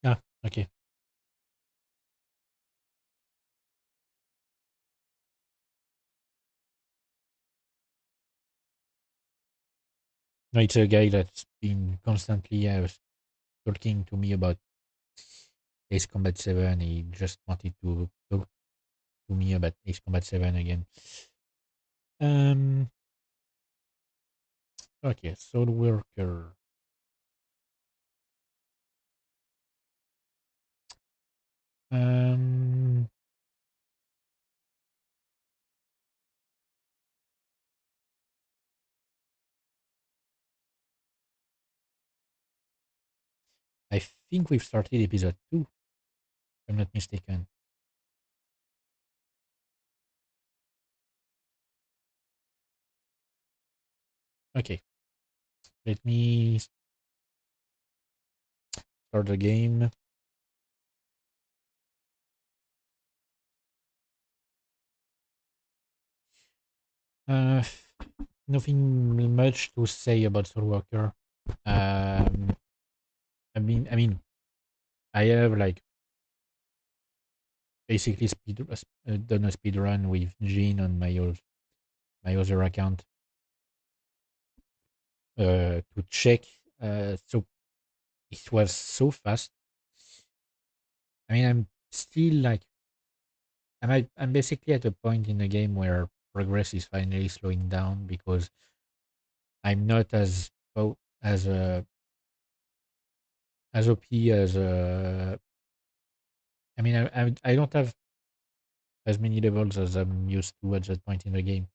Ah, okay. No, it's a guy that's been constantly talking to me about Ace Combat 7. He just wanted to talk to me about Ace Combat 7 again. Um. Okay, SoulWorker. Um. I think we've started episode 2, if I'm not mistaken. Okay. Let me start the game. Uh, Nothing much to say about SoulWorker. I mean, I have like basically done a speed run with Jean on my other account to check. So it was so fast. I mean, I'm still like I'm basically at a point in the game where progress is finally slowing down because I'm not as as OP as I mean I don't have as many levels as I'm used to at that point in the game.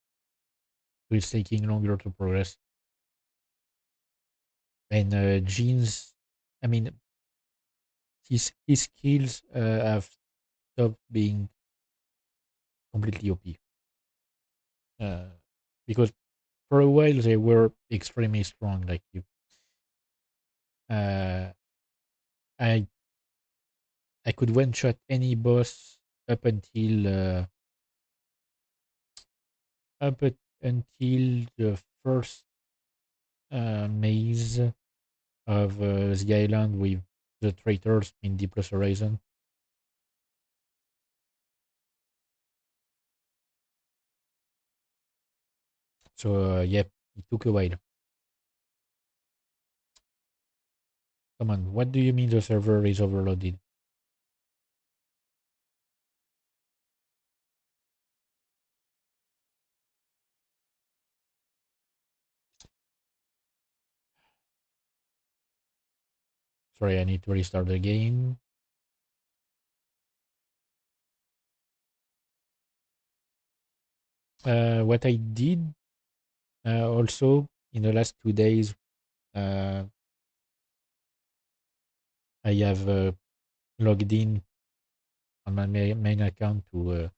So it's taking longer to progress. And Jean's, I mean, his skills have stopped being completely OP. Because for a while they were extremely strong. Like you, uh, I I could one shot any boss up until until the first maze of the island with the traitors in Deep Plus Horizon. So yep, it took a while. Come on, what do you mean the server is overloaded? Sorry, I need to restart the game. What I did also in the last 2 days, uh, I have logged in on my main account to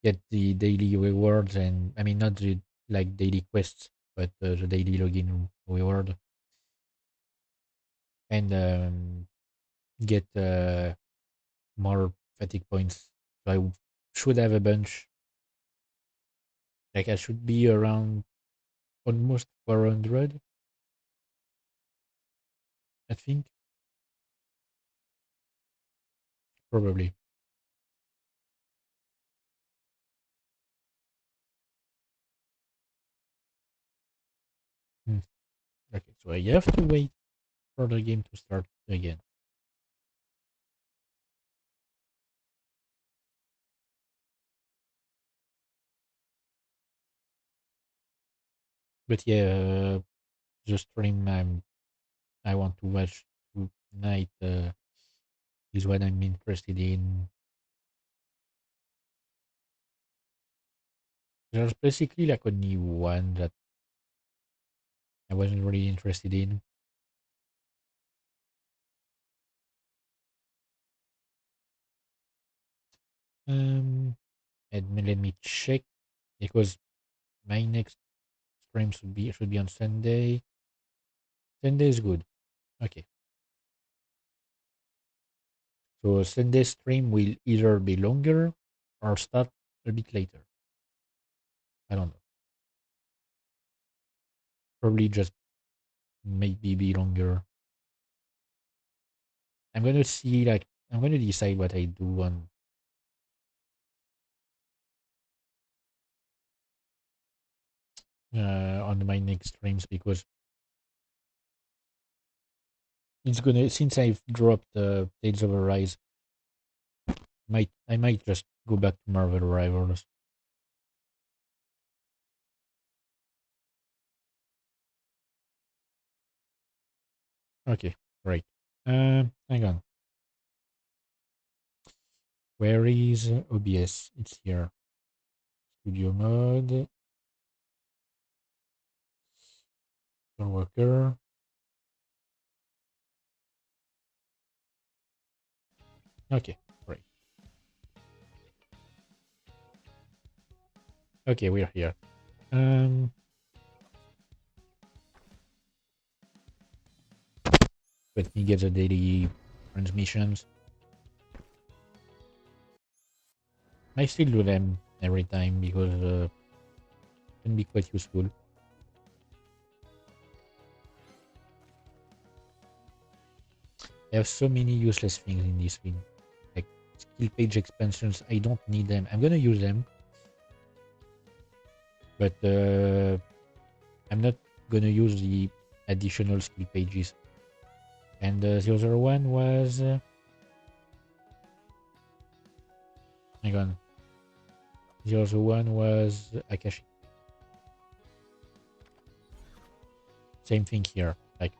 get the daily rewards, and I mean not the like daily quests, but the daily login reward, and get more fatigue points. So I should have a bunch. Like I should be around almost 400, I think, probably. Hmm. Okay, so I have to wait for the game to start again. But yeah, the stream I want to watch tonight is what I'm interested in. There's basically like only one that I wasn't really interested in. Um, and let me check because my next stream should be on Sunday. Sunday is good. Okay, so Sunday stream will either be longer or start a bit later. I don't know. probably just maybe be longer. I'm gonna see, like, I'm gonna decide what I do on my next streams, because it's gonna, since I've dropped Tales of Arise, I might just go back to Marvel Rivals. Okay, right. Hang on. Where is OBS? It's here. Studio mode. SoulWorker. Okay, right. Okay, we're here. Let me get the daily transmissions. I still do them every time because it can be quite useful. I have so many useless things in this thing. Like skill page expansions, I don't need them. I'm gonna use them. But I'm not gonna use the additional skill pages. And the other one was... hang on. The other one was Akashi. Same thing here. Like,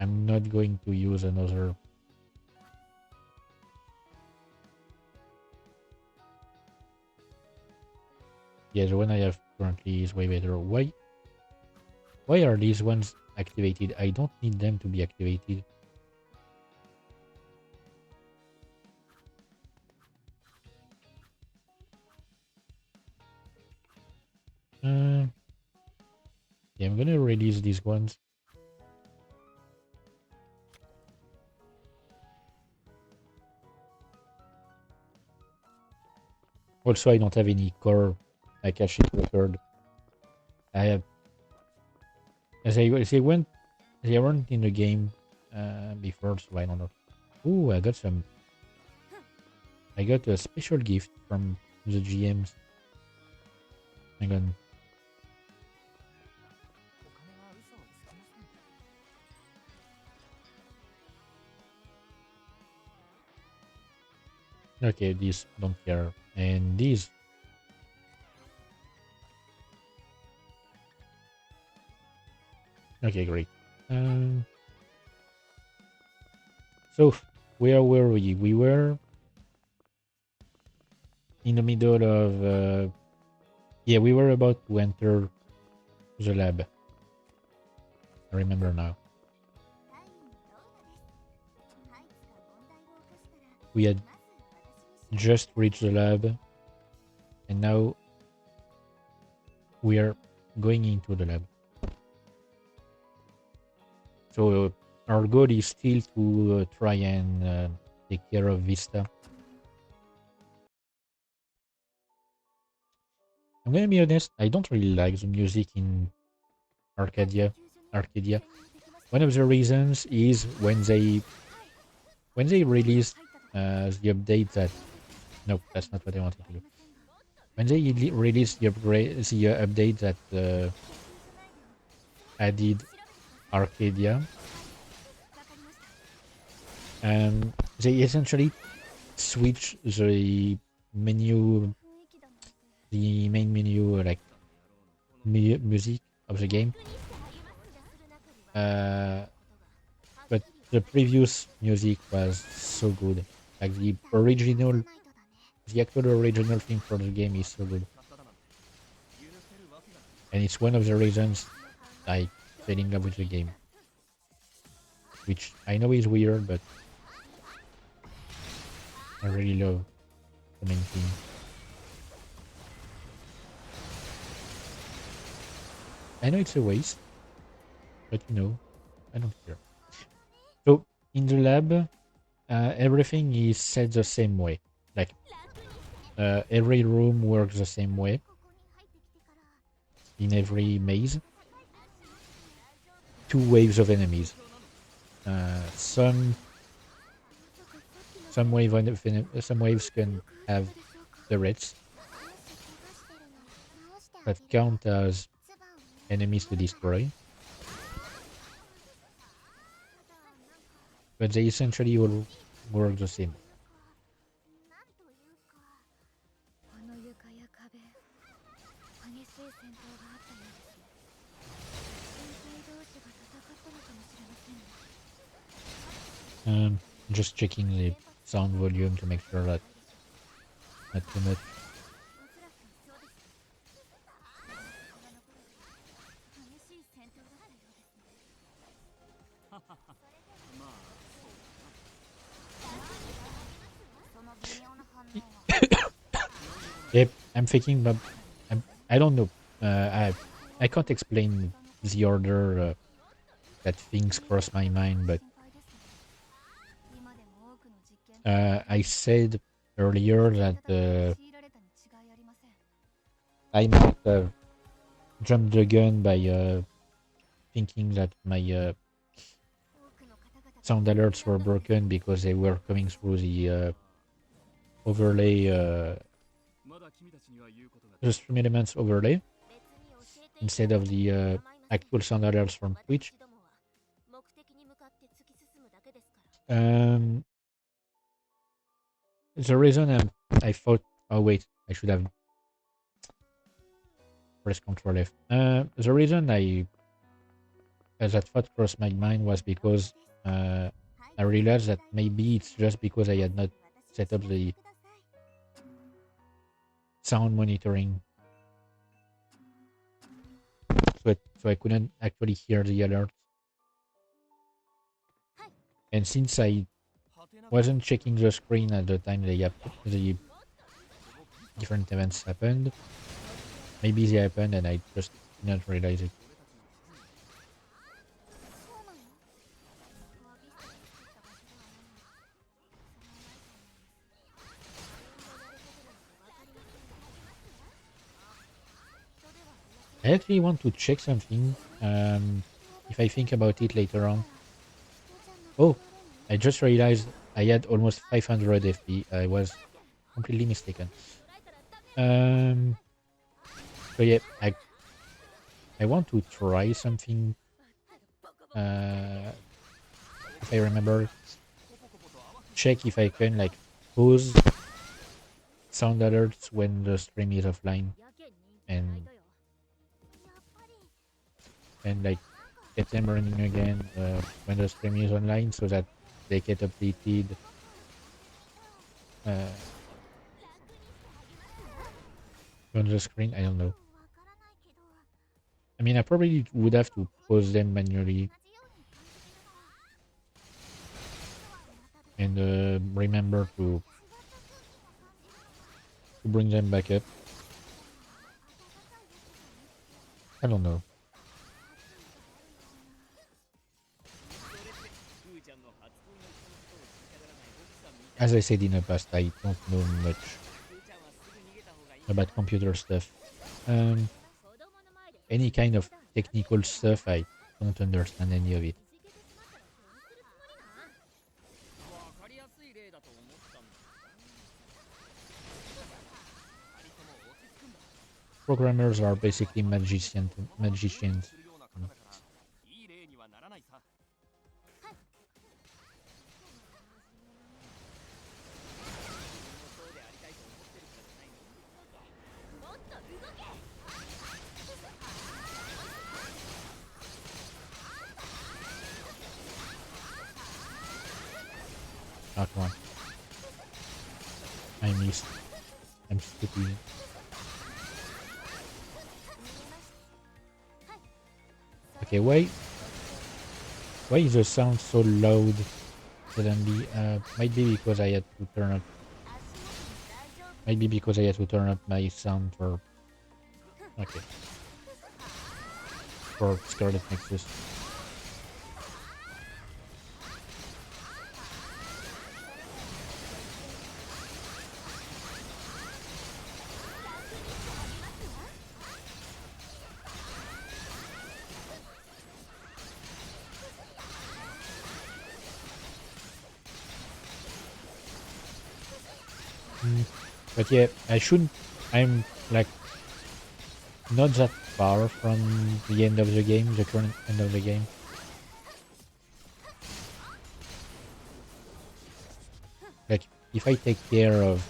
I'm not going to use another... yeah, the one I have currently is way better. Why are these ones activated? I don't need them to be activated. Yeah, I'm gonna release these ones. Also, I don't have any core Akashic record. I have... they weren't in the game before, so I don't know. Ooh, I got a special gift from the GMs. Hang on. Okay, these don't care. And these... okay, great. So, where were we? We were in the middle of... yeah, we were about to enter the lab. I remember now. We had just reached the lab, and now we are going into the lab. So our goal is still to try and take care of Vista. I'm gonna be honest, I don't really like the music in Arcadia. One of the reasons is when they released the update that... no, that's not what I wanted to do. When they released the update that added Arcadia, they essentially switch the menu, the main menu, like music of the game. But the previous music was so good. Like the actual original theme for the game is so good. And it's one of the reasons I fell in love with the game. Which I know is weird, but I really love the main theme. I know it's a waste, but you know, I don't care. So, in the lab, everything is set the same way. Like, every room works the same way in every maze. two waves of enemies. Some waves can have turrets that count as enemies to destroy, but they essentially all work the same. Just checking the sound volume to make sure that not too much. Yep, I'm thinking, but I don't know. I can't explain the order that things cross my mind, but I said earlier that I might have jumped the gun by thinking that my sound alerts were broken because they were coming through the overlay, the stream elements overlay, instead of the actual sound alerts from Twitch. The reason I thought, oh wait, I should have pressed Control F. The reason that thought crossed my mind was because I realized that maybe it's just because I had not set up the sound monitoring, so I couldn't actually hear the alerts. And since I wasn't checking the screen at the time the different events happened, maybe they happened and I just didn't realize it. I actually want to check something, if I think about it later on. Oh, I just realized I had almost 500 FP. I was completely mistaken. So yeah, I want to try something. If I remember, check if I can like pause sound alerts when the stream is offline, and like get them running again when the stream is online, so that they get updated. On the screen, I don't know. I mean, I probably would have to pause them manually and remember to bring them back up. I don't know. As I said in the past, I don't know much about computer stuff. Any kind of technical stuff, I don't understand any of it. Programmers are basically magicians. Oh, come on. I missed. I'm stupid. Okay, why is the sound so loud suddenly? Might be because I had to turn up. Might be because I had to turn up my sound for. Okay. For Scarlet Nexus. But yeah, I'm like not that far from the end of the game, the current end of the game. Like, if I take care of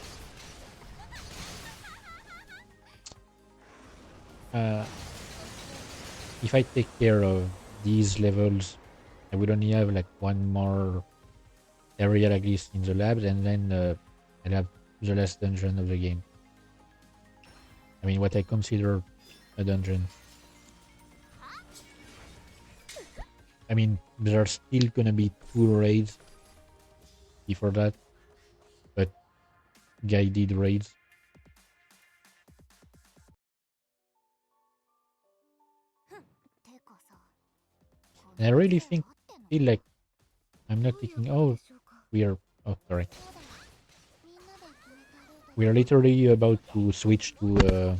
if I take care of these levels, I would only have like one more area like this in the labs, and then I'll have the last dungeon of the game. I mean, what I consider a dungeon. I mean, there are still gonna be 2 raids before that, but guided raids. And I really feel like I'm not thinking, oh, sorry. We are literally about to switch to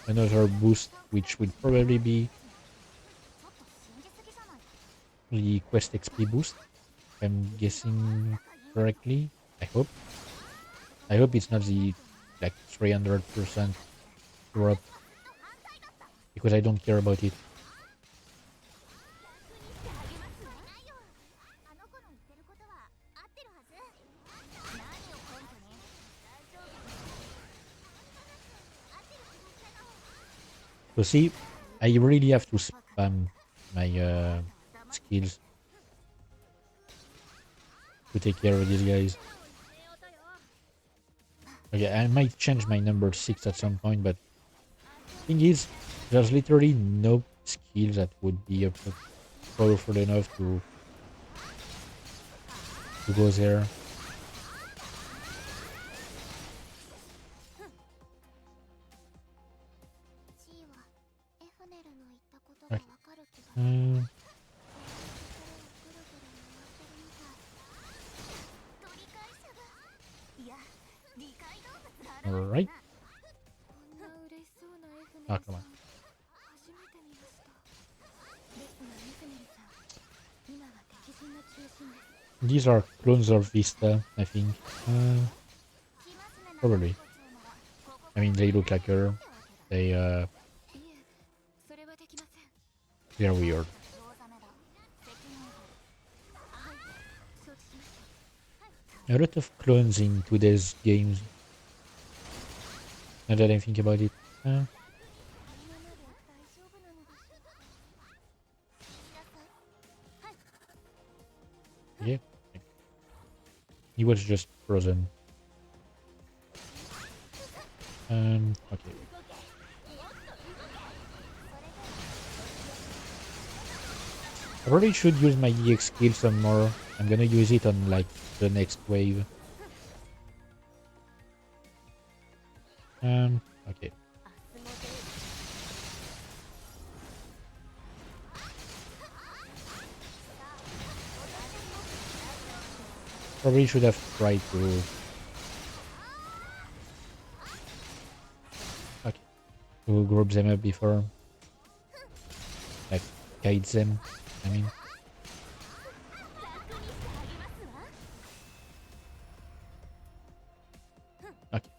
another boost, which will probably be the quest XP boost, if I'm guessing correctly. I hope. I hope it's not the like 300% drop, because I don't care about it. So see, I really have to spam my skills to take care of these guys. Okay, I might change my number 6 at some point, but thing is, there's literally no skill that would be powerful enough to go there. Okay. Alright. Oh, come on. These are clones of Vista, I think. Probably. I mean, they look like her. They're weird. A lot of clones in today's games. Now that I think about it. Yeah. He was just frozen. Okay. I probably should use my EX skill some more. I'm gonna use it on like the next wave. Okay. Probably should have tried to group them up before. Like, guide them, I mean. Okay.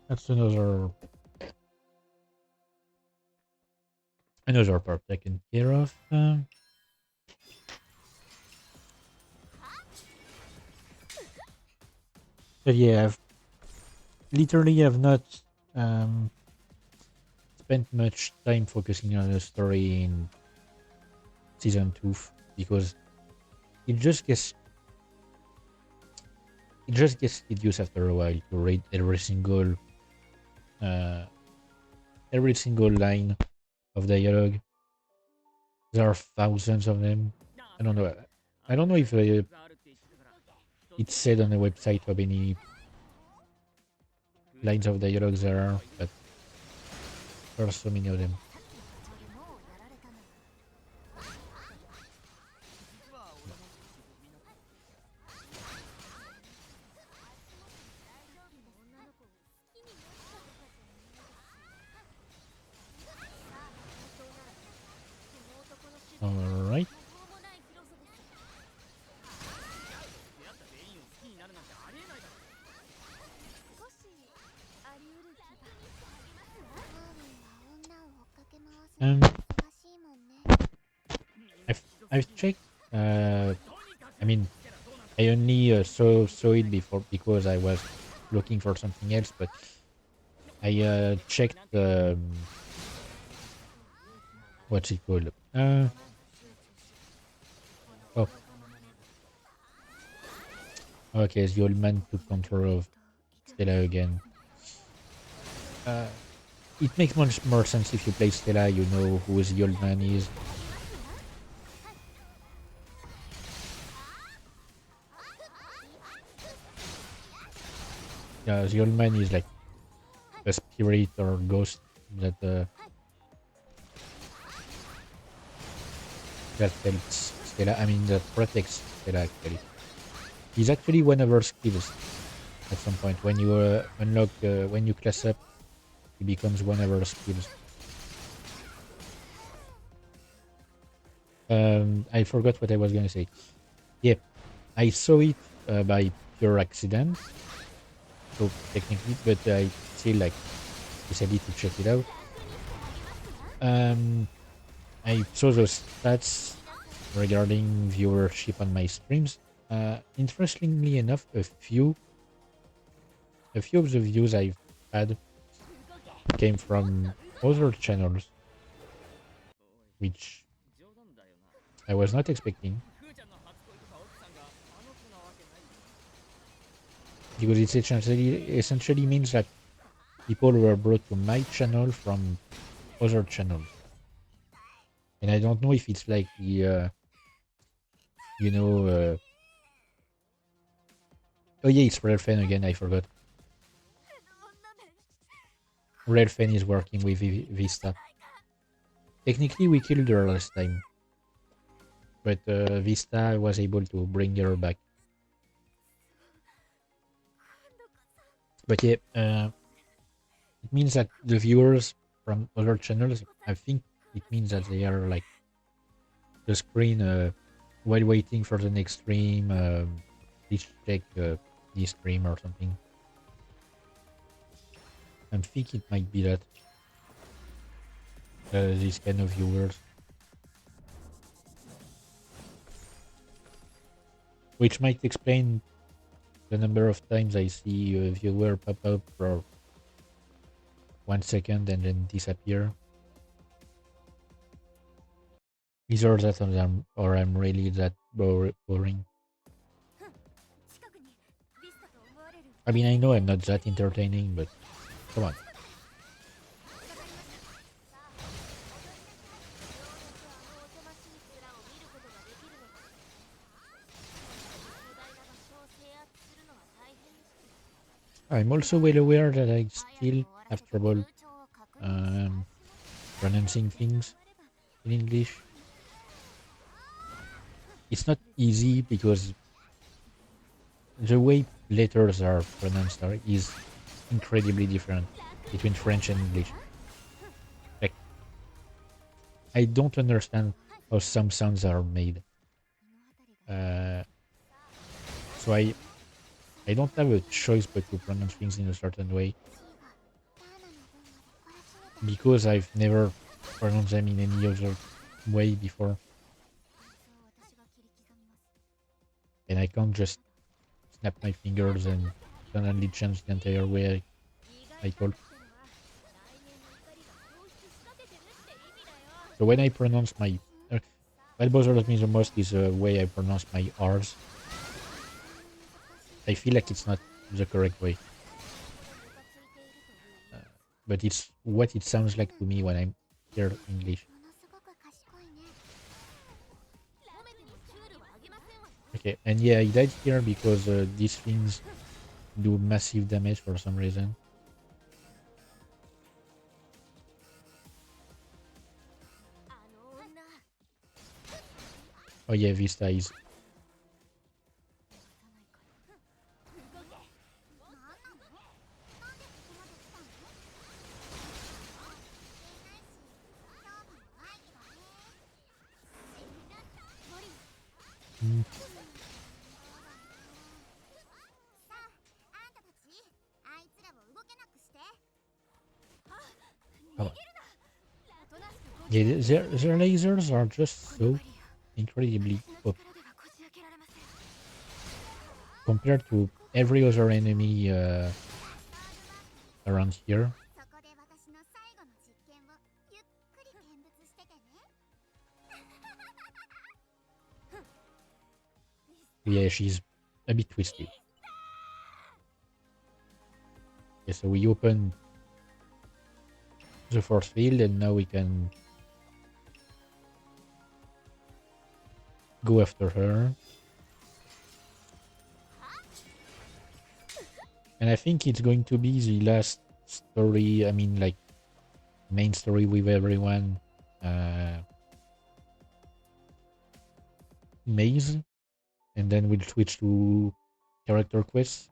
That's another part taken care of. But yeah, I've not spent much time focusing on the story in season 2 because it just gets tedious after a while to read every single line of dialogue. There are thousands of them. I don't know. I don't know if it's said on the website how many lines of dialogue there are, but there are so many of them. Alright. Um, I've checked. I mean, I only saw it before because I was looking for something else, but I checked what's it called? Oh, okay. The old man took control of Stella again. It makes much more sense if you play Stella. You know who the old man is. Yeah, the old man is like a spirit or ghost that that helps Stella. I mean, that protects Stella. Actually, he's actually one of her skills. At some point, when you unlock, when you class up, he becomes one of her skills. I forgot what I was gonna say. Yeah, I saw it by pure accident. So technically, but I still like decided to check it out. I saw those stats regarding viewership on my streams. Interestingly enough, a few of the views I've had came from other channels, which I was not expecting. Because it essentially means that people were brought to my channel from other channels. And I don't know if it's like the, you know, oh yeah, it's Rare Fan again, I forgot. Rare Fan is working with Vista. Technically, we killed her last time. But Vista was able to bring her back. But yeah, it means that the viewers from other channels, I think it means that they are like the screen while waiting for the next stream. Please check this stream or something. I think it might be that these kind of viewers, which might explain the number of times I see a viewer pop up for 1 second and then disappear. Either that or I'm really that boring. I mean, I know I'm not that entertaining, but come on. I'm also well aware that I still have trouble pronouncing things in English. It's not easy because the way letters are pronounced is incredibly different between French and English. Like, I don't understand how some sounds are made. So I don't have a choice but to pronounce things in a certain way because I've never pronounced them in any other way before. And I can't just snap my fingers and suddenly change the entire way I talk. So when I pronounce my... what bothers me the most is the way I pronounce my R's. I feel like it's not the correct way. But it's what it sounds like to me when I hear English. Okay, and yeah, I died here because these things do massive damage for some reason. Oh yeah, Vista is... Yeah, their lasers are just so incredibly OP compared to every other enemy around here. Yeah, she's a bit twisted. Yeah, so we open the force field and now we can go after her. And I think it's going to be the last story, I mean, like, main story with everyone. Maze. And then we'll switch to character quests.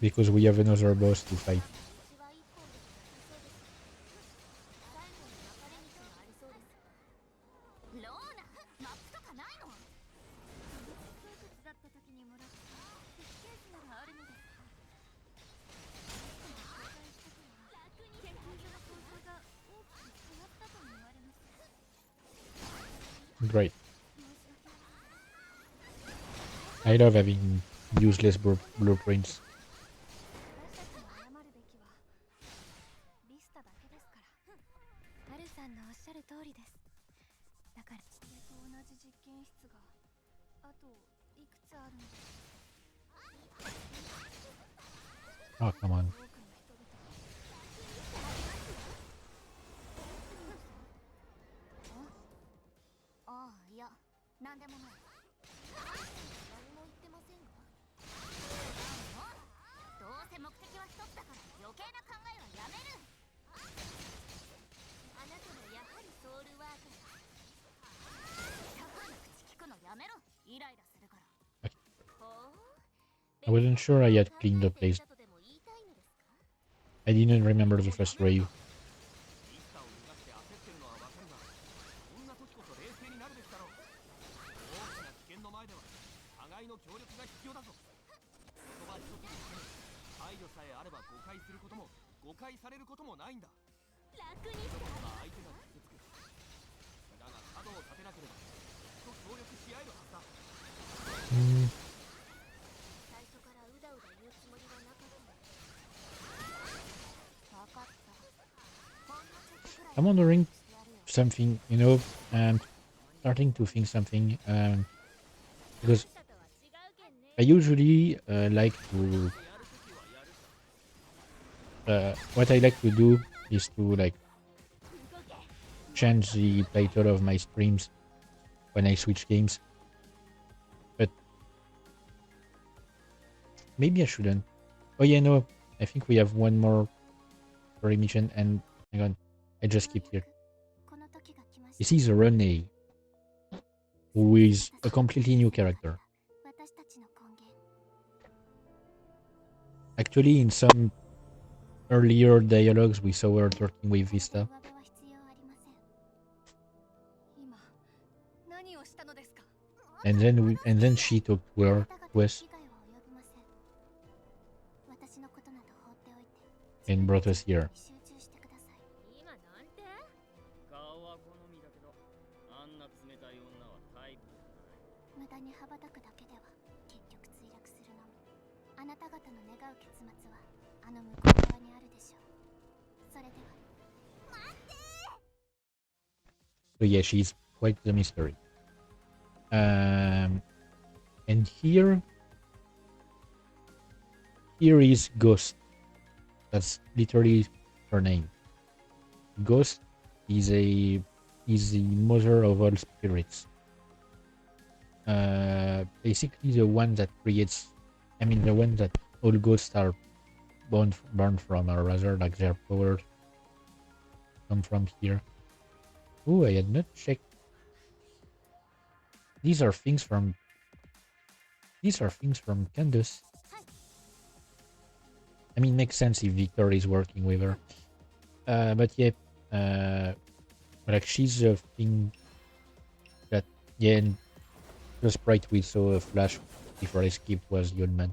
Because we have another boss to fight. Great. I love having useless blueprints. Oh, come on. I wasn't sure I had cleaned the place. I didn't remember the first rave. I'm wondering something, you know, I'm starting to think something, because I usually like to, what I like to do is to like change the title of my streams when I switch games, but maybe I shouldn't. Oh yeah, no, I think we have one more story mission, and hang on, I just skipped here. This is Renee, who is a completely new character. Actually, in some earlier dialogues, we saw her talking with Vista. And then she talked to her, Wes, and brought us here. So yeah, she's quite the mystery. And here is Ghost. That's literally her name. Ghost is the mother of all spirits. Basically the one that creates, I mean the one that all ghosts are born from, or rather like their powers come from here. Oh, I had not checked. These are things from Candace. I mean, makes sense if Victor is working with her. But yeah, like she's a thing that, yeah, and the sprite we saw a flash before I skipped was the old man.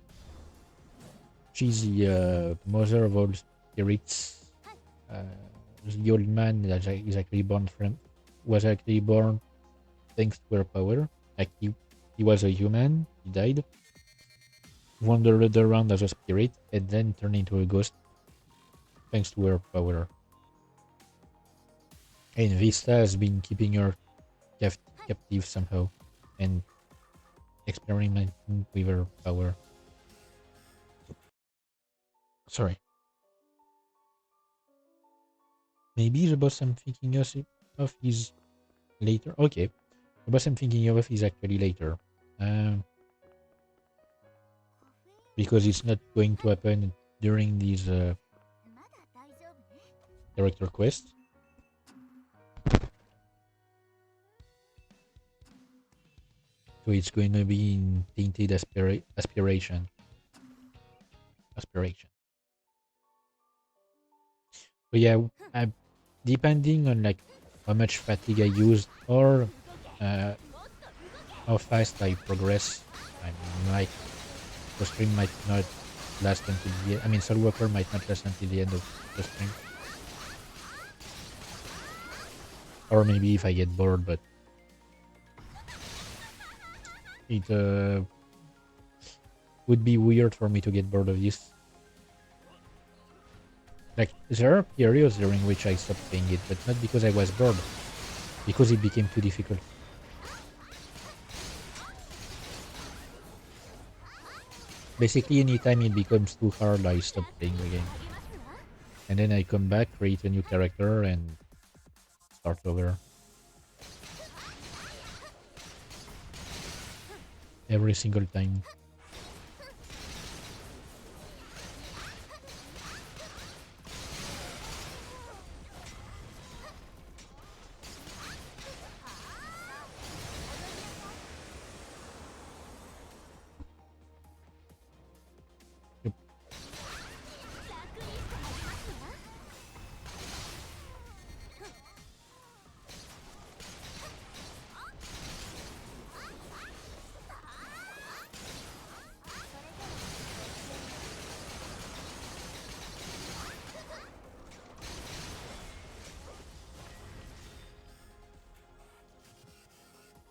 She's the mother of all spirits. The old man that is actually was actually born thanks to her power. Like he was a human, he died, wandered around as a spirit, and then turned into a ghost thanks to her power. And Vista has been keeping her captive somehow and experimenting with her power. Sorry. Maybe the boss I'm thinking of is later. Okay. The boss I'm thinking of is actually later. Because it's not going to happen during these character quests. So it's going to be in Tainted Aspiration. But yeah, depending on like how much fatigue I used or how fast I progress, the stream might not last until the end. I mean, SoulWorker might not last until the end of the stream. Or maybe if I get bored, but it would be weird for me to get bored of this. Like, there are periods during which I stopped playing it, but not because I was bored, because it became too difficult. Basically, anytime it becomes too hard, I stop playing the game. And then I come back, create a new character, and start over. Every single time.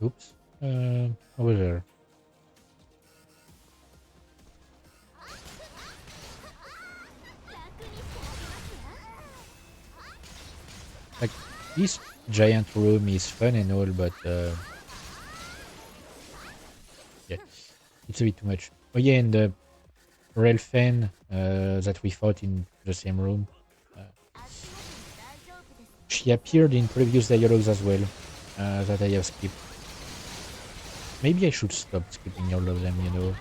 Oops. Over there. Like, this giant room is fun and all, but yeah, it's a bit too much. Oh yeah, and the Relfen that we fought in the same room. She appeared in previous dialogues as well, that I have skipped. Maybe I should stop skipping all of them, you know.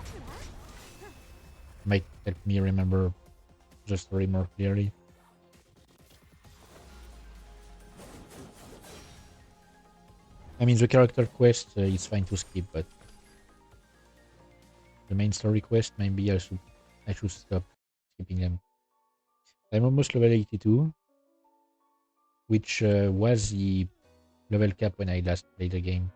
Might help me remember the story more clearly. I mean, the character quest is fine to skip, but the main story quest, maybe I should stop skipping them. I'm almost level 82, which was the level cap when I last played the game.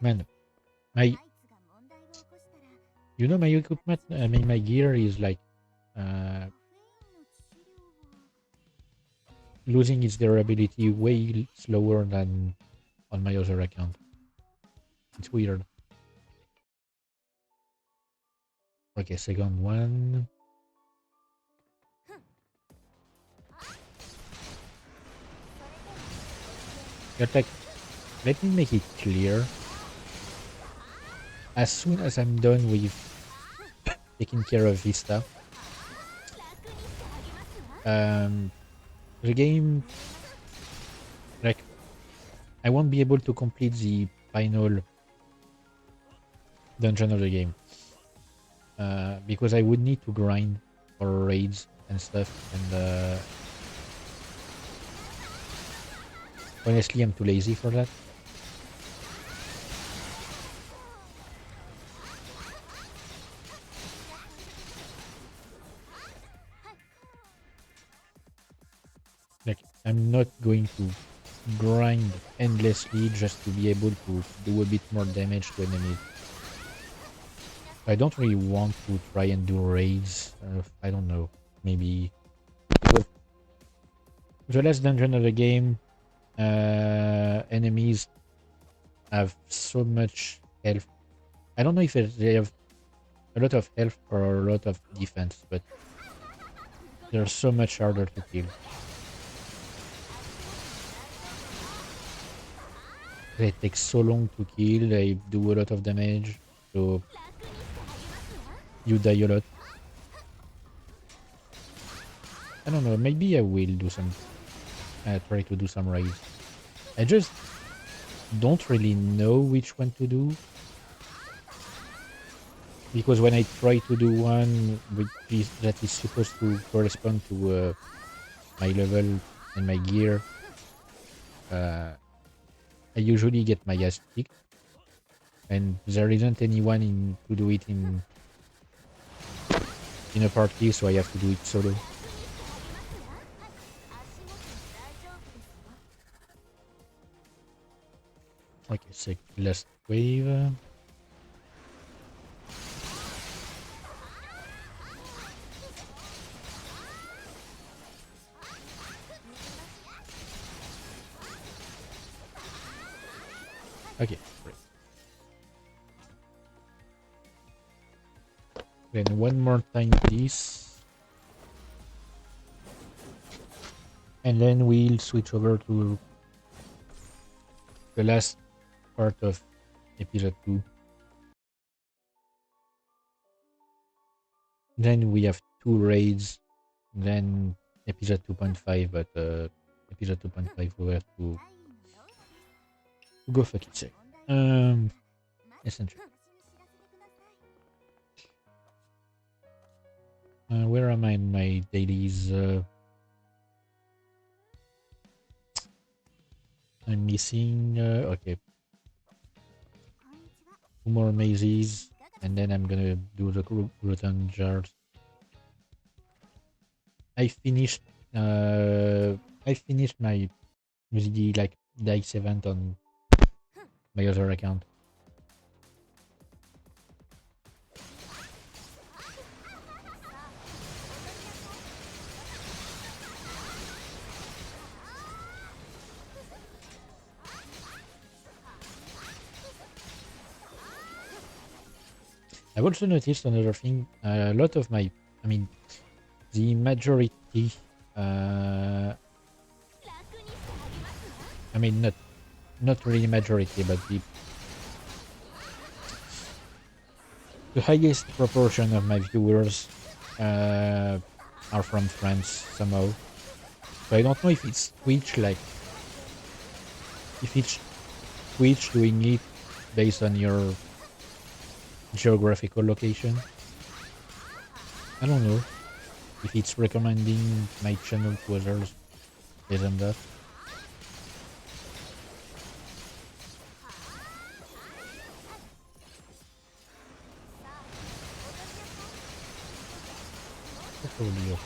Man, my equipment, I mean, my gear is like losing its durability way slower than on my other account. It's weird. Okay, second one. But like, let me make it clear. As soon as I'm done with taking care of Vista, the game, like, I won't be able to complete the final dungeon of the game. Because I would need to grind for raids and stuff, and honestly, I'm too lazy for that. Like, I'm not going to grind endlessly just to be able to do a bit more damage to enemies. I don't really want to try and do raids. I don't know. Maybe because the last dungeon of the game, enemies have so much health. I don't know if they have a lot of health or a lot of defense, but they're so much harder to kill. They take so long to kill, they do a lot of damage, so you die a lot. I don't know, maybe I will do some, try to do some raids. I just don't really know which one to do. Because when I try to do one that is supposed to correspond to my level and my gear, I usually get my ass kicked. And there isn't anyone to do it in a party, so I have to do it solo. Okay, so last wave. Okay, great. Then one more time this. And then we'll switch over to the last part of episode 2. Then we have 2 raids, then episode 2.5, but episode 2.5 we have to go fuck itself. Essentially. Where am I in my dailies? I'm missing, okay. 2 more mazes, and then I'm gonna do the gluten jars. I finished my VOD like dice event on my other account. I've also noticed another thing. A lot of my, I mean, the majority. I mean, not really majority, but the highest proportion of my viewers are from France somehow. So I don't know if it's Twitch, like, if it's Twitch doing it based on your geographical location. I don't know if it's recommending my channel to others based on that. Portfolio.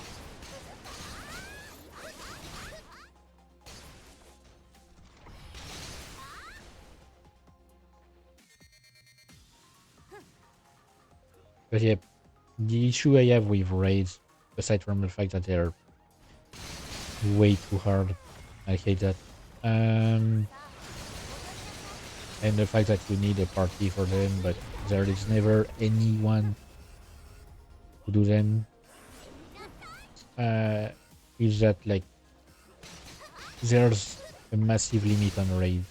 But yeah, the issue I have with raids, aside from the fact that they're way too hard, I hate that. And the fact that you need a party for them, but there is never anyone to do them. Is that like there's a massive limit on raids.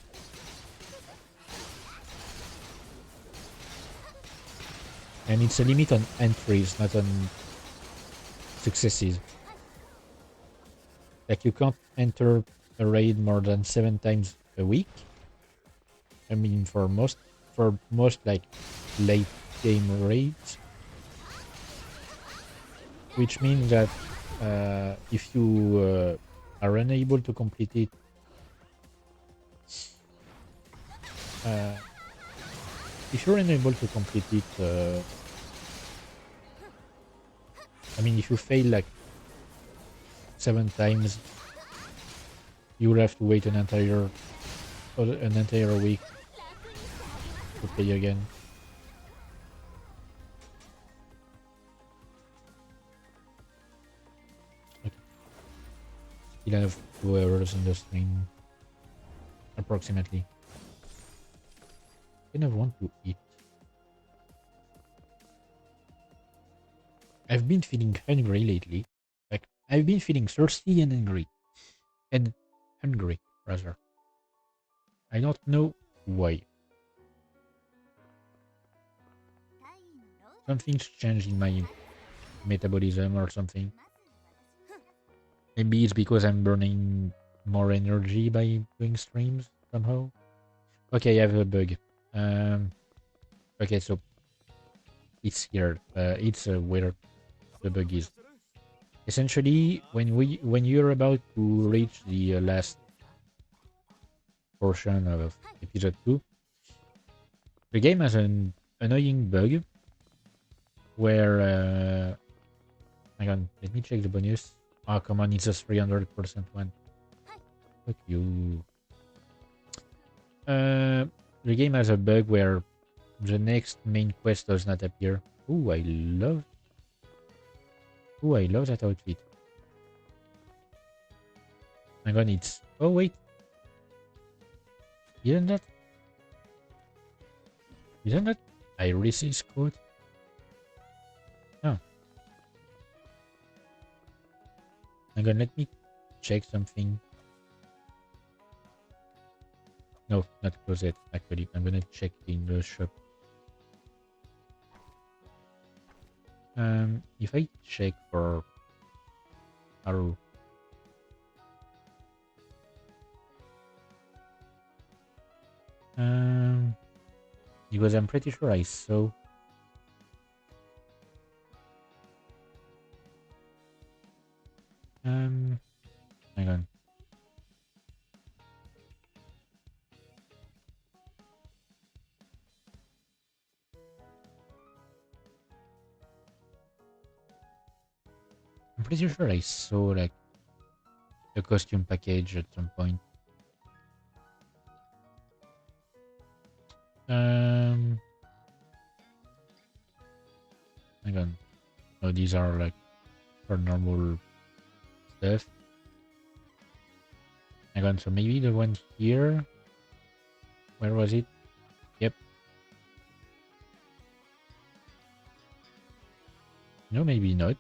And it's a limit on entries, not on successes. Like, you can't enter a raid more than 7 times a week. I mean, for most like late game raids, which means that if you are unable to complete it, if you're unable to complete it, I mean, if you fail like 7 times, you will have to wait an entire week to play again. Okay. Still have 2 hours in the stream, approximately. I kind of want to eat. I've been feeling hungry lately. Like, I've been feeling thirsty and hungry. And hungry, rather. I don't know why. Something's changed in my metabolism or something. Maybe it's because I'm burning more energy by doing streams somehow. Okay, I have a bug. Okay, so it's here. It's where the bug is. Essentially, when you're about to reach the last portion of episode 2, the game has an annoying bug where hang on, let me check the bonus. Oh, come on, it's a 300% one. Fuck you. The game has a bug where the next main quest does not appear. Ooh, I love that outfit. Hang on, it's... Oh, wait. Isn't that Iris's code? Oh. Hang on, let me check something. No, not close it, actually. I'm gonna check in the shop. If I check for Haru. Because I'm pretty sure I saw. Hang on. I'm pretty sure I saw like the costume package at some point. Hang on. No, these are like for normal stuff. Hang on, so maybe the one here. Where was it? Yep. No, maybe not.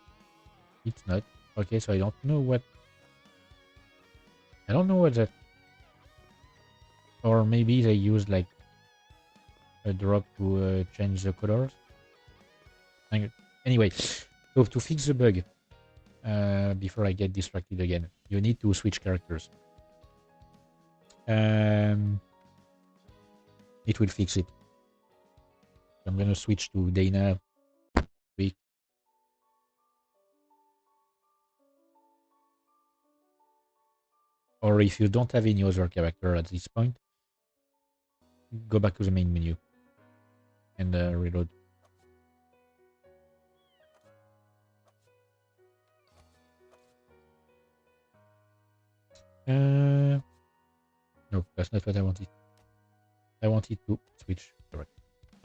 It's not. Okay, so I don't know what that... Or maybe they used like a drop to change the colors. Anyway, so to fix the bug, before I get distracted again, you need to switch characters. It will fix it. I'm gonna switch to Dana. Quick. Or if you don't have any other character at this point, go back to the main menu and reload. No, that's not what I wanted. I wanted to switch. Correct.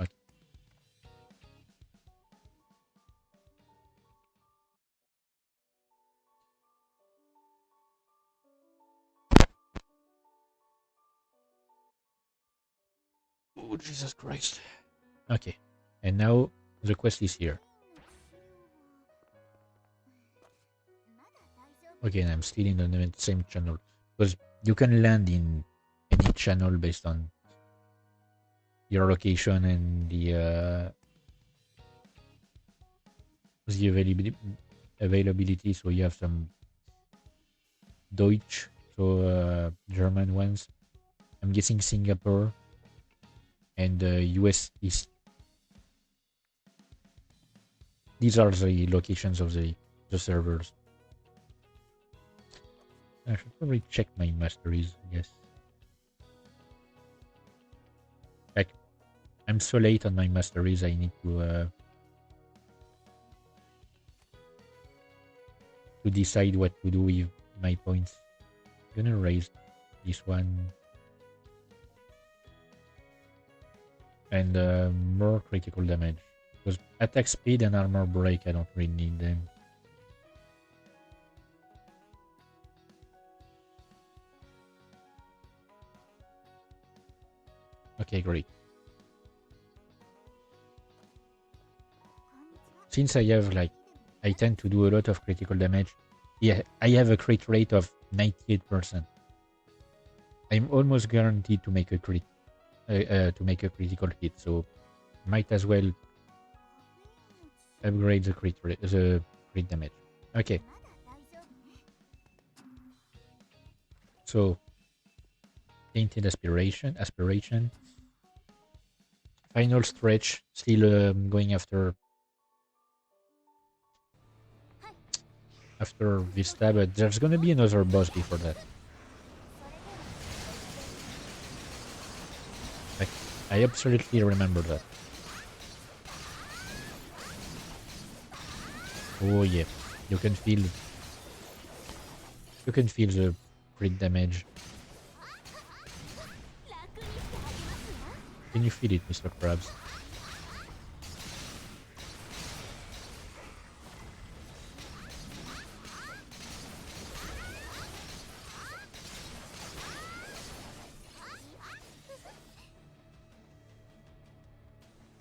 Okay. Oh, Jesus Christ. Okay. And now the quest is here. Again, I'm still in the same channel. Because you can land in any channel based on your location and the availability. So you have some Deutsch, so German ones. I'm guessing Singapore and US East. These are the locations of the servers. I should probably check my masteries, yes. Like, I'm so late on my masteries, I need to decide what to do with my points. I'm gonna raise this one. And more critical damage. Because attack speed and armor break, I don't really need them. Okay, great. Since I have I tend to do a lot of critical damage. Yeah, I have a crit rate of 98%. I'm almost guaranteed to make a critical hit, so might as well upgrade the crit damage. Okay. So Tainted aspiration. Final stretch, still going after Vista, but there's gonna be another boss before that. I absolutely remember that. Oh yeah, you can feel the crit damage. Can you feel it, Mr. Krabs?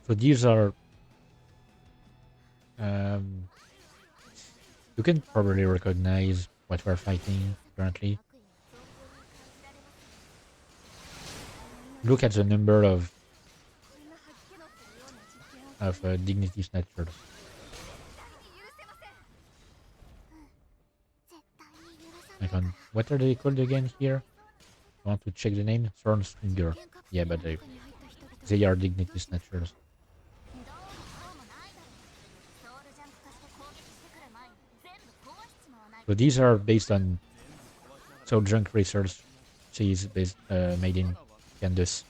So these are you can probably recognize what we're fighting currently. Look at the number of dignity snatchers. What are they called again here? I want to check the name. Thornstringer. Yeah, but they are dignity snatchers. So these are based on Soul Junk research. She is made in Candace.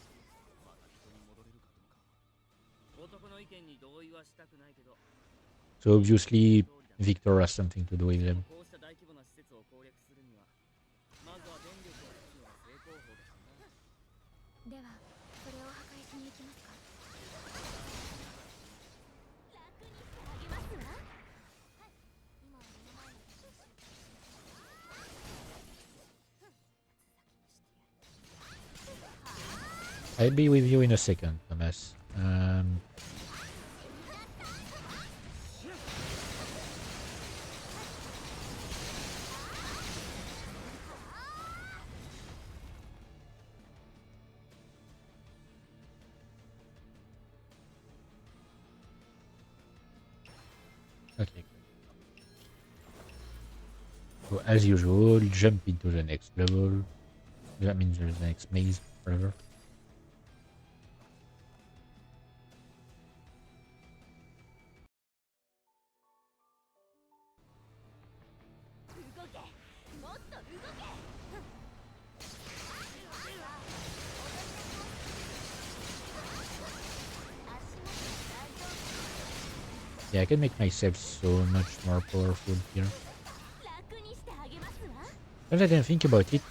So obviously Victor has something to do with them. I'll be with you in a second, Thomas. Okay. So as usual, jump into the next level. That means there's the next maze forever. Yeah, I can make myself so much more powerful here. But I didn't think about it.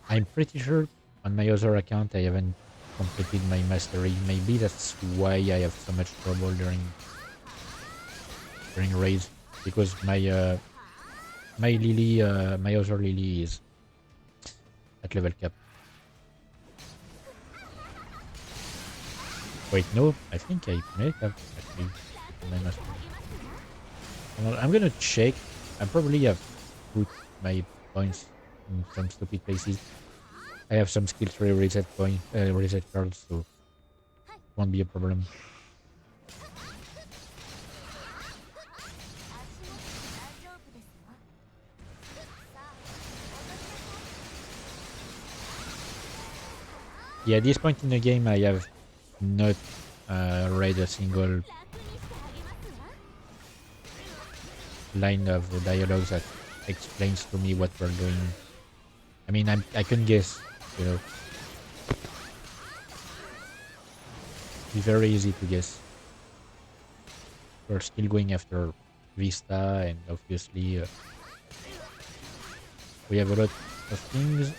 I'm pretty sure on my other account I haven't completed my mastery. Maybe that's why I have so much trouble during raids, because my Lily, my other Lily is at level cap. Wait, no, I think I may have actually my mastery. Well, I'm gonna check. I probably have put my points in some stupid places. I have some skill tree reset cards, so it won't be a problem. Yeah, at this point in the game, I have not read a single line of dialogue that explains to me what we're doing. I mean, I can guess, you know. It's very easy to guess. We're still going after Vista, and obviously We have a lot of things.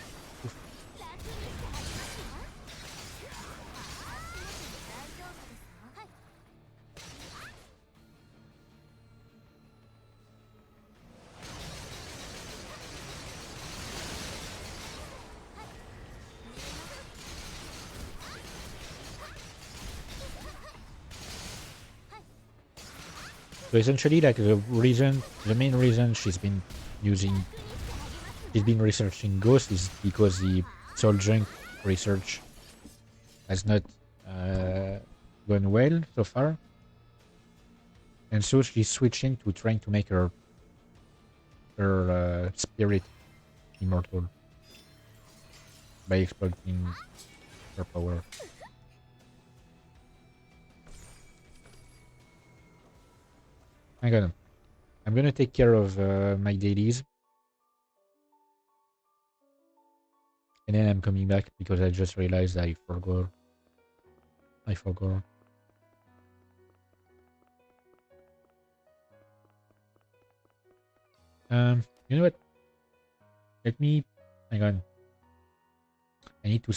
So essentially, like the main reason she's been researching Ghost is because the Soul Junk research has not gone well so far, and so she's switching to trying to make her spirit immortal by exploiting her power. Hang on. I'm gonna take care of my dailies. And then I'm coming back because I just realized I forgot. You know what? Let me... Hang on. I need to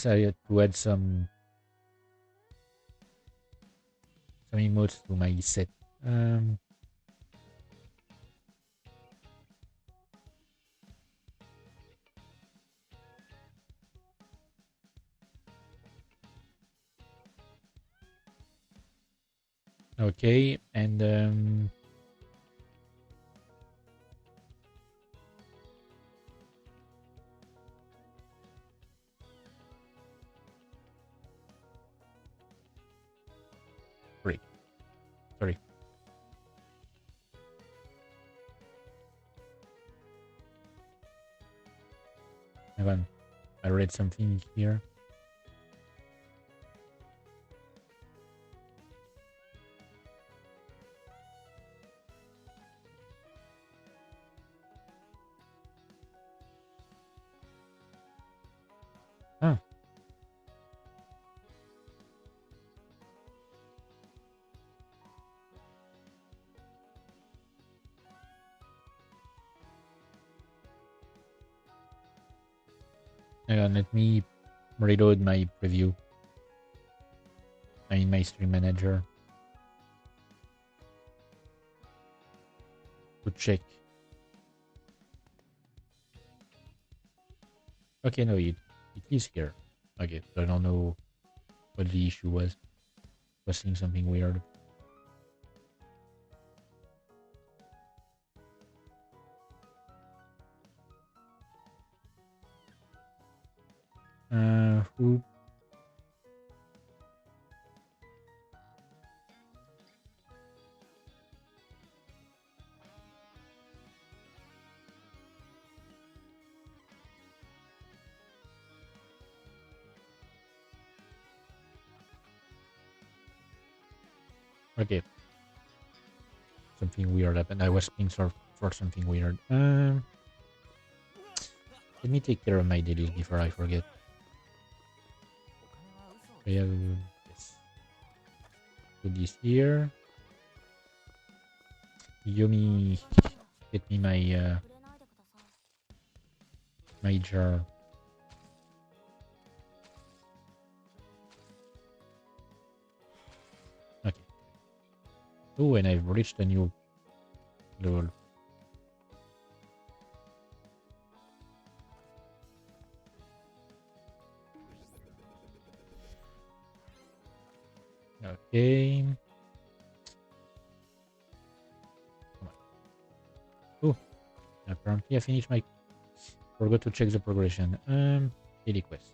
add some emotes to my set. Okay, and sorry. Hang on. I read something here. Huh. Hang on, let me reload my preview. I mean my stream manager. To check. Okay, no, it is here. Okay, so I don't know what the issue was. I was seeing something weird. Who? Okay. Something weird happened. I was being for something weird. Let me take care of my dailies before I forget. I have yes. Put this here. Yumi, get me my my jar. Okay. Oh, and I've reached a new level. Okay. Come on. Oh, apparently I finished my... Forgot to check the progression. Daily quest.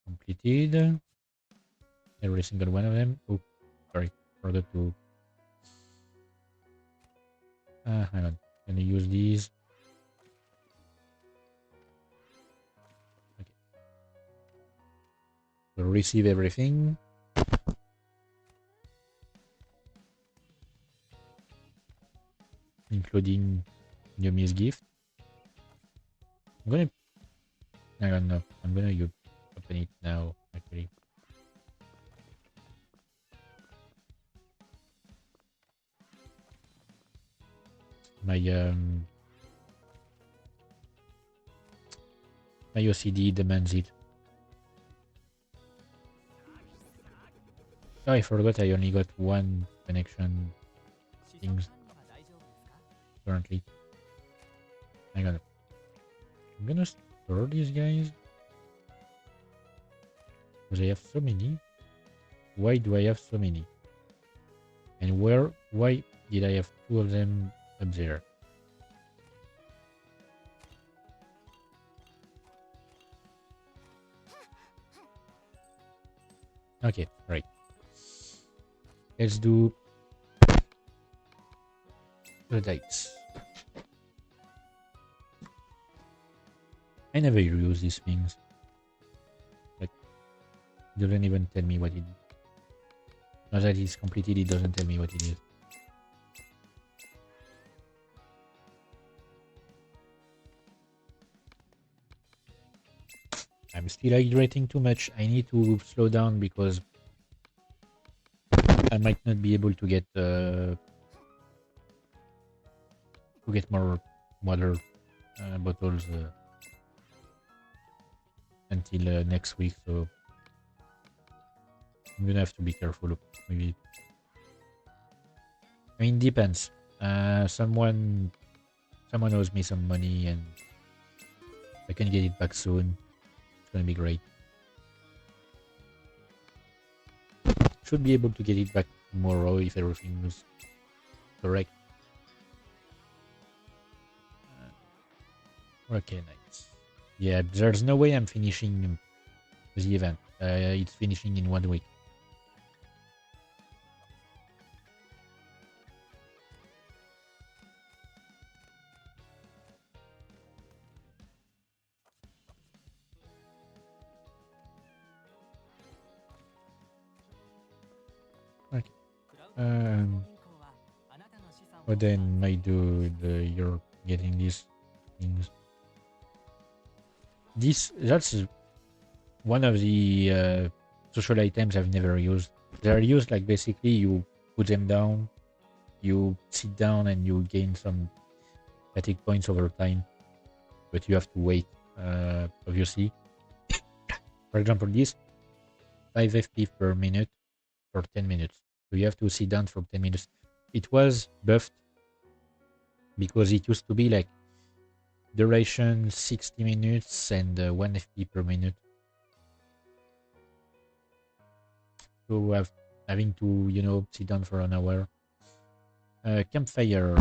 Completed. Every single one of them. Oh, sorry. Forgot to... hang on. Gonna use these. Okay. We'll receive everything. Including Yumi's gift. I'm gonna... Hang on, no. I'm gonna open it now, actually. My My OCD demands it. Oh, I forgot I only got one connection things currently. Hang on. I'm gonna store these guys. Because I have so many. Why do I have so many? And why did I have two of them up there? Okay, right. Let's do the dice. I never use these things. Like, it doesn't even tell me what it is. Now that it's completed, it doesn't tell me what it is. I'm still hydrating too much. I need to slow down because I might not be able to get more water bottles until next week. So I'm gonna have to be careful. Maybe. I mean, depends. Someone owes me some money, and I can get it back soon. It's gonna be great. Should be able to get it back tomorrow if everything is correct. Okay, nice. Yeah, there's no way I'm finishing the event. It's finishing in 1 week. Okay. But then I do you're getting these things. That's one of the social items I've never used. They're used like basically you put them down, you sit down, and you gain some fatigue points over time. But you have to wait, obviously. For example, this 5 FP per minute for 10 minutes. So you have to sit down for 10 minutes. It was buffed because it used to be like duration 60 minutes and 1 FP per minute. So having to, sit down for an hour. Campfire.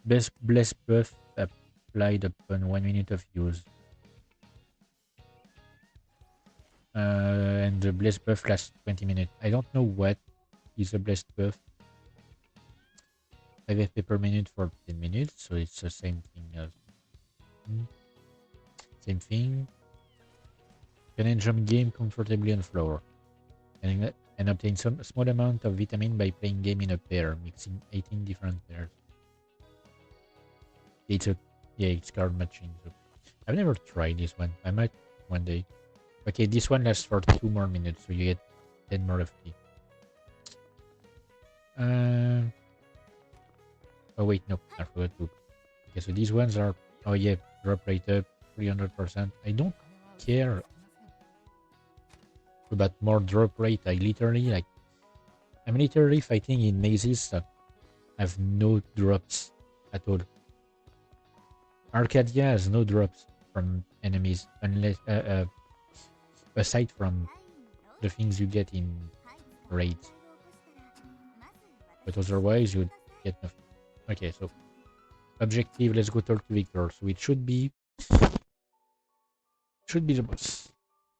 Bless buff applied upon 1 minute of use. And the bless buff lasts 20 minutes. I don't know what is a blessed buff. 5 FP per minute for 10 minutes, so it's the same thing as same thing. Can enjoy game comfortably on floor and obtain some small amount of vitamin by playing game in a pair, mixing 18 different pairs. It's card matching. So I've never tried this one. I might one day. Okay, this one lasts for 2 more minutes, so you get 10 more FP. Oh wait, no, I forgot to. Okay, so these ones are, oh yeah, drop rate up 300%. I don't care about more drop rate. I'm literally fighting in mazes that have no drops at all. Arcadia has no drops from enemies unless, aside from the things you get in raids. But otherwise, you get nothing. Okay, so objective, let's go talk to Victor. So it should be the boss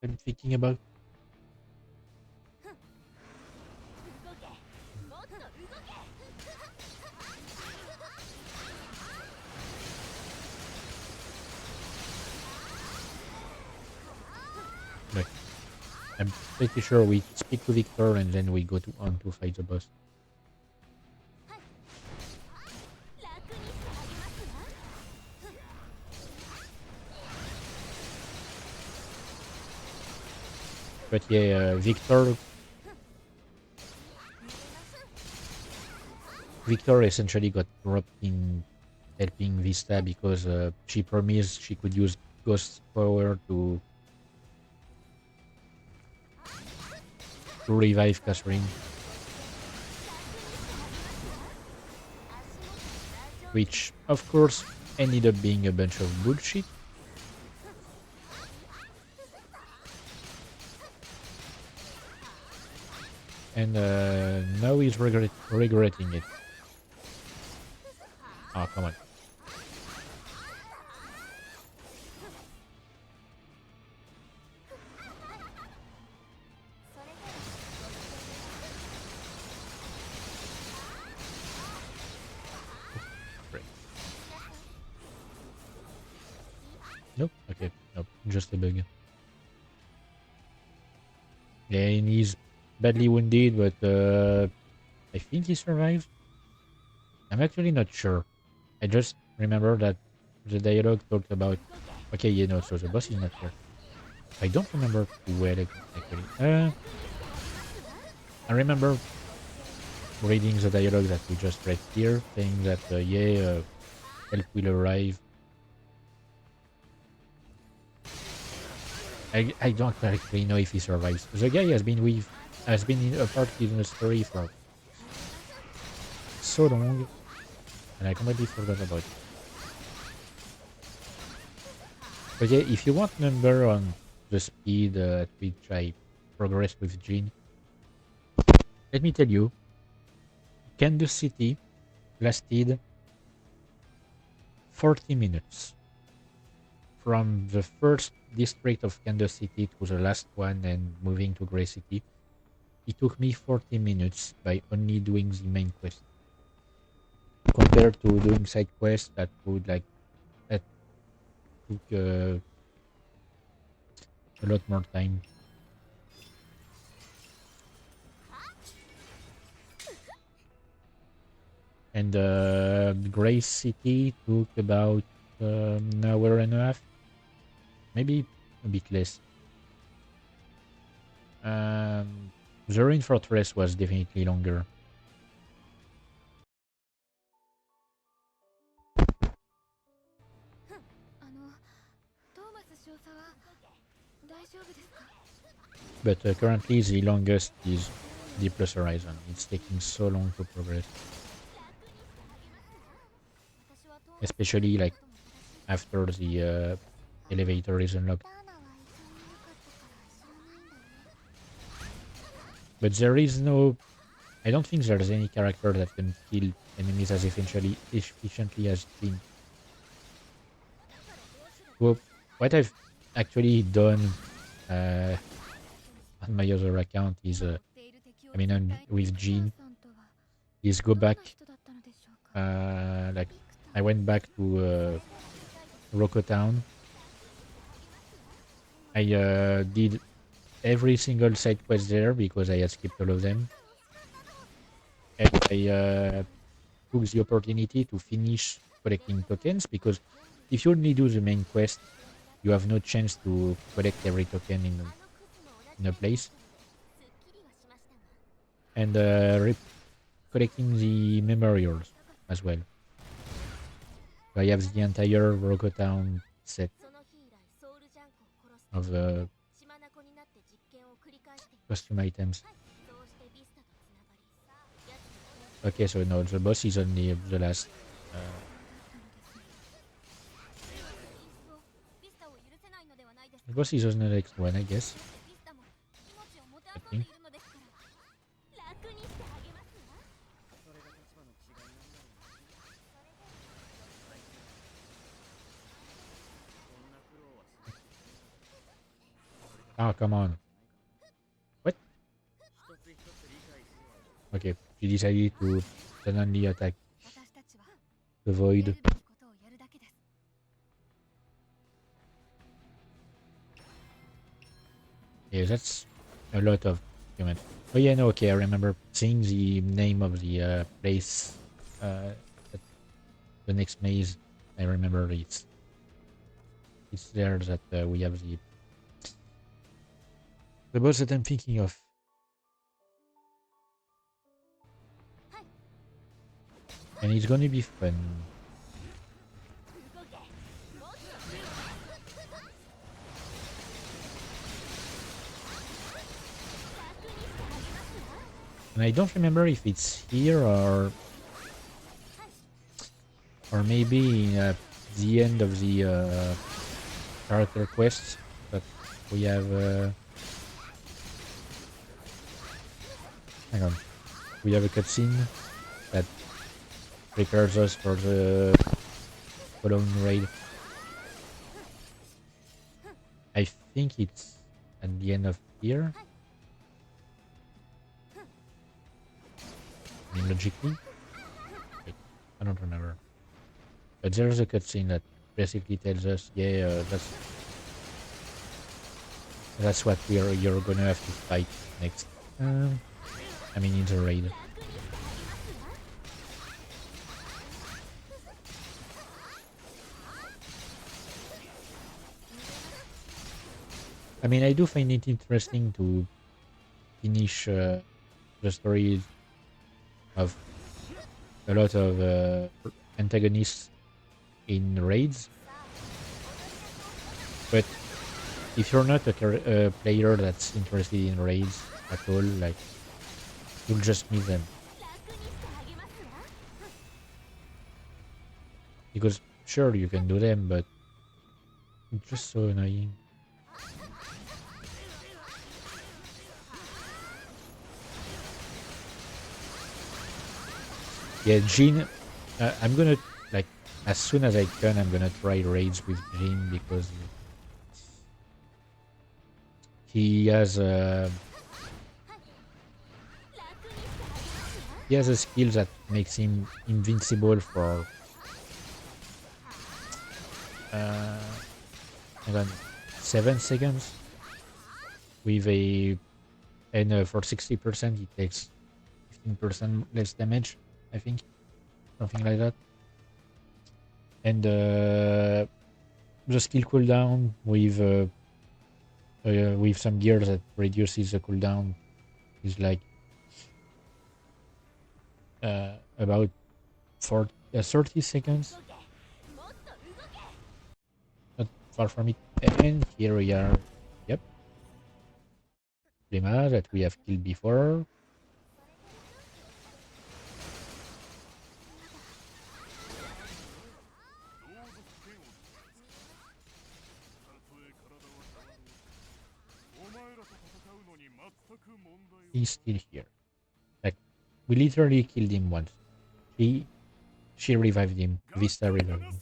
I'm thinking about. Right. I'm pretty sure we speak to Victor and then we go on to fight the boss. But yeah, Victor essentially got dropped in helping Vista because she promised she could use Ghost power to revive Catherine. Which, of course, ended up being a bunch of bullshit. And now he's regretting it. Oh, come on. Nope. Okay. Nope. Just a bug. Yeah, and he's badly wounded, but I think he survived. I'm actually not sure. I just remember that the dialogue talked about. Okay, you know, so the boss is not here. I don't remember where actually. I remember reading the dialogue that we just read here, saying that help will arrive. I don't actually know if he survives. The guy has been a part in the story for so long, and I completely forgot about it. But yeah, if you want number on the speed at which I progress with Jean, let me tell you, Kansas City lasted 40 minutes. From the first district of Kansas City to the last one and moving to Grey City, it took me 40 minutes by only doing the main quest. Compared to doing side quests that took a lot more time. And Grey City took about an hour and a half, maybe a bit less. The Ruin Fortress was definitely longer. But currently the longest is Deepless Horizon. It's taking so long to progress. Especially like after the elevator is unlocked. But there is no... I don't think there's any character that can kill enemies as efficiently as Jean. Well, what I've actually done on my other account is, with Jean, is go back, like, I went back to Rocco Town. I did every single side quest there because I had skipped all of them. And I took the opportunity to finish collecting tokens because if you only do the main quest, you have no chance to collect every token in a place. And collecting the memorials as well. So I have the entire Rocco Town set of costume items. Okay, so no, the boss is only the last. The boss is on the next one, I guess. I think. Oh, come on. What? Okay, she decided to suddenly attack the void. Yeah, that's a lot of human. Oh yeah, no, okay, I remember seeing the name of the place, the next maze. I remember it's there that we have the boss that I'm thinking of. And it's gonna be fun. And I don't remember if it's here or maybe the end of the character quests, but we have hang on, we have a cutscene that prepares us for the following raid. I think it's at the end of here. I mean, logically, wait, I don't remember. But there's a cutscene that basically tells us, yeah, that's what you're gonna have to fight next. I mean, in the raid. I mean, I do find it interesting to finish the story of a lot of antagonists in raids, but if you're not a player that's interested in raids at all, like, you'll just miss them. Because sure, you can do them, but it's just so annoying. Yeah, Jean, I'm gonna, like, as soon as I can, I'm gonna try raids with Jean because he has a skill that makes him invincible for hang on, 7 seconds with and for 60% he takes 15% less damage, I think, something like that. And the skill cooldown with some gears that reduces the cooldown is like about 30 seconds. Not far from it. And here we are. Yep. Prima that we have killed before. He's still here. Like, we literally killed him once. She revived him. Vista revived him.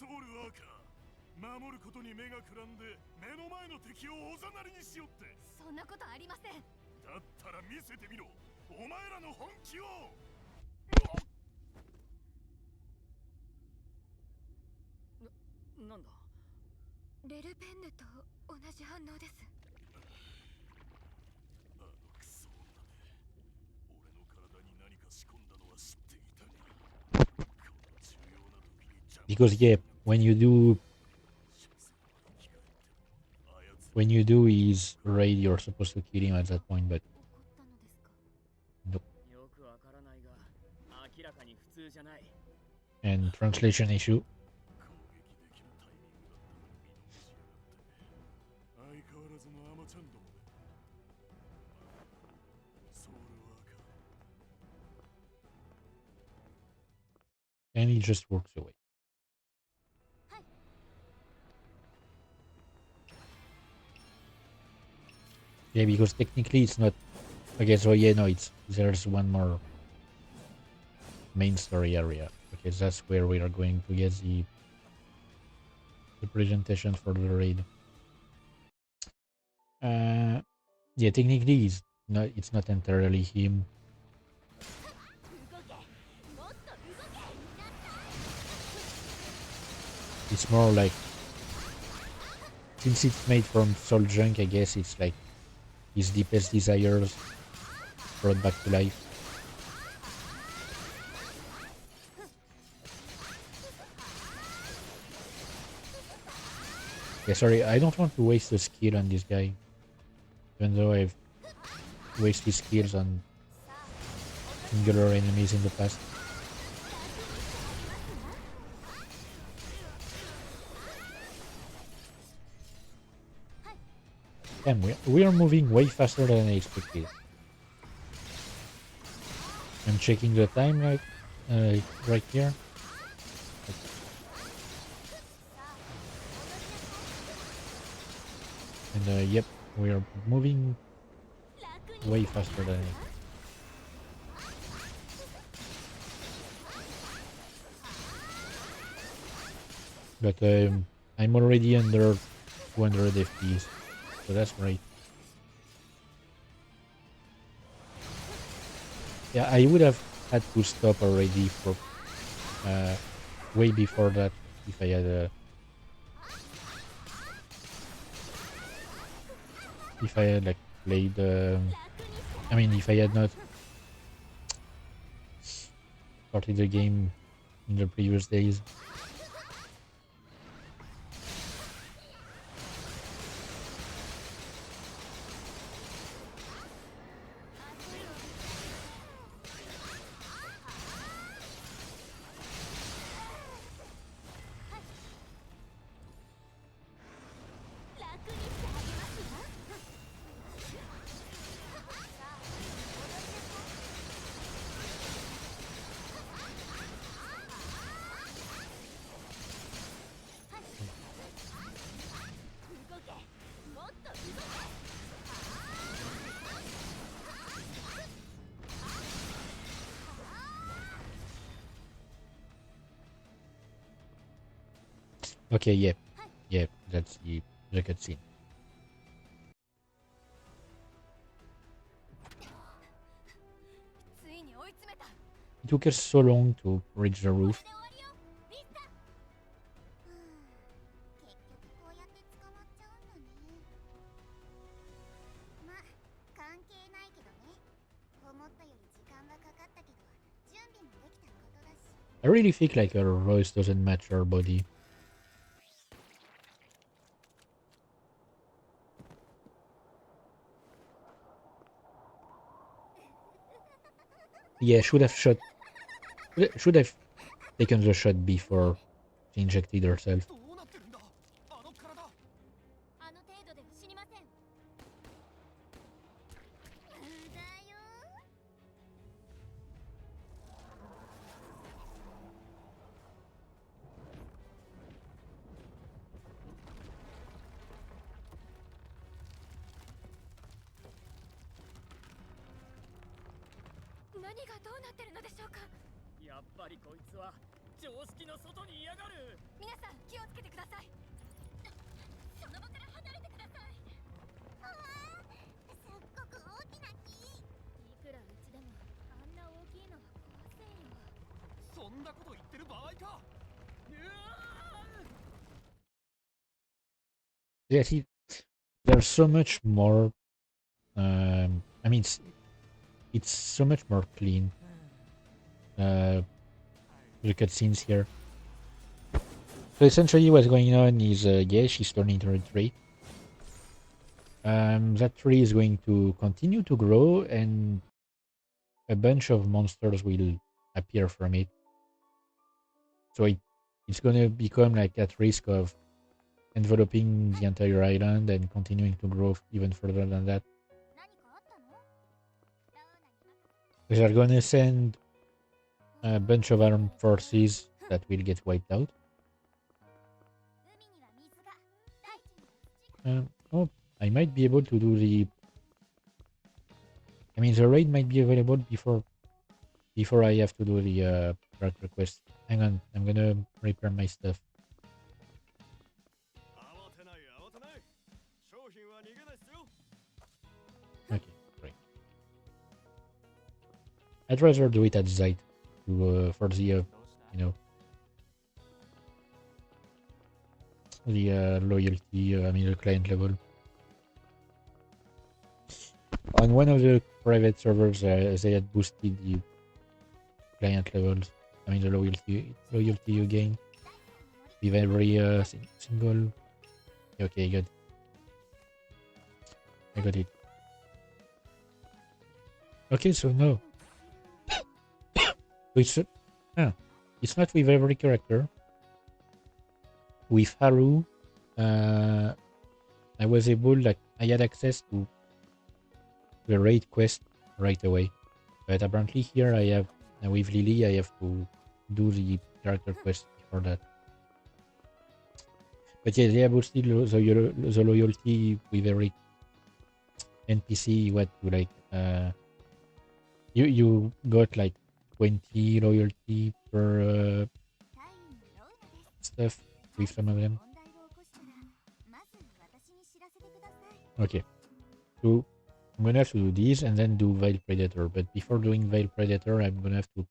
Because yeah, when you do his raid, you're supposed to kill him at that point, but nope. And translation issue. And he just walks away. Yeah, because technically it's not. Okay, so yeah, no, there's one more main story area. Okay, that's where we are going to get the presentation for the raid. Yeah, technically it's not entirely him. It's more like, since it's made from soul junk, I guess it's like his deepest desires brought back to life. Yeah, sorry, I don't want to waste a skill on this guy, even though I've wasted skills on singular enemies in the past. Damn, we are moving way faster than I expected. I'm checking the time right here. And yep, we are moving way faster than it. But I'm already under 200 FPS, so that's great. Yeah, I would have had to stop already for way before that if I had like played. I mean, if I had not started the game in the previous days. Okay, yeah, that's the cutscene. It took us so long to reach the roof. I really think like her voice doesn't match her body. Yeah, should have taken the shot before she injected herself. Yeah, see, there's so much more. I mean, it's so much more clean. The cutscenes here. So essentially, what's going on is, yeah, she's turning into a tree. That tree is going to continue to grow, and a bunch of monsters will appear from it. So it's gonna become like at risk of enveloping the entire island and continuing to grow even further than that. They are gonna send a bunch of armed forces that will get wiped out. Oh, I might be able to do the... I mean, the raid might be available before I have to do the track request. Hang on, I'm gonna repair my stuff. Okay, great. I'd rather do it at Zeit for the, you know, the loyalty, I mean the client level. On one of the private servers, they had boosted the client levels. I mean the loyalty you gain with every single. Okay, good. I got it. Okay, so no. It's not with every character. With Haru, I was able, like, I had access to the raid quest right away. But apparently here I have, with Lily, I have to do the character quest before that. But yeah, mostly the loyalty with every NPC, what you like, you got like 20 loyalty per stuff with some of them. Okay, so I'm gonna have to do these and then do Veil Predator. But before doing Veil Predator, I'm gonna have to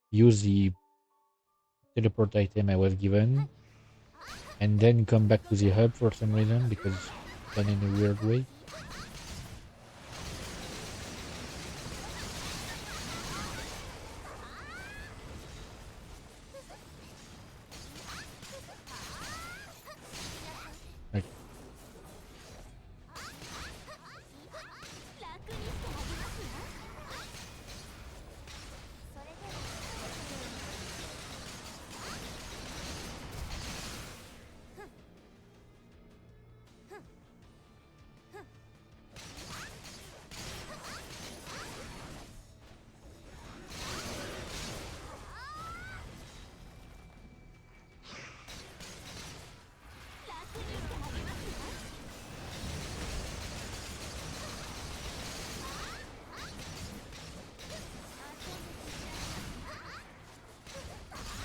use the teleport item I was given and then come back to the hub for some reason because it's done in a weird way.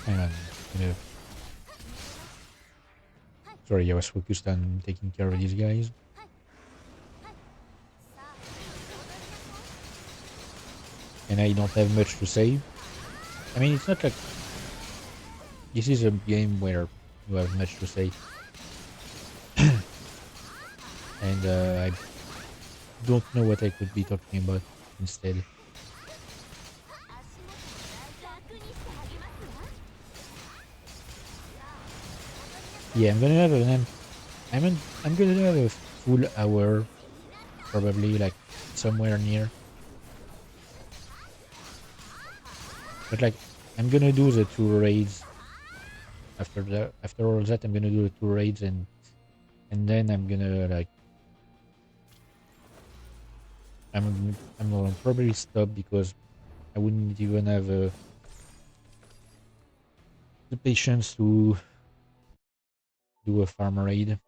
Hang on. Sorry, I was focused on taking care of these guys. And I don't have much to save. I mean, it's not like... This is a game where you have much to say. And I don't know what I could be talking about instead. Yeah, I'm gonna have I'm gonna have a full hour, probably like somewhere near. But like, I'm gonna do the 2 raids. After all that, I'm gonna do the 2 raids and then I'm gonna like, I'm gonna probably stop because I wouldn't even have the patience to do a farm raid.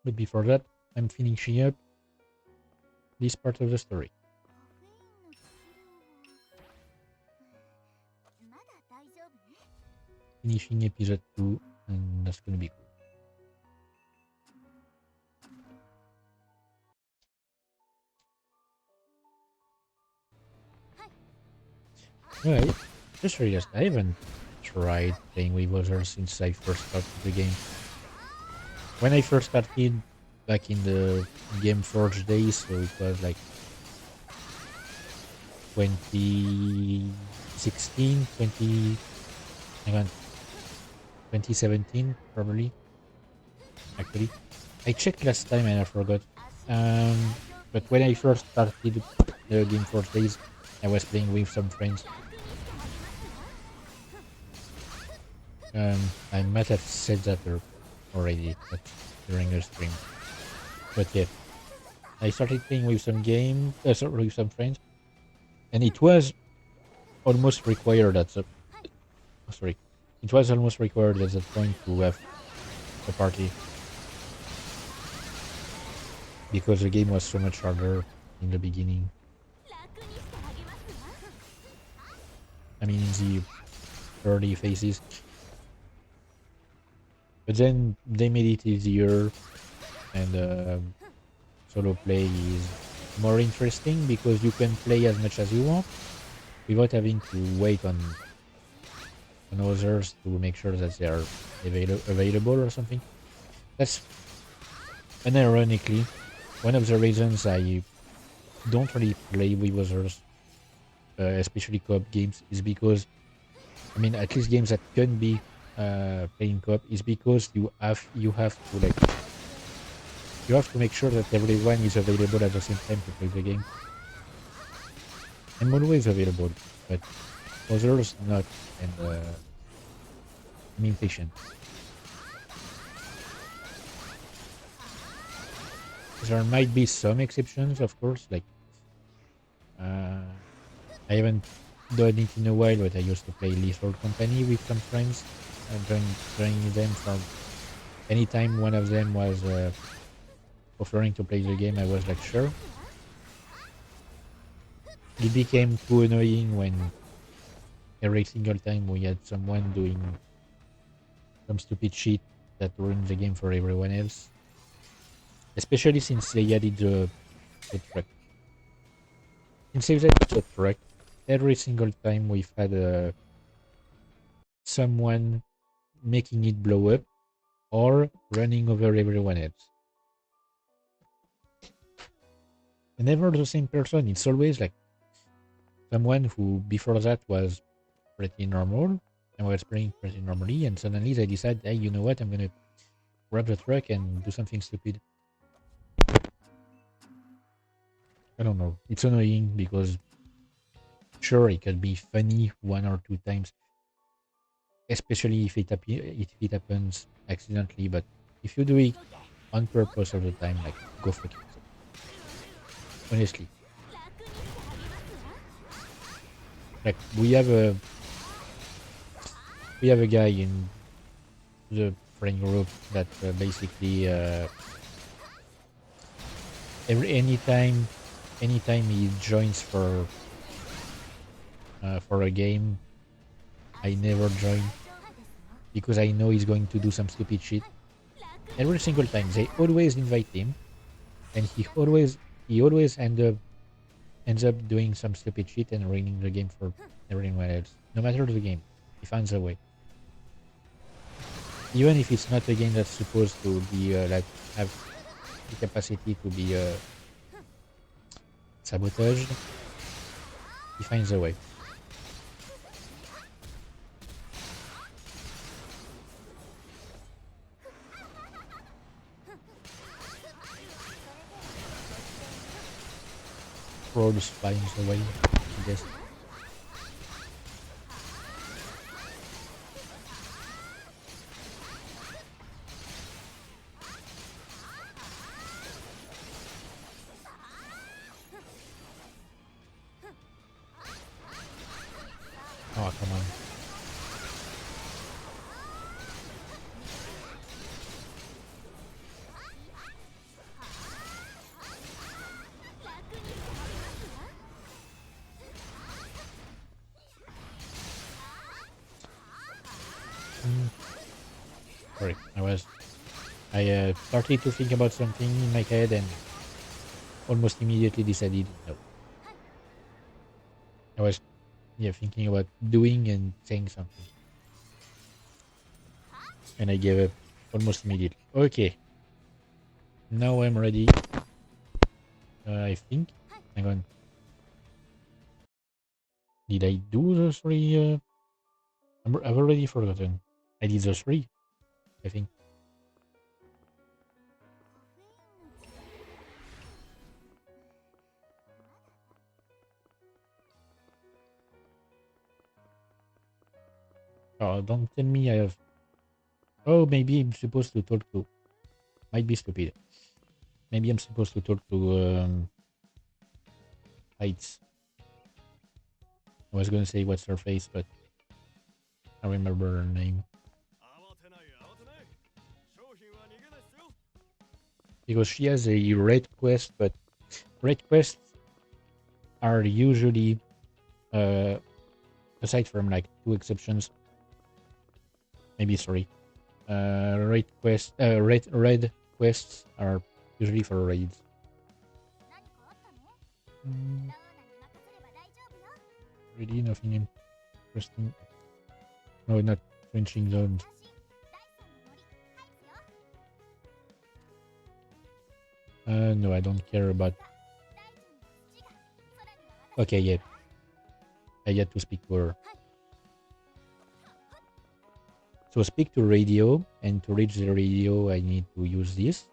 But before that, I'm finishing up this part of the story. Finishing episode 2, and that's gonna be cool. Alright, just realized I haven't tried playing with others since I first started the game. When I first started back in the Game Forge days, so it was like 2016, 2017 probably. Actually, I checked last time and I forgot. But when I first started the Game Forge days, I was playing with some friends. I might have said that already during the stream. But yeah, I started playing with some with some friends, and it was almost required at the... Sorry. It was almost required at that point to have a party. Because the game was so much harder in the beginning. I mean, in the early phases. But then they made it easier, and solo play is more interesting because you can play as much as you want without having to wait on others to make sure that they are available or something. That's, and ironically, one of the reasons I don't really play with others, especially co-op games, is because, I mean, at least games that can be playing co-op, is because you have to make sure that everyone is available at the same time to play the game. I'm always available, but others not, and I'm impatient. There might be some exceptions, of course, like I haven't done it in a while, but I used to play Lethal Company with some friends and joining them for anytime one of them was offering to play the game, I was like, sure. It became too annoying when every single time we had someone doing some stupid shit that ruined the game for everyone else. Especially since they added the track. Since they added the track, every single time we've had someone making it blow up or running over everyone else. And never the same person. It's always like someone who before that was pretty normal and was playing pretty normally, and suddenly they decide, hey, you know what, I'm gonna grab the truck and do something stupid. I don't know. It's annoying because sure, it can be funny one or two times, especially if it happens accidentally, but if you do it on purpose all the time, like, go fuck yourself. Honestly. Like, we have a guy in the friend group that basically anytime he joins for a game, I never join because I know he's going to do some stupid shit. Every single time they always invite him, and he always ends up doing some stupid shit and ruining the game for everyone else. No matter the game, he finds a way. Even if it's not a game that's supposed to be like have the capacity to be sabotaged, he finds a way. Roads finds a way, I guess. Oh, come on. Sorry, I started to think about something in my head and almost immediately decided no. I was thinking about doing and saying something. And I gave up almost immediately. Okay. Now I'm ready. I think. Hang on. Did I do the three? I've already forgotten. I did the three, I think. Oh, don't tell me I have... Oh, maybe I'm supposed to talk to... Might be stupid. Maybe I'm supposed to talk to Heights. I was gonna say what's her face, but I remember her name. Because she has a red quest, but red quests are usually, aside from like two exceptions, maybe three, red quests are usually for raids. Really nothing interesting. No, not trenching zones. No, I don't care about... Okay, yeah. I get to speak to her. So speak to radio, and to reach the radio I need to use this.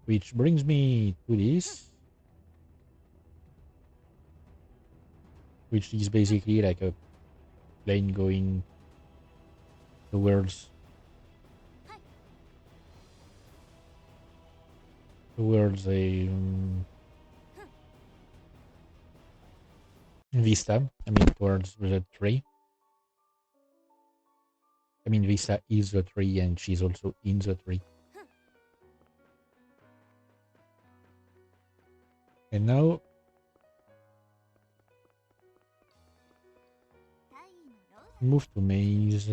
Which brings me to this. Which is basically like a plane going towards a Vista. I mean, towards the tree. I mean, Vista is the tree, and she's also in the tree. And now move to maze.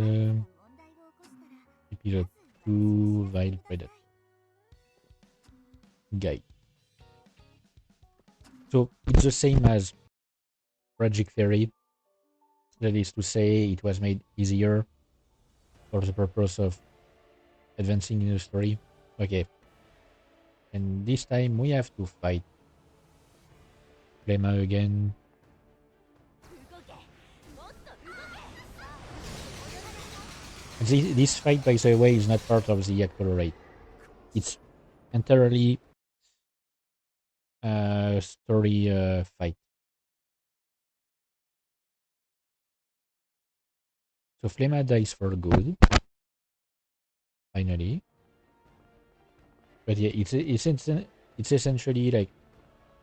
Episode 2 Wild Predator. Guy. So it's the same as Tragic Fairy. That is to say, it was made easier for the purpose of advancing in the story. Okay. And this time we have to fight Flema again. This fight, by the way, is not part of the actual raid. It's entirely a story fight. So Flema dies for good. Finally. But yeah, it's essentially like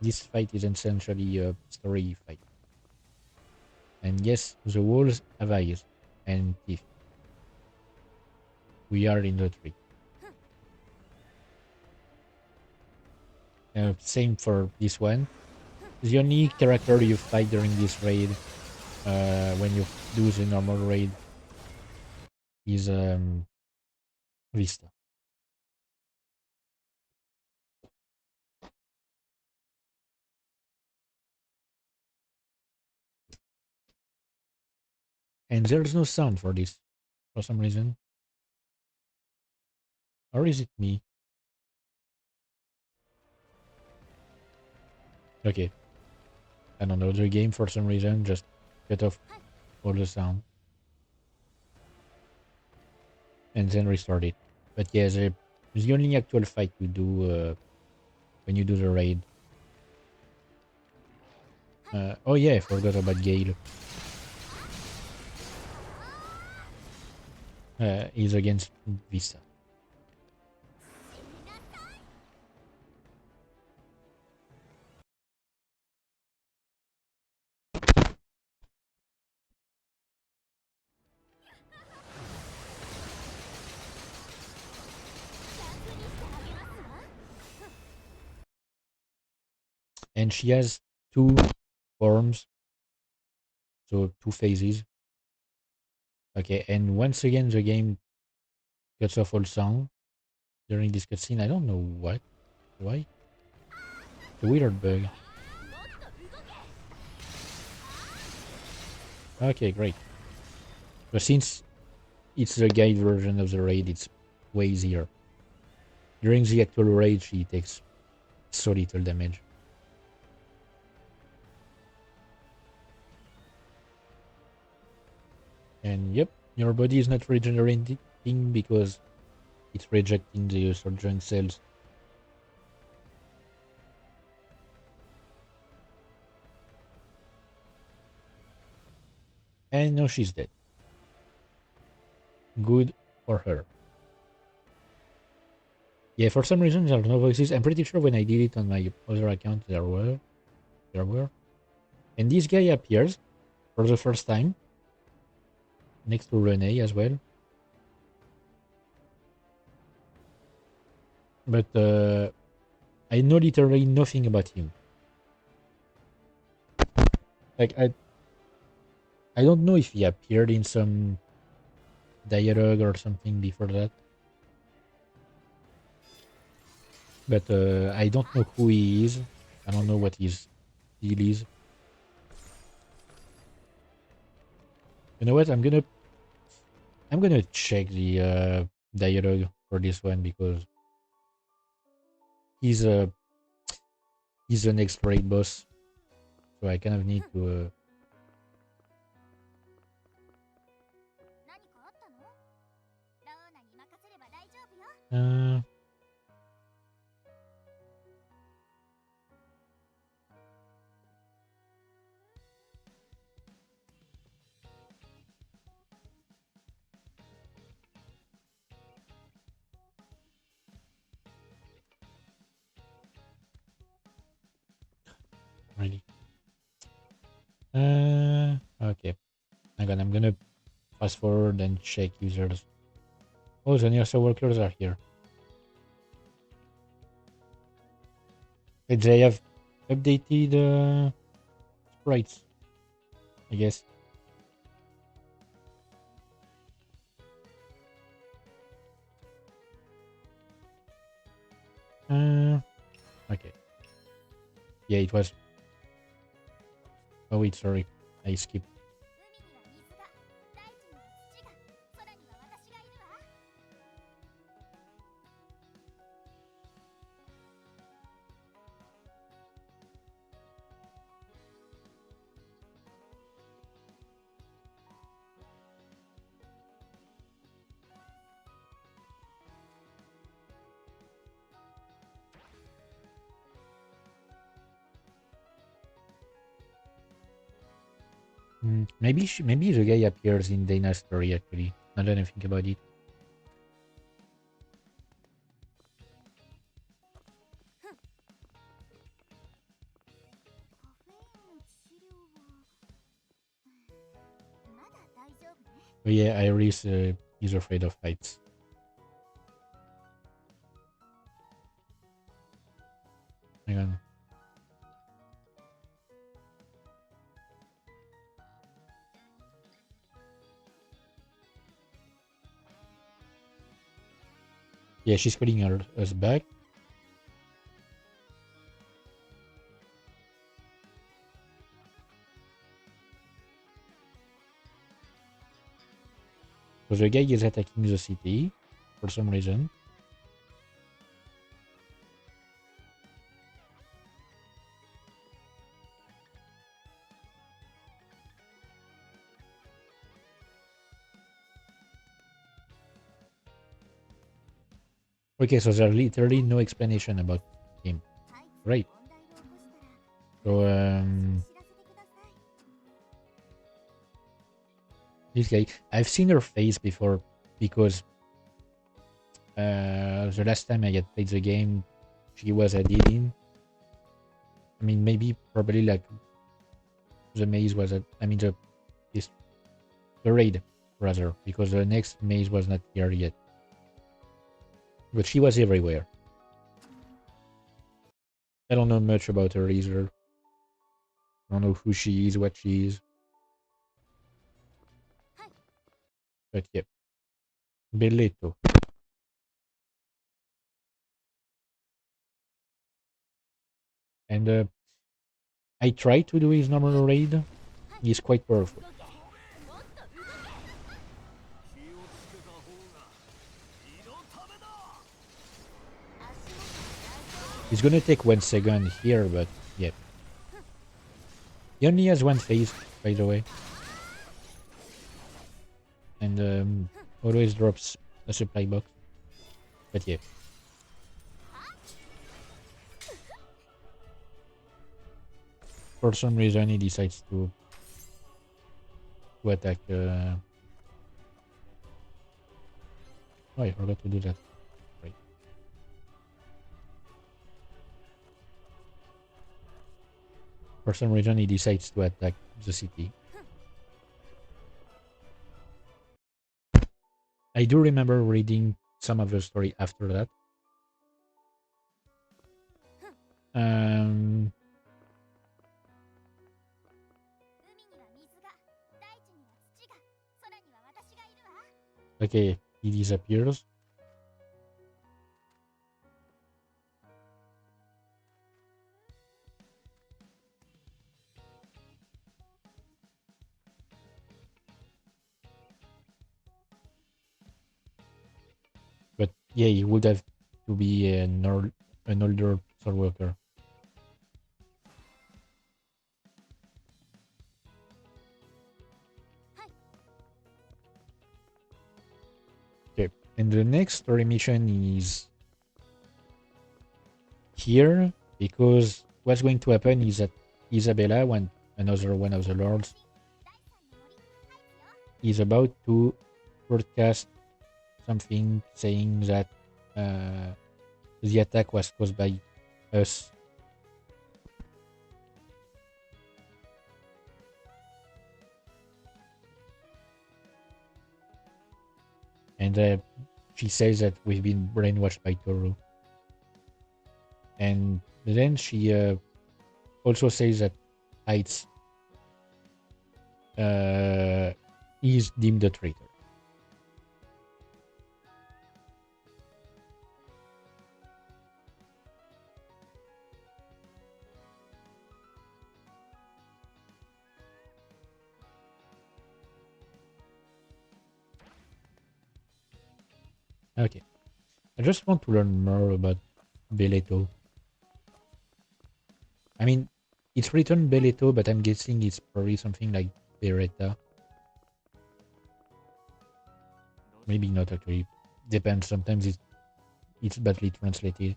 this fight is essentially a story fight. And yes, the walls have eyes and teeth. We are in the tree. Same for this one. The only character you fight during this raid, when you do the normal raid, is Vista. And there's no sound for this, for some reason. Or is it me? Okay. I don't know, the game for some reason just cut off all the sound. And then restart it. But yeah, the only actual fight you do when you do the raid. Oh yeah, I forgot about Gale. Is against Vista. And she has two forms, so two phases. Okay, and once again the game cuts off all sound during this cutscene. I don't know what. Why? It's a weird bug. Okay, great. But since it's the guide version of the raid, it's way easier. During the actual raid, she takes so little damage. And yep, your body is not regenerating because it's rejecting the surgeon cells. And now she's dead. Good for her. Yeah, for some reason there are no voices. I'm pretty sure when I did it on my other account there were. And this guy appears for the first time next to Renee as well. But I know literally nothing about him. Like I don't know if he appeared in some dialogue or something before that. But I don't know who he is. I don't know what his deal is. You know what? I'm gonna check the dialogue for this one because he's the next raid boss, so I kind of need to. fast forward and check users. Oh, the new SoulWorkers are here. They have updated sprites, I guess. Okay. Yeah, it was. Oh wait, sorry, I skipped. Maybe the guy appears in Dana's story actually. Now that I think about it. Oh yeah, Iris is afraid of heights. Hang on. Yeah, she's calling us back. So the guy is attacking the city for some reason. Okay, so there's literally no explanation about him. Right. So, this guy, I've seen her face before because the last time I had played the game, she was added. I mean, maybe probably like the maze was the raid rather, because the next maze was not here yet. But she was everywhere. I don't know much about her either. I don't know who she is, what she is. But yeah. Belletto. And I tried to do his normal raid. He's quite powerful. He's gonna take 1 second here, but yeah. He only has one phase, by the way. And always drops a supply box. But yeah. For some reason he decides to attack oh, I forgot to do that. Right. For some reason he decides to attack the city. I do remember reading some of the story after that. Okay, he disappears. But yeah, he would have to be an older SoulWorker. Okay, and the next story mission is here, because what's going to happen is that Isabella, another one of the lords, is about to broadcast something saying that the attack was caused by us. and she says that we've been brainwashed by Toru. And then she also says that Heights is deemed a traitor. Okay. I just want to learn more about Beleto. I mean, it's written Beleto, but I'm guessing it's probably something like Beretta. Maybe not actually. Depends. Sometimes it's badly translated.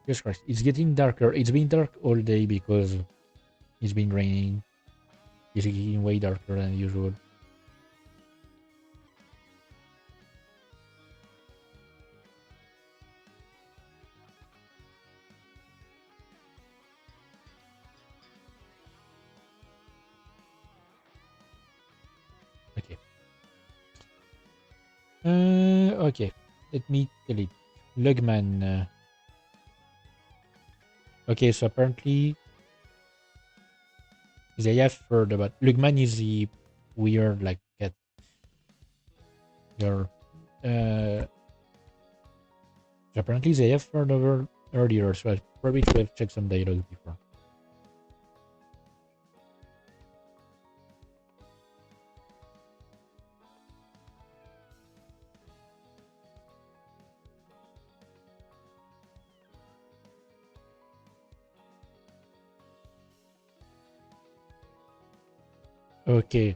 Jesus Christ, it's getting darker. It's been dark all day because it's been raining. It's getting way darker than usual. Okay. Okay. Let me tell it. Lugman. Okay, so apparently they have heard about Lugman is the weird like cat girl. Apparently they have heard of her earlier, so I probably should have checked some dialogue before. Okay.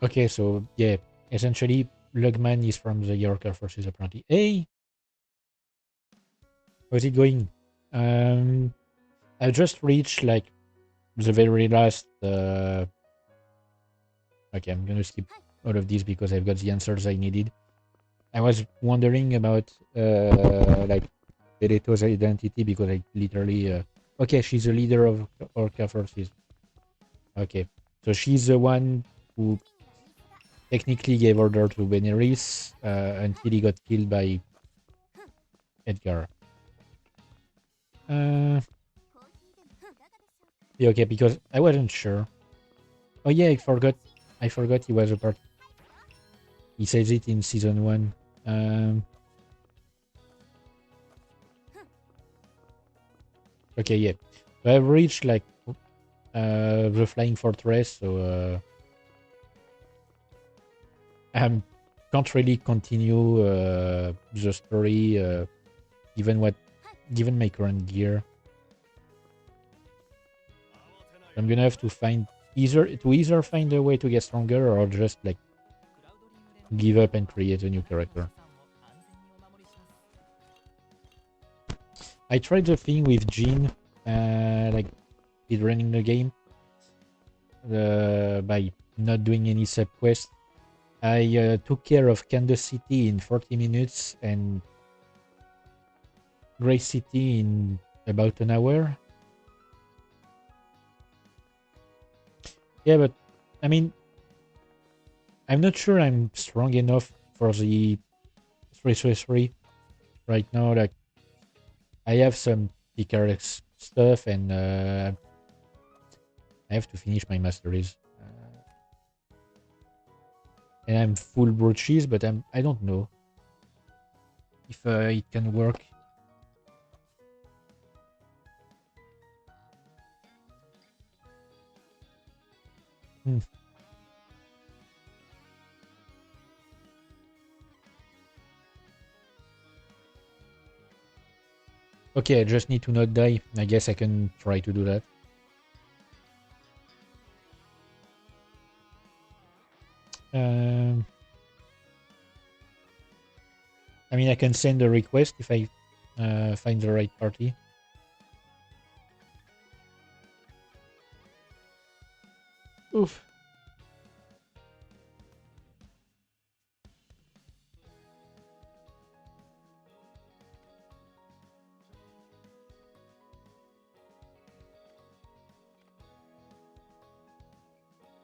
Okay, so yeah, essentially Lugman is from the Yorker forces apparently. Hey! How's it going? I just reached like the very last okay, I'm gonna skip all of these because I've got the answers I needed. I was wondering about like Bereto's identity because I literally okay, she's a leader of Orca forces. Okay. So she's the one who technically gave order to Beneris until he got killed by Edgar. Yeah, okay, because I wasn't sure. Oh yeah, I forgot he was a part. He says it in season 1. Okay, yeah. So I've reached like the Flying Fortress, so I can't really continue the story given my current gear. I'm gonna have to either find a way to get stronger or just like give up and create a new character. I tried the thing with Jean, like speed running the game by not doing any sub quests. I took care of Kansas City in 40 minutes and Gray City in about an hour. Yeah, but I mean, I'm not sure I'm strong enough for the 333 right now. Like, I have some PKRX stuff and I have to finish my masteries. And I'm full brooches, but I don't know if it can work. Okay, I just need to not die. I guess I can try to do that. I mean, I can send a request if I find the right party. Oof.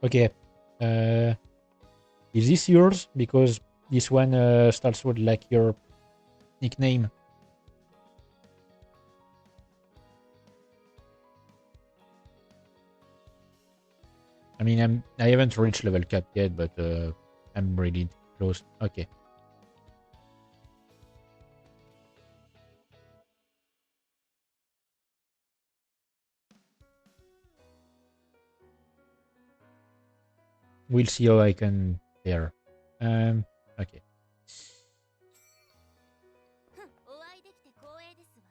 Okay. Is this yours? Because this one starts with like your nickname. I mean, I haven't reached level cap yet, but I'm really close. Okay. We'll see how I can fare. Okay.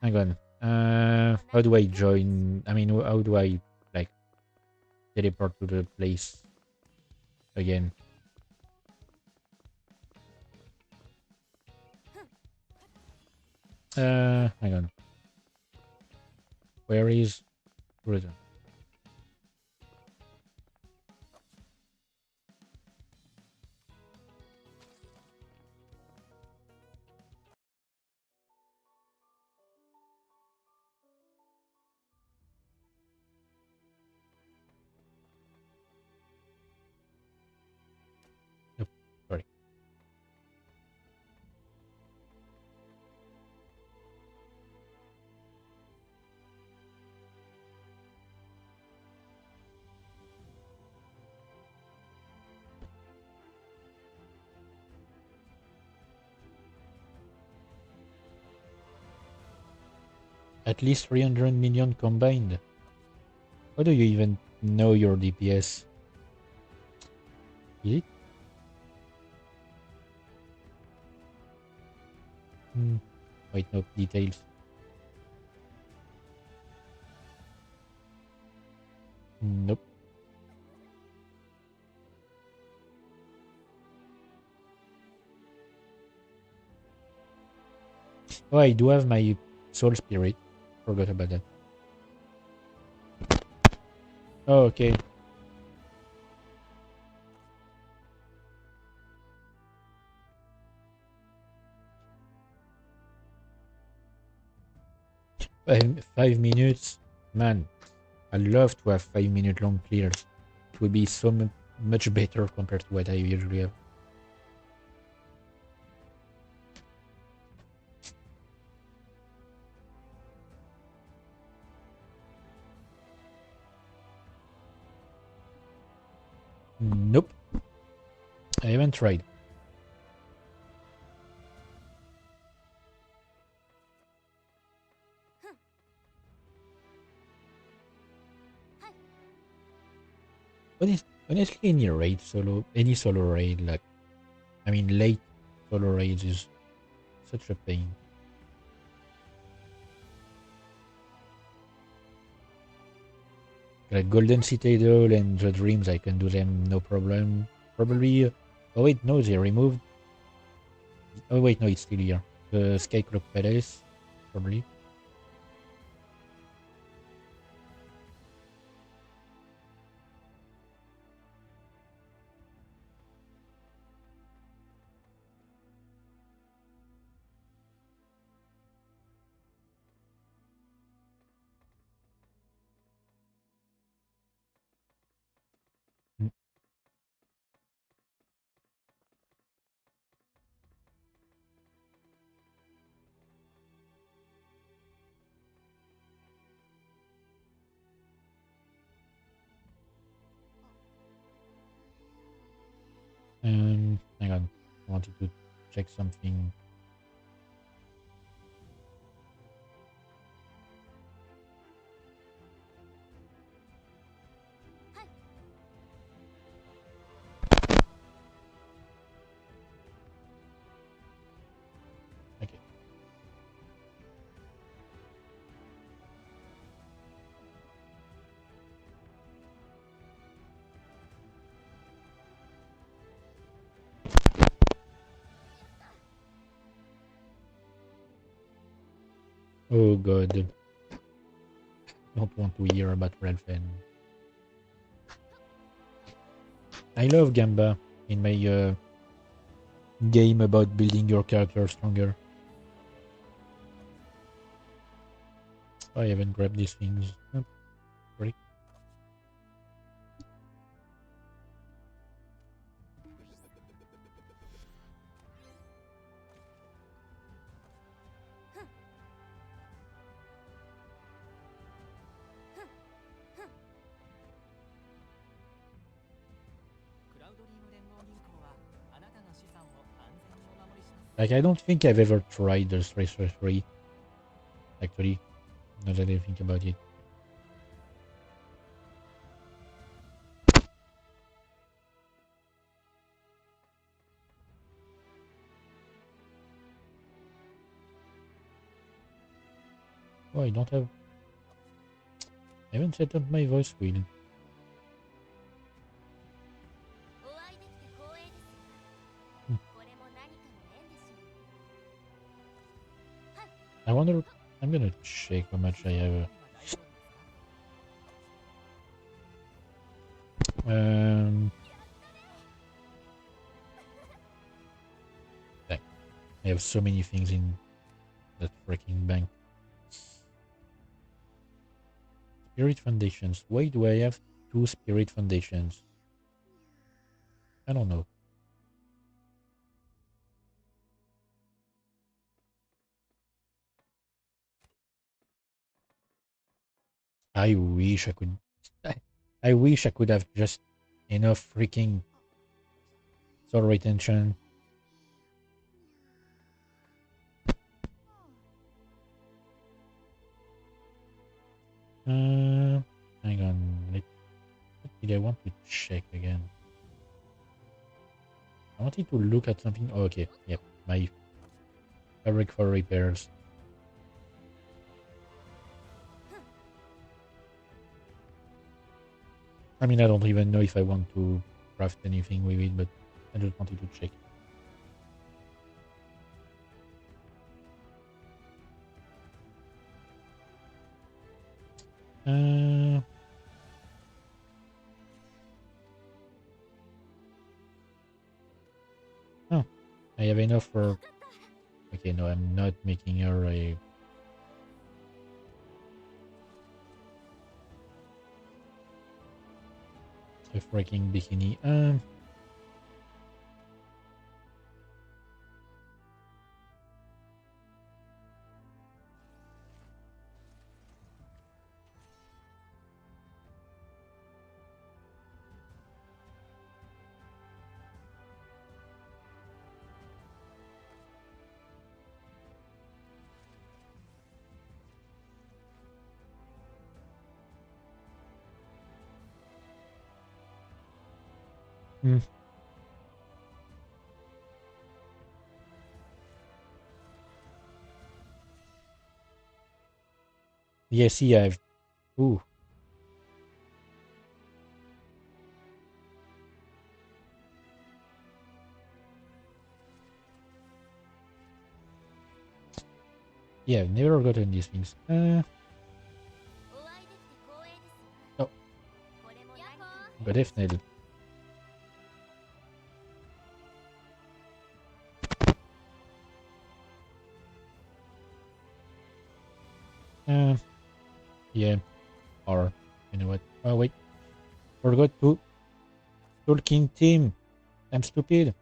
Hang on. How do I join? I mean, how do I like teleport to the place again? Hang on. Where is Rhythm? Nope. Sorry. At least 300 million combined. How do you even know your DPS? Is it? Wait, no, details. Nope. Oh, I do have my soul spirit. Forgot about that. Oh, okay. Five minutes? Man, I love to have 5 minute long clears. It would be so much better compared to what I usually have. Nope. I haven't tried. Honestly, any solo raid, like, I mean, late solo raids is such a pain. Like Golden Citadel and the Dreams, I can do them no problem. Probably. Oh wait, no, they removed. Oh wait, no, it's still here. The Skycloak Palace, probably. Hang on. I wanted to check something. Okay. Oh god. Don't want to hear about Redfen. I love Gamba in my game about building your character stronger. I haven't grabbed these things. Oh, great. Like, I don't think I've ever tried the Tracer 3. Actually, now that I think about it. Oh, I don't have... I haven't set up my voice wheel. I wonder... I'm gonna check how much I have. I have so many things in that freaking bank. Spirit Foundations. Why do I have 2 Spirit Foundations? I don't know. I wish I could... I wish I could have just enough freaking soul retention. Hang on. What did I want to check again? I wanted to look at something. Oh, okay, yep, my fabric for repairs. I mean, I don't even know if I want to craft anything with it, but I just wanted to check. Oh, I have enough for... Okay, no, I'm not making her a... freaking bikini. Yeah, see, I've... Ooh. Yeah, I've never gotten these things. Oh. But definitely. Yeah. Or, you know what? Oh, wait. Forgot to... Talking team. I'm stupid.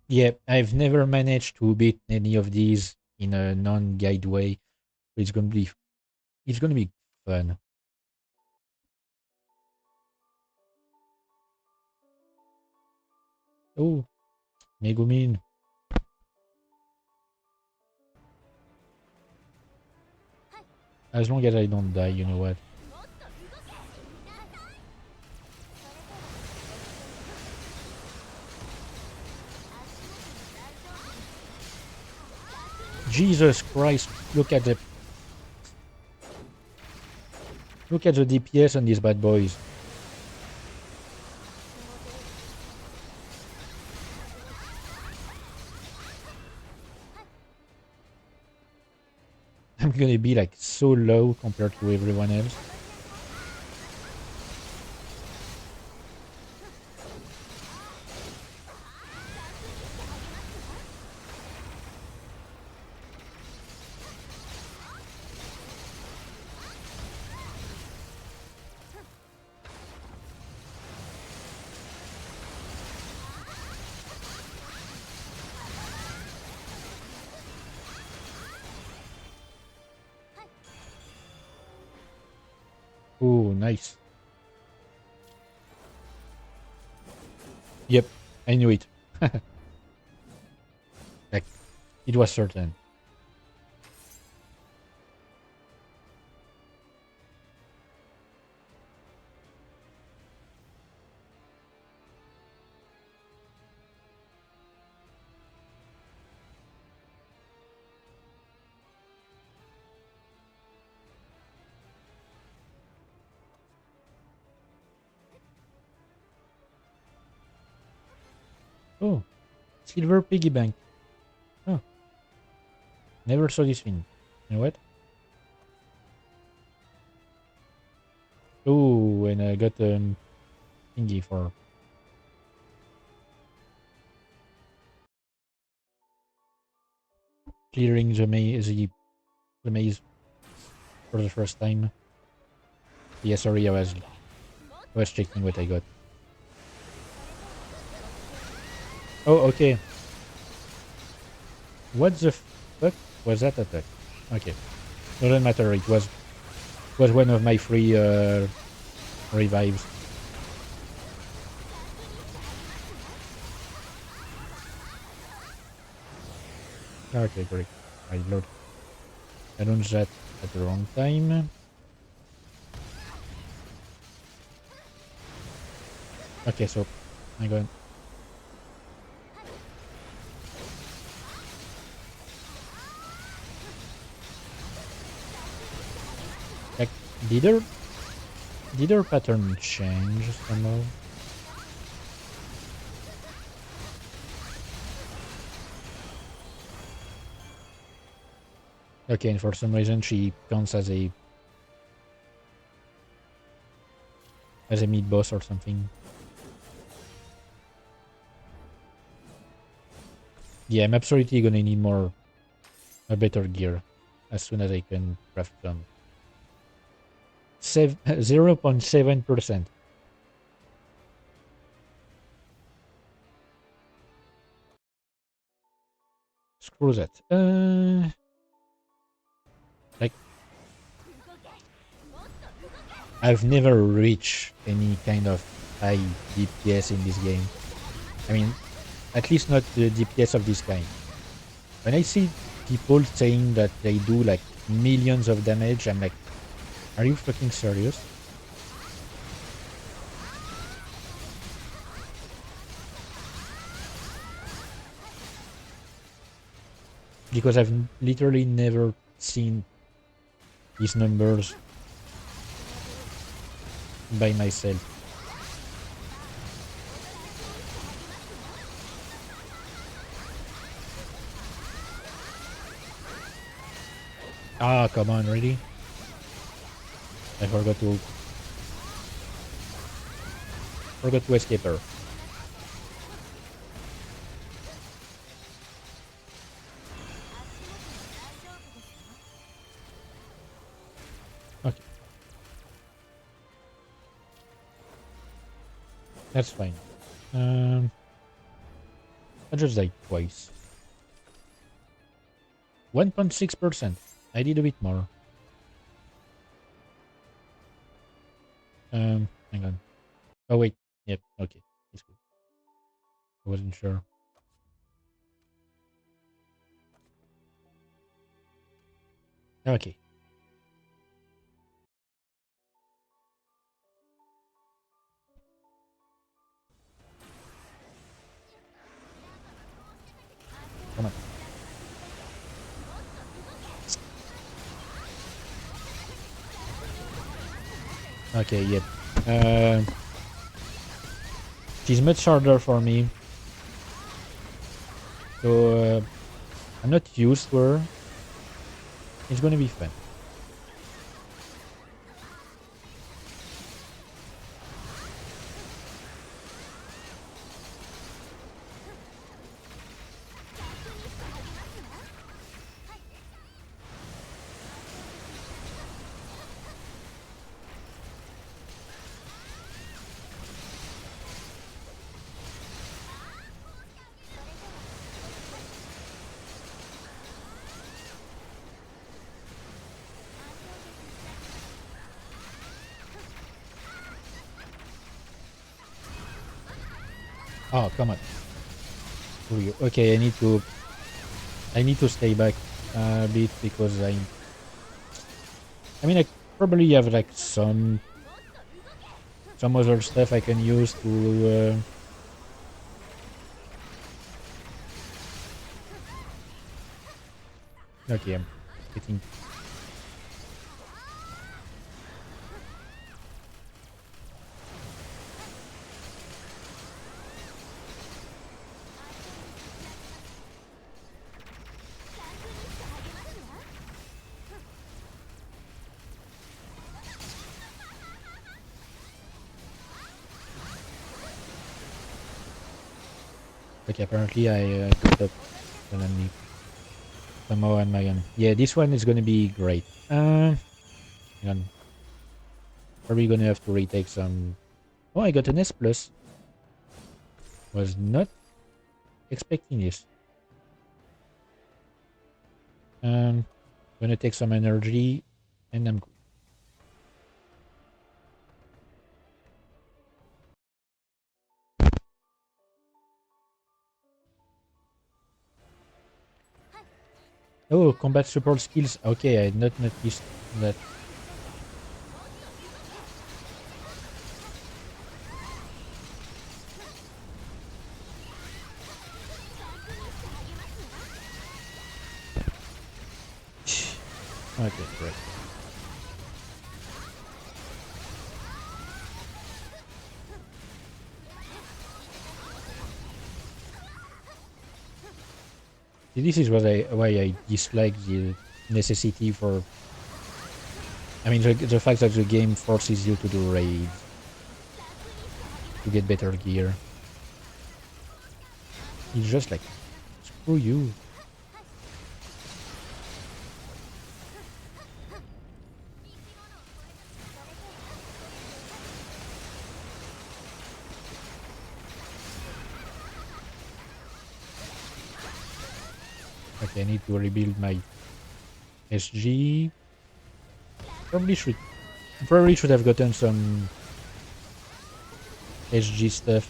Yeah, I've never managed to beat any of these in a non-guide way. It's gonna be fun. Oh, Megumin. As long as I don't die, you know what? Jesus Christ, look at the DPS on these bad boys. I'm gonna be like so low compared to everyone else. Oh, nice. Yep, I knew it. Like, it was certain. Oh, silver piggy bank. Oh, never saw this thing. You know what? Oh, and I got thingy for clearing the maze for the first time. Yeah, sorry, I was checking what I got. Oh, okay. What the fuck was that attack? Okay, doesn't matter. It was one of my free revives. Okay, great. My lord. I launched that at the wrong time. Okay, so I'm going. Like, did her pattern change somehow? Okay, and for some reason she counts as a mid boss or something. Yeah, I'm absolutely gonna need a better gear as soon as I can craft some. 0.7%. Screw that. Like, I've never reached any kind of high DPS in this game. I mean, at least not the DPS of this kind. When I see people saying that they do like millions of damage, I'm like, are you fucking serious? Because I've literally never seen these numbers by myself. Ah, come on, really? I forgot to escape her. Okay. That's fine. I just died twice. 1.6%. I did a bit more. Hang on. Oh wait. Yep. Okay. It's good. I wasn't sure. Okay. Come on. Okay. Yep. She's much harder for me. So I'm not used to her. It's gonna be fun. Oh, come on. Okay, I need to stay back a bit because I mean, I probably have like some other stuff I can use to. Okay, I'm getting. Okay, apparently I got up suddenly. Somehow on my own. Yeah, this one is gonna be great. Hang on. Probably gonna have to retake some. Oh, I got an S plus. Was not expecting this. Gonna take some energy, and I'm good. Oh, combat support skills. Okay, I had not noticed that. Okay, great. See, this is why I dislike the necessity for. I mean, the fact that the game forces you to do raids to get better gear. It's just like, screw you. Okay, I need to rebuild my SG. Probably should have gotten some SG stuff.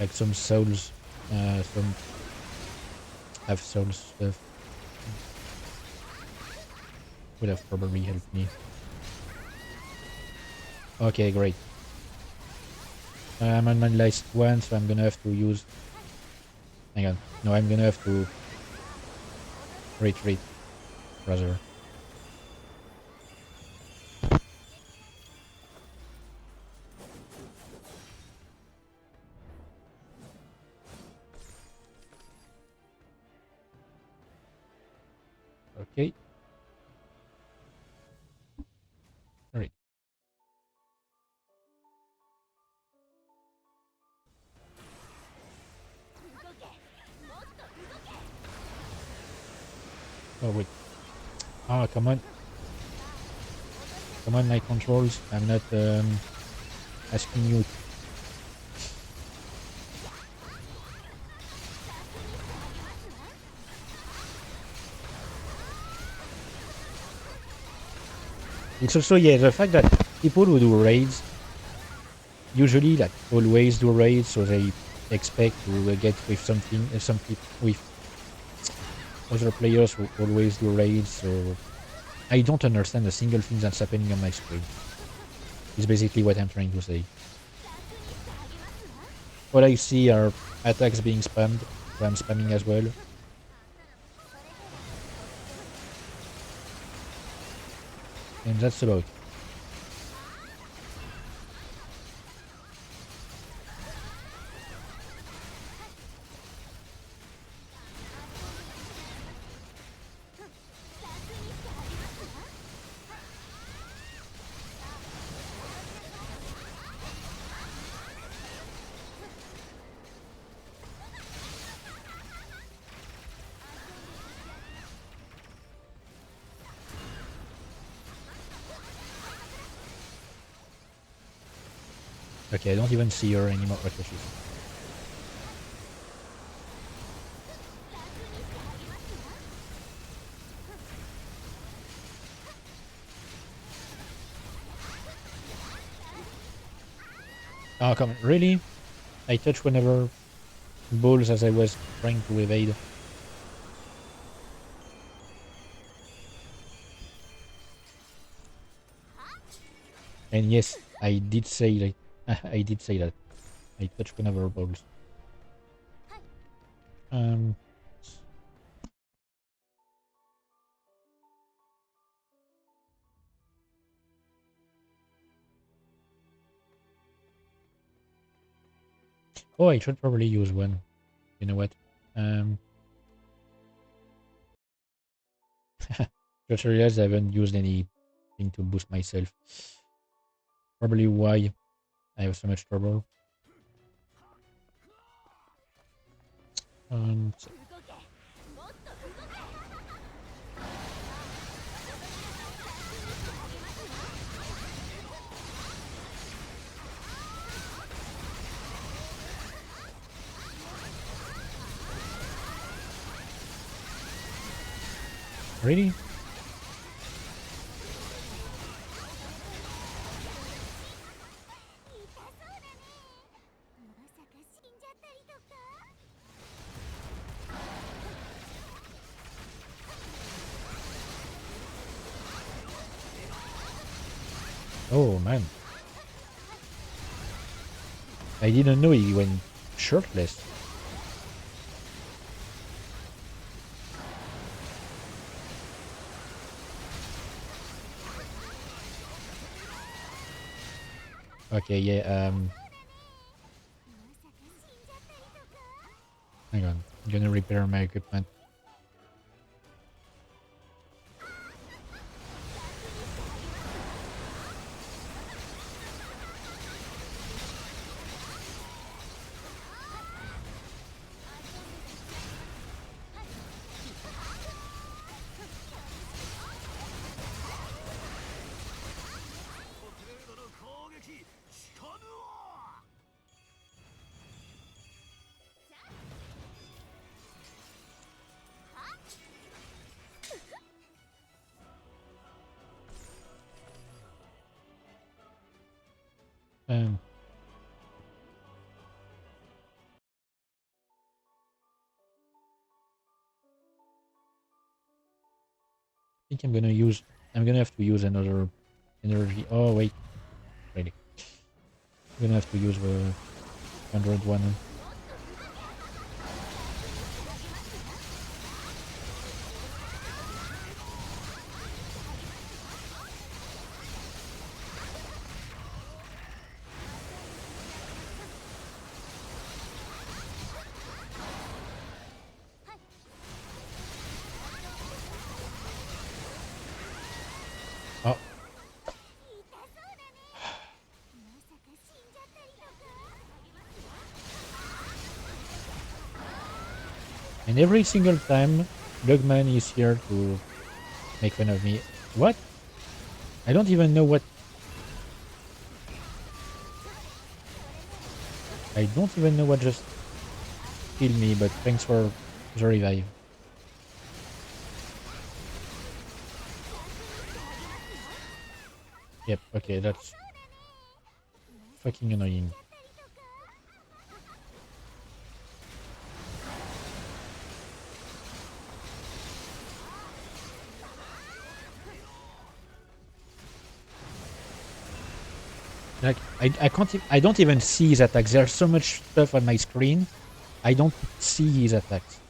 Like some souls, some have souls stuff would have probably helped me. Okay, great. I'm on my last one, so I'm gonna have to use. Hang on. No, I'm gonna have to retreat, rather. Okay. Alright. Oh wait. Ah, come on. Come on, my controls. I'm not asking you. It's also, yeah, the fact that people who do raids usually, like, always do raids, so they expect to get with something, some people with other players who always do raids, so I don't understand a single thing that's happening on my screen. Is basically what I'm trying to say. All I see are attacks being spammed, so I'm spamming as well. And that's about it. Okay, I don't even see her anymore. Okay, she's... Oh, come on. Really? I touched whenever balls as I was trying to evade. And yes, I did say that. I did say that. I touched whenever balls. Oh, I should probably use one. You know what? Just realized I haven't used anything to boost myself. Probably why I have so much trouble. So really? Oh man. I didn't know he went shirtless. Okay, yeah, hang on. I'm gonna repair my equipment. I think I'm gonna have to use another energy. Oh wait, really? I'm gonna have to use the 101. Oh. And every single time, Lugman is here to make fun of me. What? I don't even know what... I don't even know what just killed me, but thanks for the revive. Yep, okay, that's fucking annoying. Like, I don't even see his attacks. There's so much stuff on my screen. I don't see his attacks.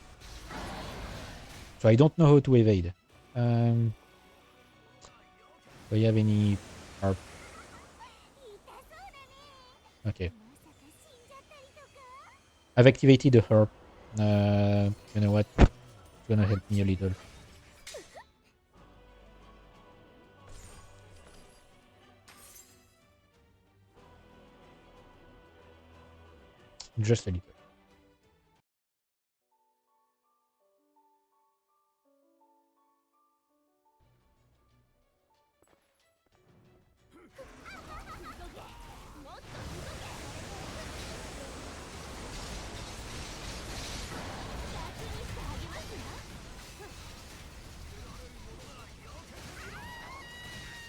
So I don't know how to evade. Do you have any harp? Okay. I've activated the harp. You know what? It's gonna help me a little. Just a little.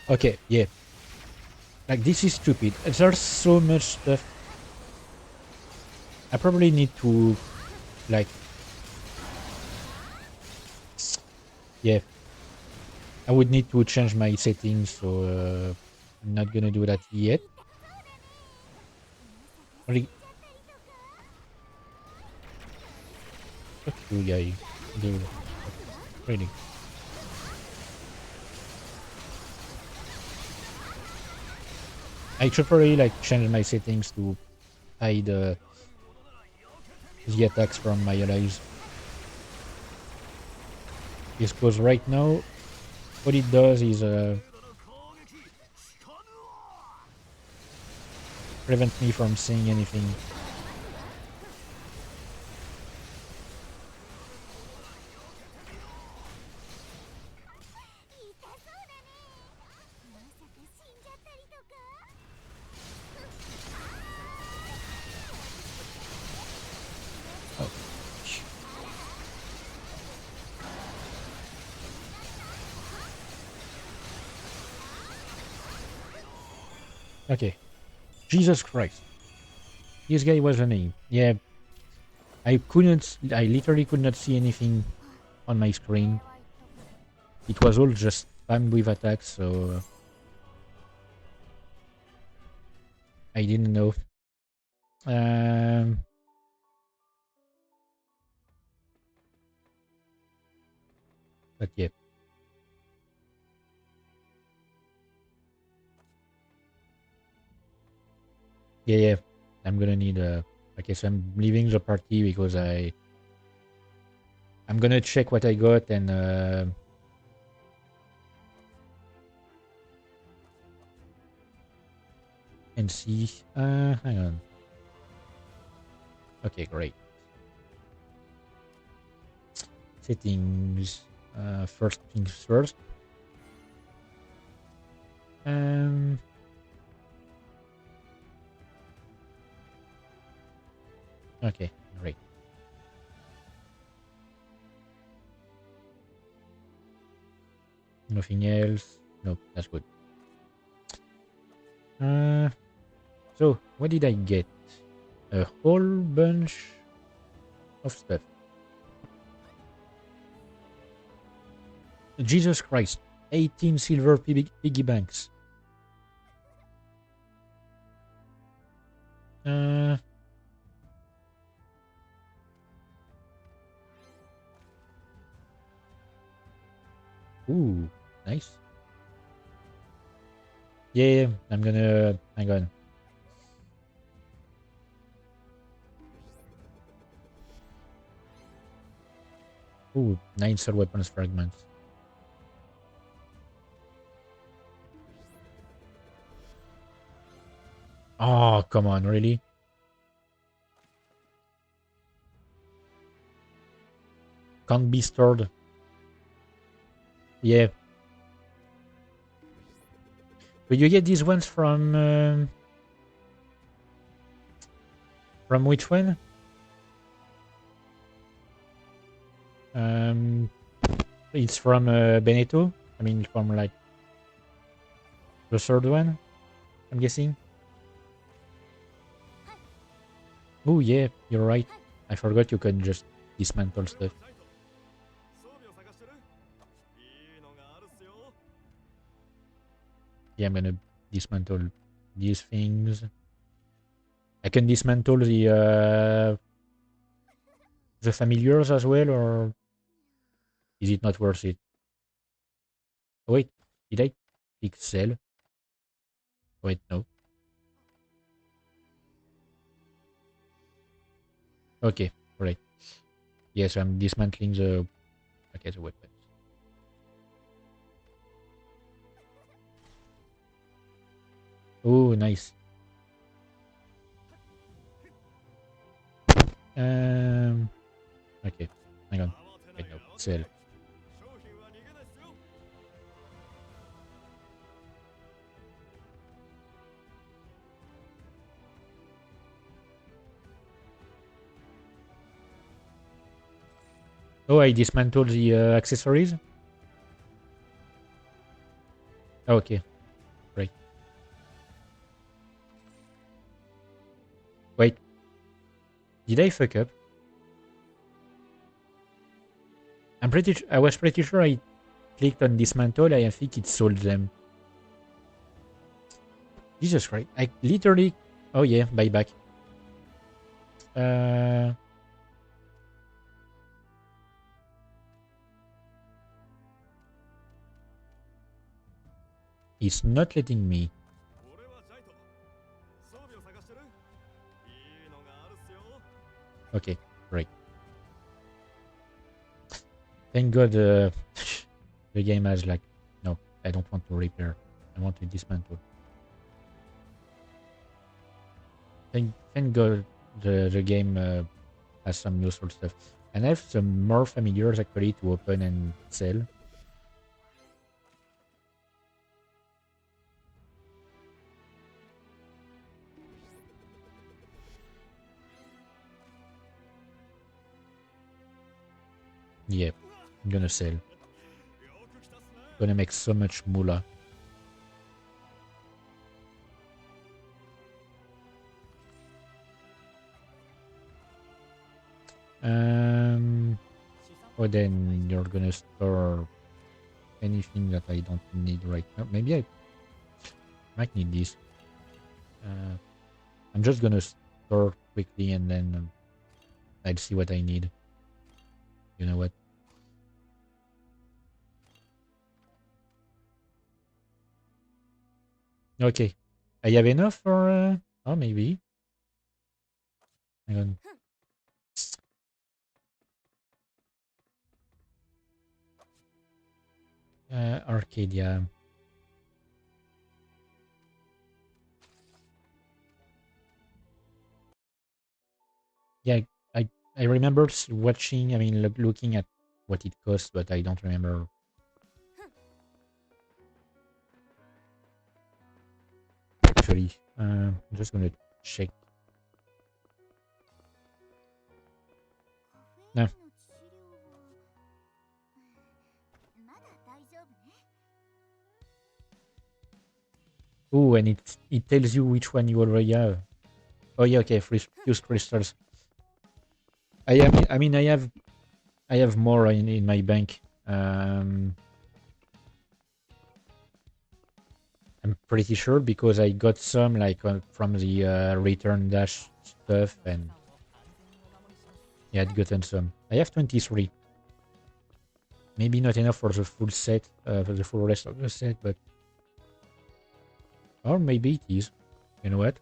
Okay, yeah. Like, this is stupid. There's so much stuff. I probably need to, like... Yeah. I would need to change my settings, so I'm not gonna do that yet. Really? Fuck you, guy. Dude. Really? I should probably, like, change my settings to hide the attacks from my allies. Yes, because right now, what it does is prevent me from seeing anything. Oh. Okay. Jesus Christ. This guy was a name. Yeah. I literally could not see anything on my screen. It was all just spammed with attacks, so I didn't know. But yeah. Yeah. I'm gonna need okay, so I'm leaving the party because I'm gonna check what I got and see. Hang on. Okay, great. Settings. First things first. Okay, great. Nothing else. Nope, that's good. So what did I get? A whole bunch of stuff. Jesus Christ. 18 silver piggy banks. Ooh, nice. Yeah, I'm gonna... Hang on. Ooh, 9 sword weapons fragments. Oh, come on, really? Can't be stored. Yeah. But you get these ones from which one? It's from Beneto. I mean, from like the third one, I'm guessing. Oh yeah, you're right. I forgot you can just dismantle stuff. Yeah, I'm gonna dismantle these things. I can dismantle the familiars as well, or is it not worth it? Oh, wait, did I click sell? Wait, no. Okay, right. Yes, I'm dismantling the weapons. Oh, nice. Okay, hang on. Wait, no, sell. Oh, I dismantled the accessories? Oh, okay. Wait. Did I fuck up? I was pretty sure I clicked on dismantle. I think it sold them. Jesus Christ. I literally... Oh yeah, buyback. He's not letting me. Okay, great. Thank God the game has like... No, I don't want to repair. I want to dismantle. Thank God the game has some useful stuff. And I have some more familiars actually to open and sell. Yeah, I'm gonna sell. Gonna make so much moolah. Or then you're gonna store anything that I don't need right now. Maybe I might need this. I'm just gonna store quickly and then I'll see what I need. You know what? Okay. I have enough for... Oh, maybe. Hang on. Arcadia. Yeah, I remember watching, I mean, looking at what it costs, but I don't remember. Actually, I'm just gonna check. No. Oh, and it tells you which one you already have. Oh yeah, okay, fused crystals. I have more in my bank. I'm pretty sure because I got some like from the return dash stuff, and yeah, I'd gotten some. I have 23. Maybe not enough for the full set, for the full rest of the set, but or maybe it is. You know what?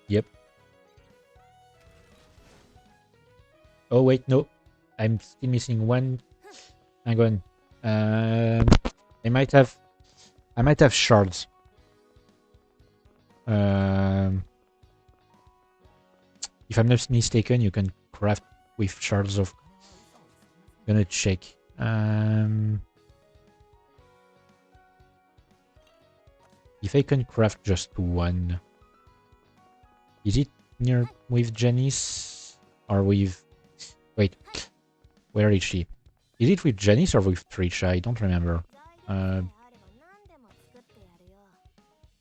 Yep. Oh wait, no. I'm still missing one. Hang on. I might have shards. If I'm not mistaken, you can craft with shards of... Gonna check. If I can craft just one, is it near with Janice or with? Wait, where is she? Is it with Janice or with Trisha? I don't remember.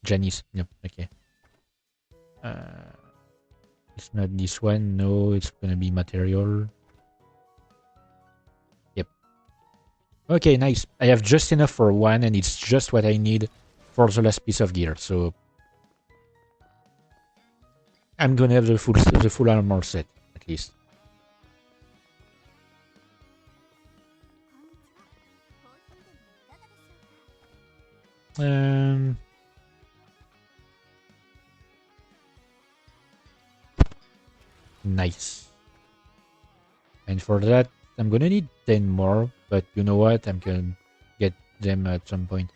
Janice. Yep. Okay. It's not this one. No, it's gonna be material. Yep. Okay, nice. I have just enough for one, and it's just what I need for the last piece of gear. So I'm gonna have the full armor set at least. Nice. And for that, I'm gonna need 10 more, but you know what? I'm gonna get them at some point.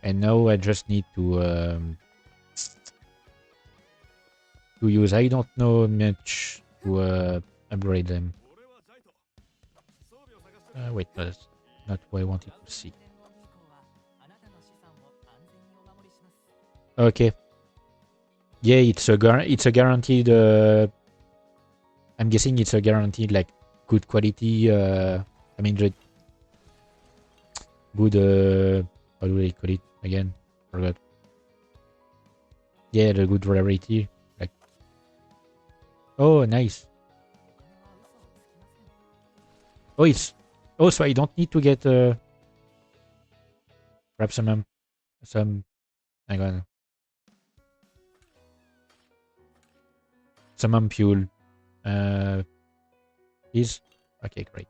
And now I just need to use. I don't know much to upgrade them. Wait, that's not what I wanted to see. Okay. Yeah, it's a guaranteed I'm guessing it's a guaranteed like good quality. I mean, the good. How do they call it again? Forgot. Yeah, the good rarity. Like, oh, nice. Oh, it's. Oh, so I don't need to get perhaps some. Hang on. Some ampule. Is okay, great.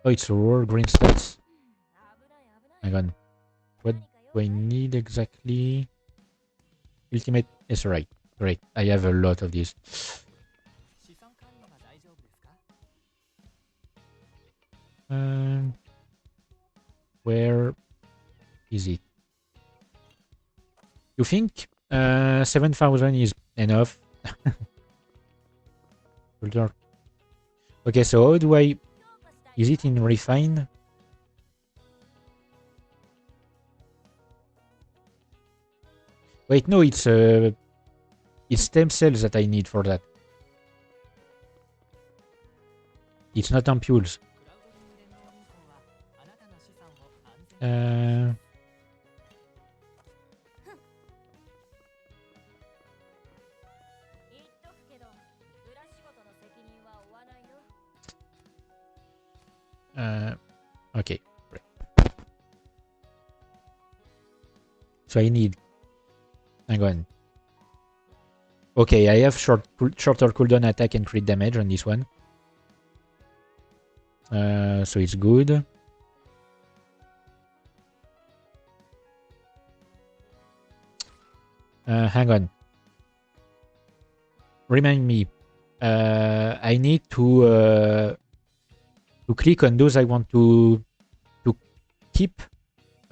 Oh, it's raw green stats. Hang on. What do I need exactly? Ultimate is right. Great. I have a lot of these. Where is it? You think 7,000 is enough? Okay, so how do I... Is it in refine? Wait, no, it's stem cells that I need for that. It's not ampules. Okay, great. So I need... Hang on. Okay, I have shorter cooldown attack and crit damage on this one. So it's good. Hang on. Remind me. I need to click on those I want to keep.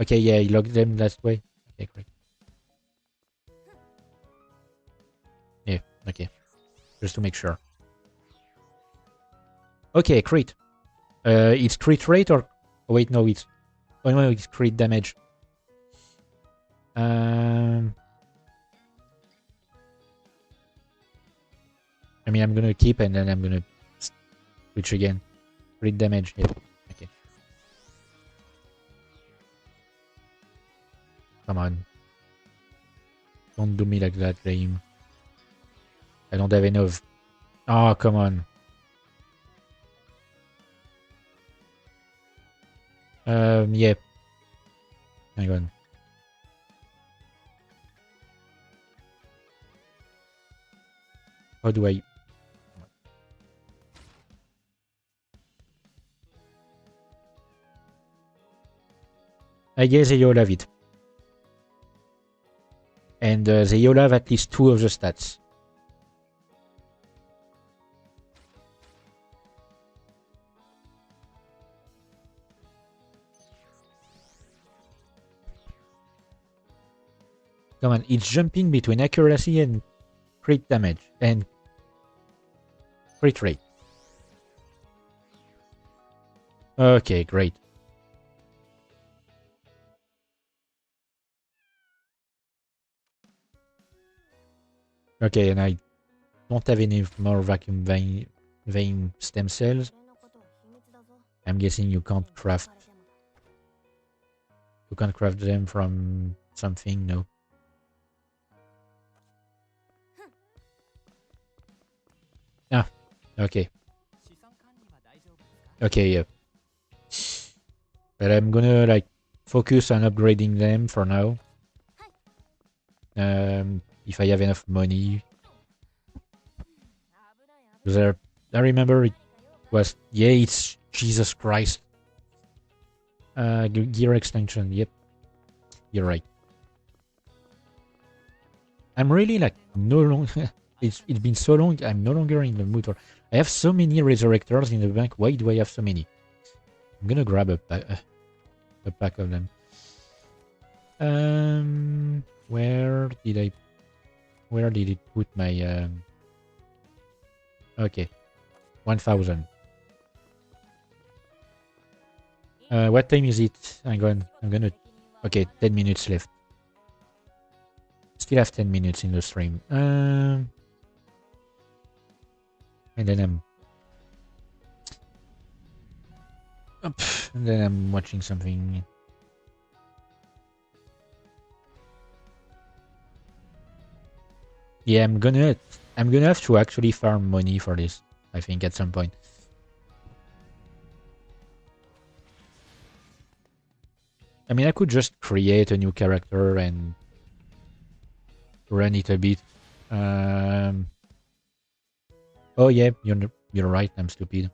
Okay, yeah, I logged them last way. Okay, great. Yeah, okay. Just to make sure. Okay, crit. It's crit rate or... Oh, wait, no, it's... Oh, no, it's crit damage. I mean, I'm gonna keep and then I'm gonna switch again. Crit damage, yeah. Okay. Come on. Don't do me like that, game. I don't have enough. Oh, come on. Yeah. Hang on. How do I... I guess they all have it. And they all have at least 2 of the stats. Come on, it's jumping between accuracy and crit damage and crit rate. Okay, great. Okay, and I don't have any more vacuum vein stem cells. I'm guessing you can't craft... You can't craft them from something, no? Ah, okay. Okay, yeah. But I'm gonna, like, focus on upgrading them for now. If I have enough money. Because I remember it was... Yeah, it's... Jesus Christ. Gear extension, yep. You're right. I'm really, like, no longer... it's been so long, I'm no longer in the mood. I have so many resurrectors in the bank. Why do I have so many? I'm gonna grab a pack of them. Where did it put my... Okay. 1,000. What time is it? I'm gonna... Okay, 10 minutes left. Still have 10 minutes in the stream. And then I'm up, and then I'm watching something. Yeah, I'm gonna have to actually farm money for this, I think, at some point. I mean, I could just create a new character and run it a bit. Oh yeah, you're right. I'm stupid.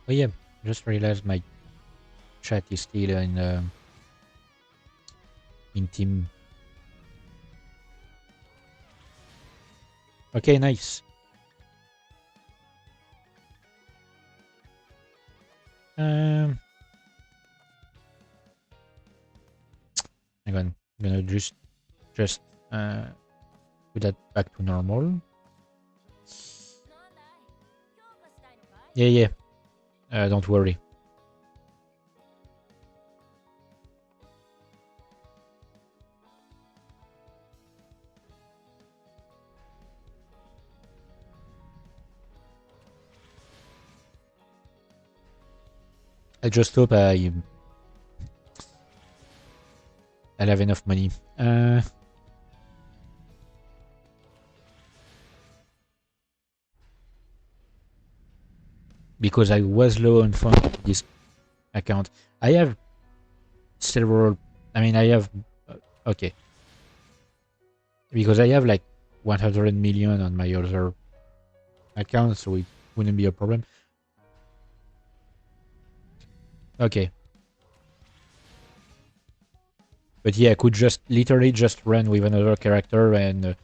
Oh yeah, just realized my chat is still in team. Okay, nice. Hang on, I'm gonna just put that back to normal. Yeah. Don't worry. I just hope I'll have enough money. Because I was low on funds on this account. I have several. I mean, I have. Okay. Because I have like 100 million on my other account, so it wouldn't be a problem. Okay. But yeah, I could just literally just run with another character and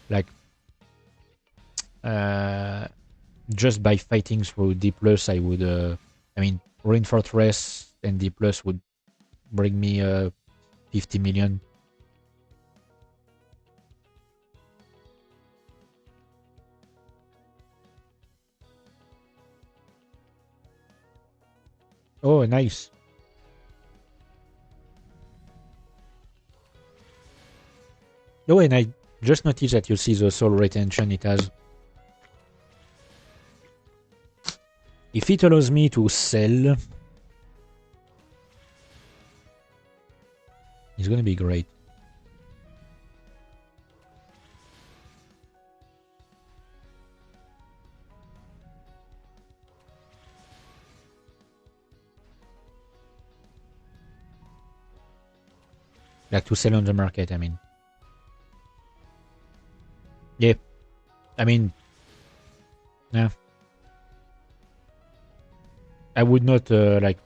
like just by fighting through D+, I would I mean, Ruin Fortress and D+ would bring me 50 million. Oh, nice. Oh, and I just noticed that you see the soul retention it has. If it allows me to sell, it's gonna be great. Like to sell on the market, I mean. Yeah. I mean, yeah. I would not like.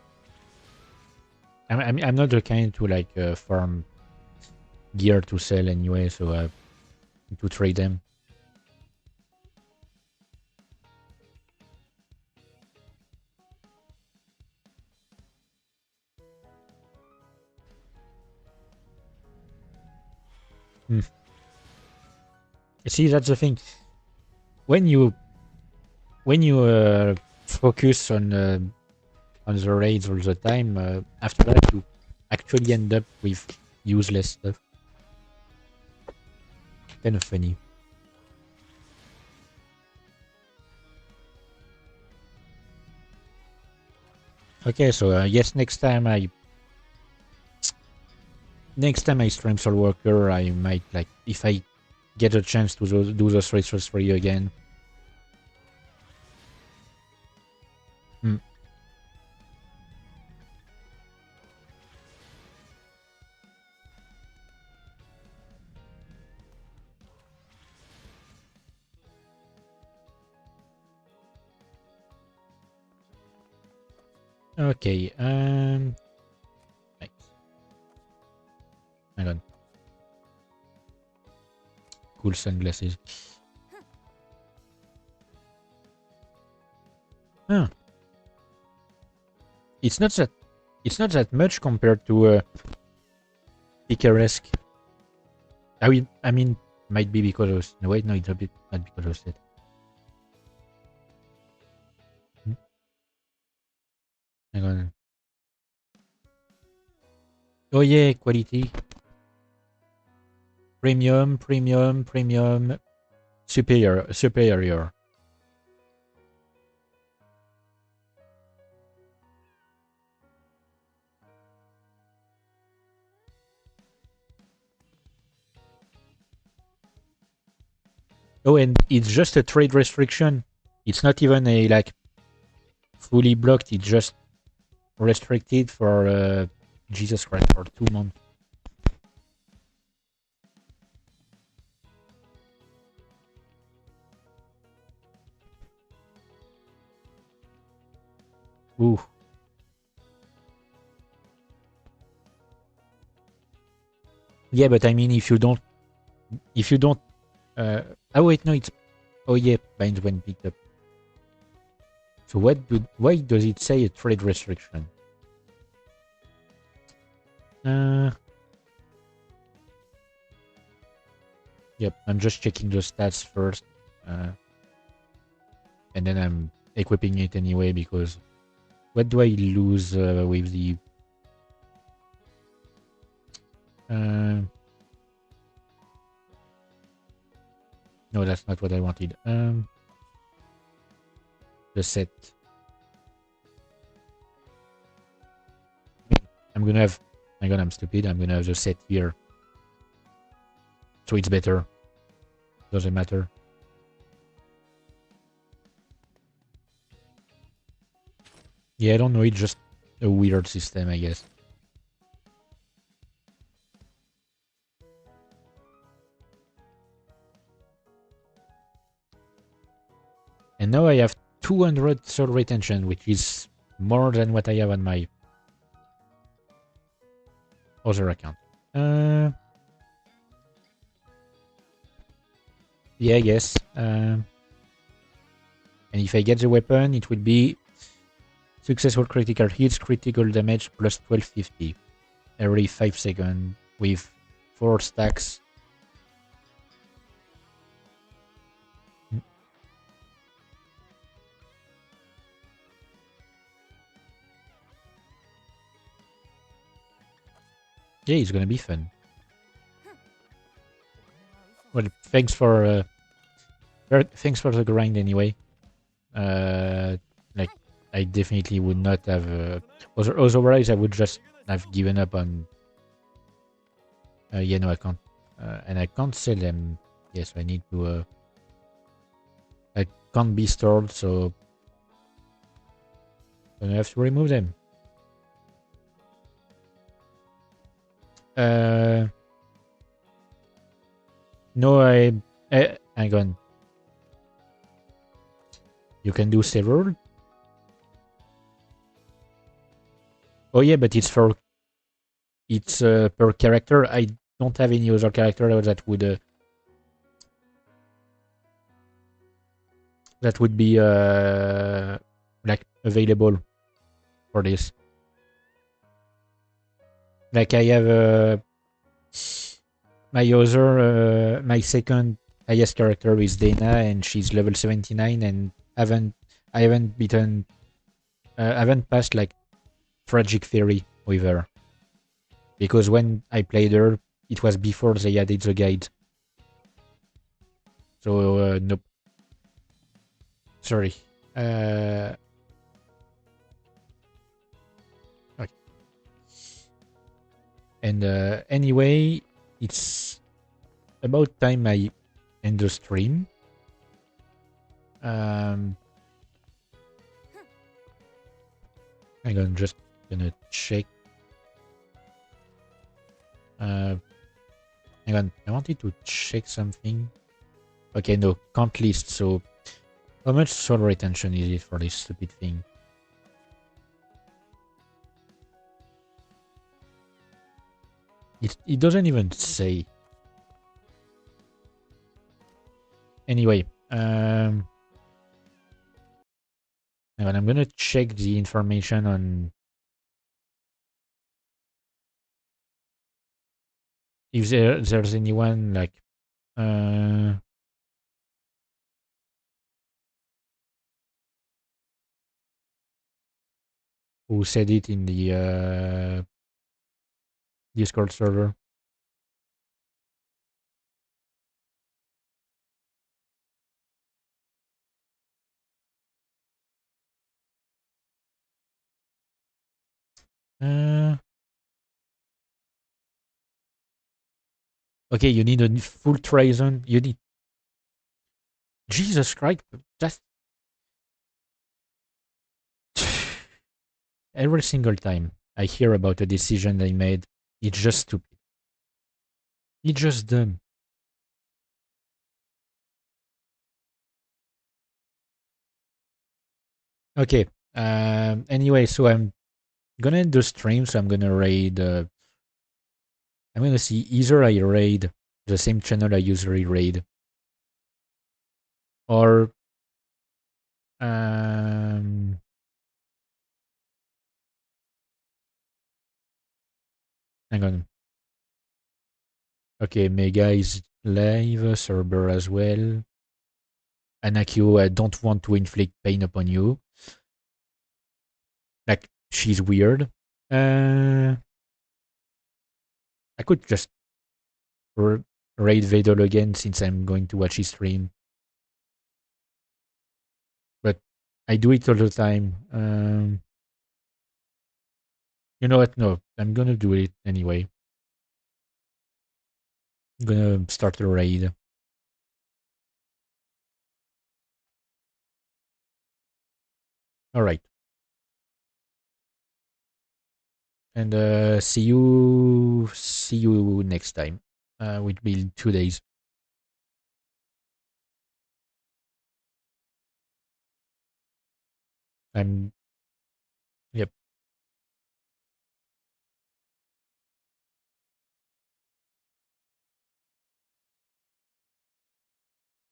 I'm not the kind to like farm gear to sell anyway, so to trade them. See, that's the thing. When you focus on the raids all the time, after that you actually end up with useless stuff. Kind of funny. Okay, so yes, next time I stream SoulWorker, I might like if I get a chance to do those raids for you again. Okay, right. Hang on. Cool sunglasses. Huh. It's not that much compared to Picaresque. I mean, might be because of... No, wait, no, it's a bit not because of that. Hang on. Oh yeah, quality. Premium, premium, premium. Superior. Oh, and it's just a trade restriction. It's not even a like fully blocked. It's just restricted for Jesus Christ for 2 months. Ooh. Yeah, but I mean, if you don't, oh wait, no, it's, oh yeah, binds when picked up. So why does it say a trade restriction? Yep, I'm just checking the stats first, and then I'm equipping it anyway because what do I lose with the? No, that's not what I wanted. The set. I'm gonna have. My God, I'm stupid. I'm gonna have the set here, so it's better. Doesn't matter. Yeah, I don't know. It's just a weird system, I guess. And now I have 200 soul retention, which is more than what I have on my other account. Yeah, I guess. And if I get the weapon, it will be successful critical hits, critical damage plus 1250 every 5 seconds with 4 stacks. Yeah, it's gonna be fun. Well, thanks for the grind anyway. Like, I definitely would not have. Otherwise, I would just have given up on. Yeah, no, I can't, and I can't sell them. Yes, I need to. I can't be stored, so I have to remove them. No, hang on. You can do several. Oh yeah, but it's per character. I don't have any other character that would be like available for this. Like I have my second highest character is Dana, and she's level 79, and I haven't passed like Tragic Theory with her. Because when I played her, it was before they added the guide. So, nope. Sorry. Okay. And anyway, it's about time I end the stream. Hang on, just gonna check. Hang on, I wanted to check something. Okay, no, can't list, so how much soul retention is it for this stupid thing? It doesn't even say. Anyway, And I'm gonna check the information on if there's anyone like who said it in the Discord server. Okay, you need a full Trizon. You need Jesus Christ. That's every single time I hear about a decision they made, it's just stupid. It's just dumb. Okay. Anyway, so I'm gonna end the stream. So I'm gonna raid. I'm gonna see either I raid the same channel I usually raid, or hang on. Okay, Mega is live, Cerber as well. Anakio, I don't want to inflict pain upon you. Like, she's weird. I could just raid Vedol again since I'm going to watch his stream. But I do it all the time. You know what? No, I'm gonna do it anyway. I'm gonna start a raid. All right. And see you next time. Which will be 2 days. I'm